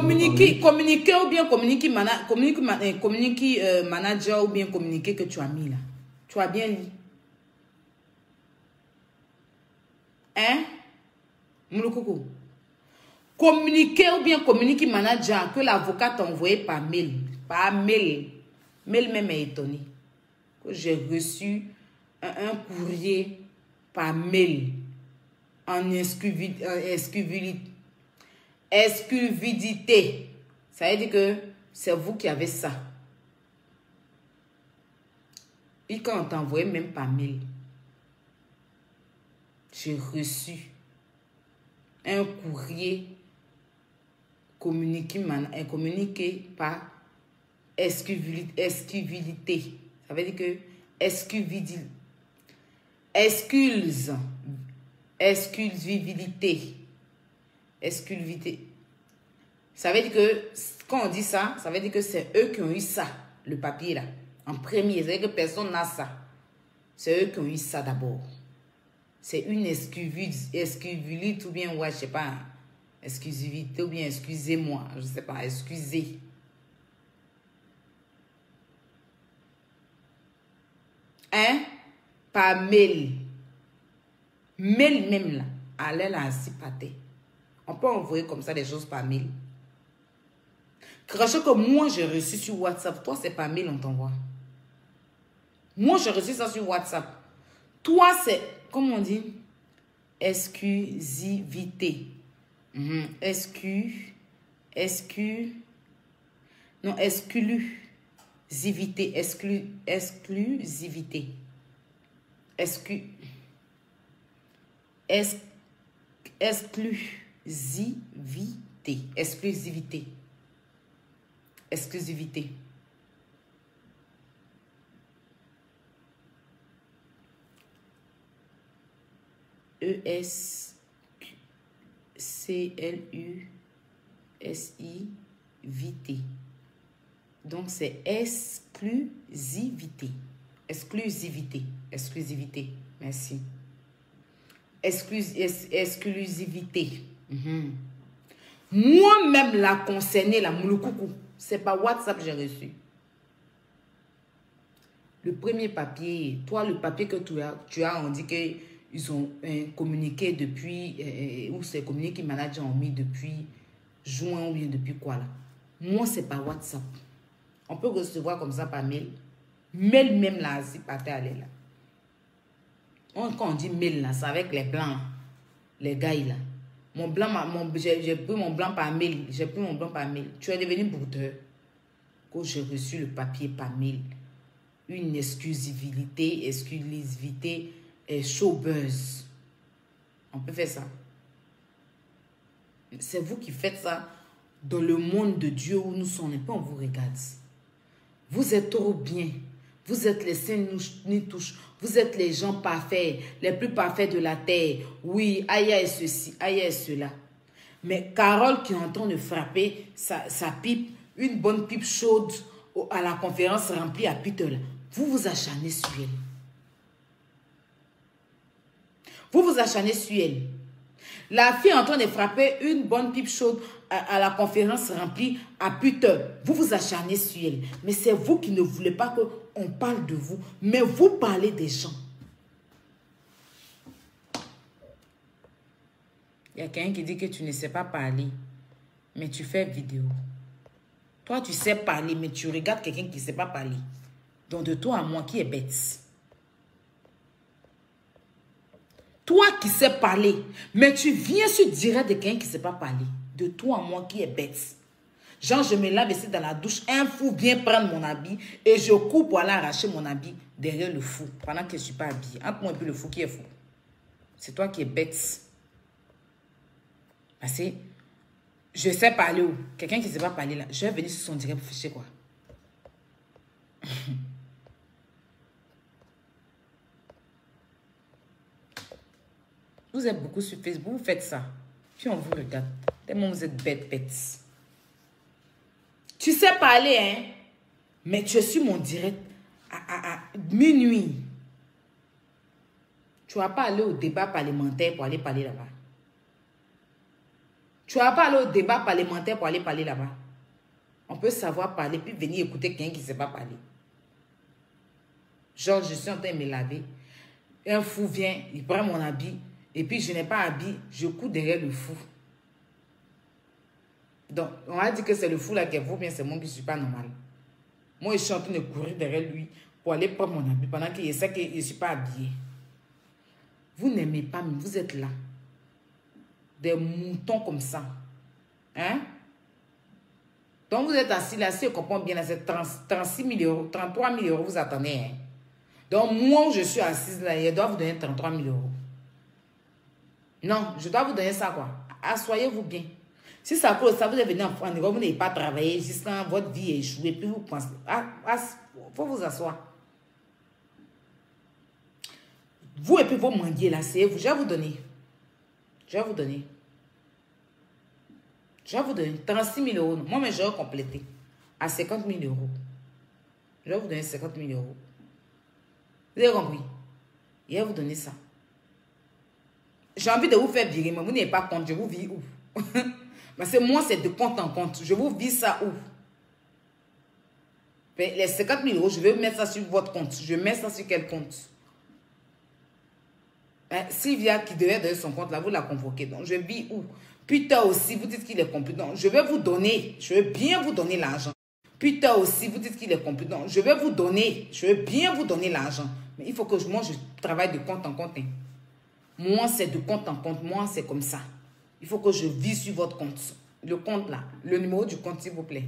Communiquer ou bien communiquer manager ou bien communiquer que tu as mis là. Tu as bien lu. Hein? Moulokoukou. Communiquer ou bien communiquer manager que l'avocat t'a envoyé par mail. Par mail. Mail même est étonné. Que j'ai reçu un courrier par mail en exclusivité. Ça veut dire que c'est vous qui avez ça. Et quand on t'a envoyé même par mail, j'ai reçu un courrier communiqué par exclusivité. Ça veut dire que exclusivité. Ça veut dire que quand on dit ça, ça veut dire que c'est eux qui ont eu ça, le papier là, en premier. Ça veut dire que personne n'a ça. C'est eux qui ont eu ça d'abord. C'est une excusivité ou bien, ouais, je sais pas, exclusivité ou bien excusez-moi, je sais pas, excusez. Hein? Par mail. Mail même là. Allez là, si pâté. On peut envoyer comme ça des choses par mail. Crachez que moi j'ai reçu sur WhatsApp. Toi, c'est par mail, on t'envoie. Moi, j'ai reçu ça sur WhatsApp. Toi, c'est, comment on dit? Exclusivité. Non, exclusivité. Exclusivité. Exclusivité. Exclusivité. E-S-C-L-U-S-I-V-T. Donc, c'est exclusivité. Exclusivité. Exclusivité. Merci. Exclusivité. Moi-même, la concernée, la mouloukoukou, c'est pas WhatsApp que j'ai reçu. Le premier papier, toi, le papier que tu as, on dit qu'ils ont communiqué depuis, ou c'est communiqué manager ont mis depuis juin ou bien depuis quoi là. Moi, c'est pas WhatsApp. On peut recevoir comme ça par mail. Mail même là, si pas aller là. Quand on dit mail là, c'est avec les blancs, les gars là. Mon blanc, j'ai pris mon blanc par mail. J'ai pris mon blanc par mail. Tu es devenu bourdeur. Quand j'ai reçu le papier par mail, une exclusivité showbuzz. On peut faire ça. C'est vous qui faites ça dans le monde de Dieu où nous sommes. Et pas on vous regarde. Vous êtes trop bien. Vous êtes les saints ni touche. Vous êtes les gens parfaits, les plus parfaits de la terre. Oui, aïe et ceci, aïe et cela. Mais Carole qui est en train de frapper sa pipe, une bonne pipe chaude à la conférence remplie à Peter, vous vous acharnez sur elle. Vous vous acharnez sur elle. La fille est en train de frapper une bonne pipe chaude à la conférence remplie à Peter. Vous vous acharnez sur elle. Mais c'est vous qui ne voulez pas qu'on parle de vous. Mais vous parlez des gens. Il y a quelqu'un qui dit que tu ne sais pas parler. Mais tu fais vidéo. Toi, tu sais parler, mais tu regardes quelqu'un qui ne sait pas parler. Donc de toi à moi, qui est bête? Toi qui sais parler, mais tu viens sur direct de quelqu'un qui ne sait pas parler. De toi à moi qui est bête. Genre, je me lave ici dans la douche, un fou vient prendre mon habit et je cours pour aller arracher mon habit derrière le fou pendant que je ne suis pas habillée. Entre moi et puis le fou qui est fou. C'est toi qui es bête. Parce que je sais parler où? Quelqu'un qui ne sait pas parler là, je vais venir sur son direct pour ficher quoi. Vous êtes beaucoup sur Facebook, vous faites ça. Puis on vous regarde. Tellement vous êtes bête. Tu sais parler, hein? Mais tu es sur mon direct à minuit. Tu vas pas aller au débat parlementaire pour aller parler là-bas. Tu vas pas aller au débat parlementaire pour aller parler là-bas. On peut savoir parler puis venir écouter quelqu'un qui ne sait pas parler. Genre, je suis en train de me laver. Un fou vient, il prend mon habit. Et puis, je n'ai pas habillé, je cours derrière le fou. Donc, on va dire que c'est le fou là qui est fou, bien c'est moi qui ne suis pas normal. Moi, je suis en train de courir derrière lui pour aller prendre mon habit pendant qu'il sait que je ne suis pas habillé. Vous n'aimez pas, mais vous êtes là. Des moutons comme ça. Hein? Donc, vous êtes assis là, si je comprends bien, là, c'est 36 000 euros, 33 000 euros, vous attendez. Hein? Donc, moi, je suis assise là, je dois vous donner 33 000 euros. Non, je dois vous donner ça, quoi. Assoyez-vous bien. Si ça cause ça, vous êtes venu en Europe, vous n'avez pas travaillé jusqu'à votre vie est échouée, puis vous pensez... faut vous asseoir. Vous et puis vos mendiers, là, c'est vous. Je vais vous donner. Je vais vous donner 36 000 euros. Moi, mais je vais compléter à 50 000 euros. Je vais vous donner 50 000 euros. Vous avez compris? Je vais vous donner ça. J'ai envie de vous faire virer, mais vous n'avez pas compte. Je vous vis où? Parce que moi, c'est de compte en compte. Je vous vis ça où? Les 50 000 euros, je vais mettre ça sur votre compte. Je mets ça sur quel compte? Sylvia qui devait donner son compte, là, vous la convoquez. Donc, je vis où? Putain aussi, vous dites qu'il est compétent. Je vais vous donner. Je vais bien vous donner l'argent. Putain aussi, vous dites qu'il est compétent. Je vais vous donner. Je vais bien vous donner l'argent. Mais il faut que moi, je travaille de compte en compte. Hein. Moi, c'est de compte en compte. Moi, c'est comme ça. Il faut que je vis sur votre compte. Le compte là. Le numéro du compte, s'il vous plaît.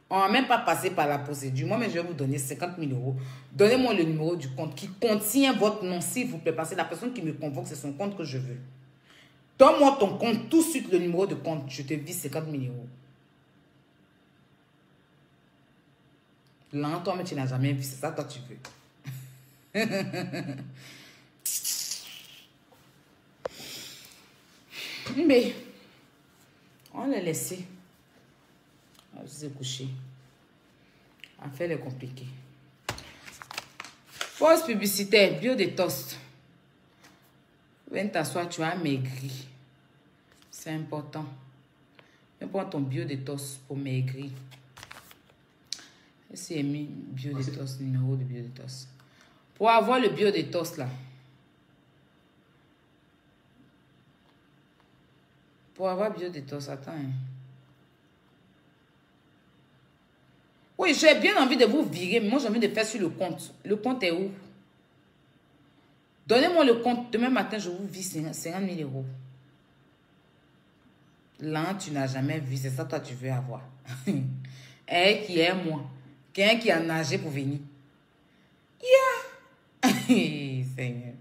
On n'a même pas passé par la procédure. Moi, mais je vais vous donner 50 000 euros. Donnez-moi le numéro du compte qui contient votre nom, s'il vous plaît. Parce que la personne qui me convoque, c'est son compte que je veux. Donne-moi ton compte, tout de suite le numéro de compte. Je te vis 50 000 euros. Là, toi, mais tu n'as jamais vu. C'est ça, toi, tu veux. Mais, on l'a laissé. On s'est couché. Affaire est compliquée. Pause publicitaire, bio de toast. Viens t'asseoir, tu as maigri. C'est important. Viens prendre ton bio de toast pour maigrir. C'est mis bio de toast, numéro de bio de toast. Pour avoir le bio de toast là. Pour avoir bio de toast, attends. Hein. Oui, j'ai bien envie de vous virer, mais moi j'ai envie de faire sur le compte. Le compte est où? Donnez-moi le compte. Demain matin, je vous vis 50 000 euros. Là, tu n'as jamais vu. C'est ça, toi, tu veux avoir. Eh, qui est moi? Quelqu'un qui a nagé pour venir. Yeah! Seigneur.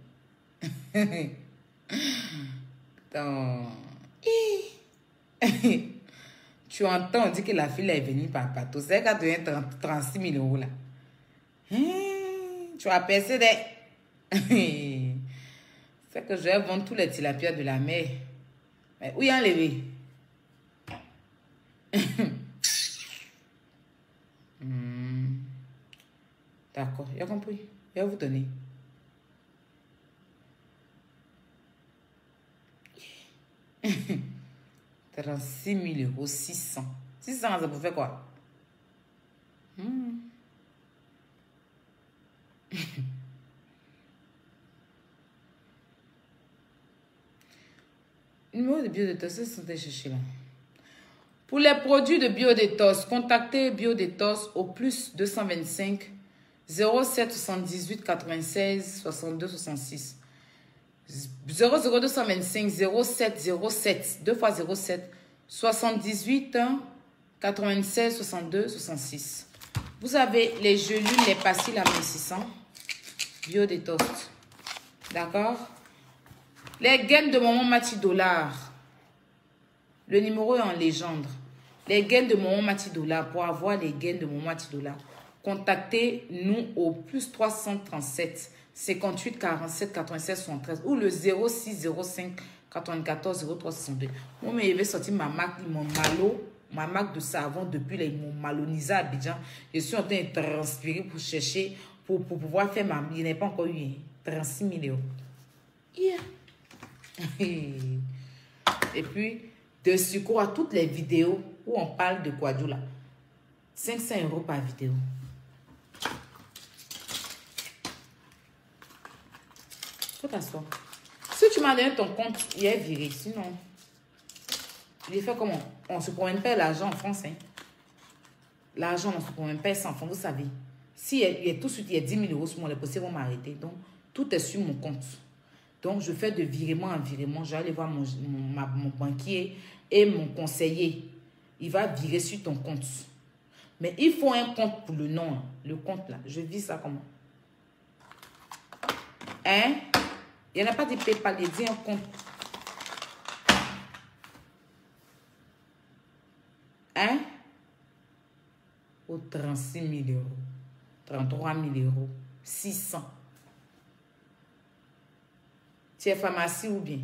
Donc... Tu entends, on dit que la fille est venue par bateau. C'est qu'elle devient 36 000 euros là. Tu as percé des... C'est que je vais vendre tous les tilapias de la mer. Mais où y enlever? D'accord, il a compris. Je vais vous donner. « 36 000 euros, 600. 600, ça vous fait quoi? Numéro de Biodétos, c'est sont chercher là. Pour les produits de Biodétos, contactez Biodétos au plus 225 07 78 96 62 66. 00225 07 07 2 fois 07 78 96 62 66. Vous avez les gelules, les pastilles amincissants, Biodétos. D'accord? Les gaines de Maman Mati Dollar. Le numéro est en légende. Les gaines de Maman Mati Dollar. Pour avoir les gaines de Maman Mati Dollar, contactez-nous au plus 337 58 47 96 73 ou le 06 05 94 03 62. Moi, mais il avait sorti ma marque, ma marque de savon depuis là, ils m'ont malonisé à Abidjan. Je suis en train de transpirer pour chercher, pour pouvoir faire ma... Il n'est pas encore eu 36 000 euros. Yeah. Et puis, de secours à toutes les vidéos où on parle de Guadoula. 500 euros par vidéo. Faut t'asseoir. Si tu m'as donné ton compte, il est viré. Sinon, il fait comment? On ne se promène pas l'argent en France. Hein? L'argent, on ne se promène pas sans fond, vous savez. Si il y a tout de suite, il y a 10 000 euros sur mon déposit, ils vont m'arrêter. Donc, tout est sur mon compte. Donc, je fais de virement en virement. Je vais aller voir mon banquier et mon conseiller. Il va virer sur ton compte. Mais il faut un compte pour le nom. Hein. Le compte là. Je vis ça comment? Hein? Il n'y en a pas de PayPal. Il dit un compte. Hein? Au 36 000 euros. 33 000 euros. 600. Tu es pharmacie ou bien?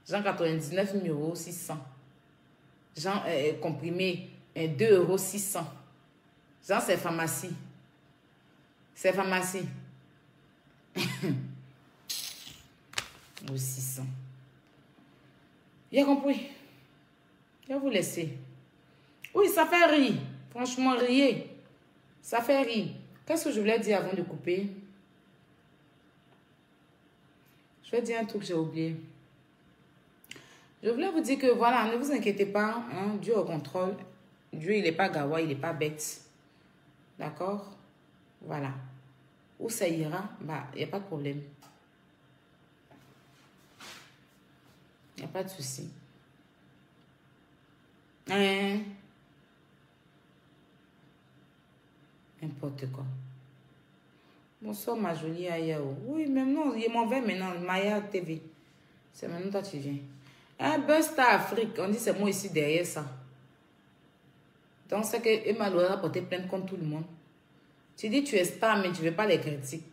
Jean 99 000 euros, 600. Jean comprimé, 2 euros, 600. Jean, c'est pharmacie. C'est pharmacie. Ou 600. Il a compris. Je vais vous laisser. Oui, ça fait rire. Franchement, rire. Ça fait rire. Qu'est-ce que je voulais dire avant de couper? Je vais dire un truc que j'ai oublié. Je voulais vous dire que voilà, ne vous inquiétez pas. Hein, Dieu au contrôle. Dieu, il n'est pas gawa, il n'est pas bête. D'accord? Voilà. Où ça ira, bah, il n'y a pas de problème. Il n'y a pas de souci. Hein? N'importe quoi. Bonsoir, ma jolie Ayao. Oui, même non, il m'en va maintenant. Maya TV. C'est maintenant toi tu viens. Un Buster Afrique. On dit c'est moi ici derrière ça. Donc c'est que Emma doit porter plainte contre tout le monde. Tu dis tu es star, mais tu ne veux pas les critiques.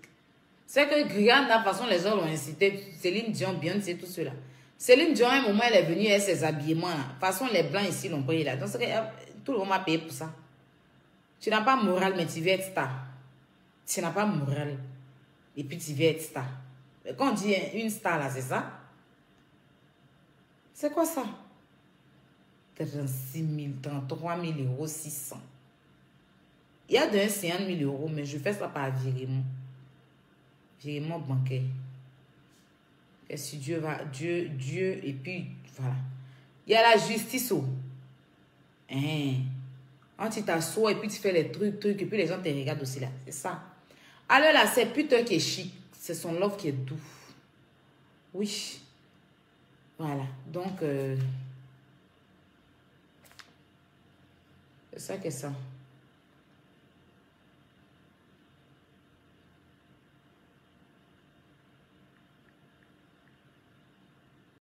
C'est que regarde la façon les gens l'ont incité. Céline Dion, Beyoncé, tout cela. Céline Dion, à un moment, elle est venue avec ses habillements. De toute façon, les blancs ici l'ont pris là. Donc c'est que tout le monde m'a payé pour ça. Tu n'as pas moral, mais tu veux être star. Tu n'as pas moral. Et puis tu veux être star. Mais quand on dit une star là, c'est ça? C'est quoi ça? 36 000, 33 000 euros, 600. Il y a de 50 000 euros, mais je fais ça par virement. Virement bancaire. Et si Dieu va, Dieu, et puis voilà. Il y a la justice. Oh. Hein. Quand tu t'assois et puis tu fais les trucs, et puis les gens te regardent aussi là. C'est ça. Alors là, c'est Peter qui est chic. C'est son love qui est doux. Oui. Voilà. Donc, c'est ça que ça.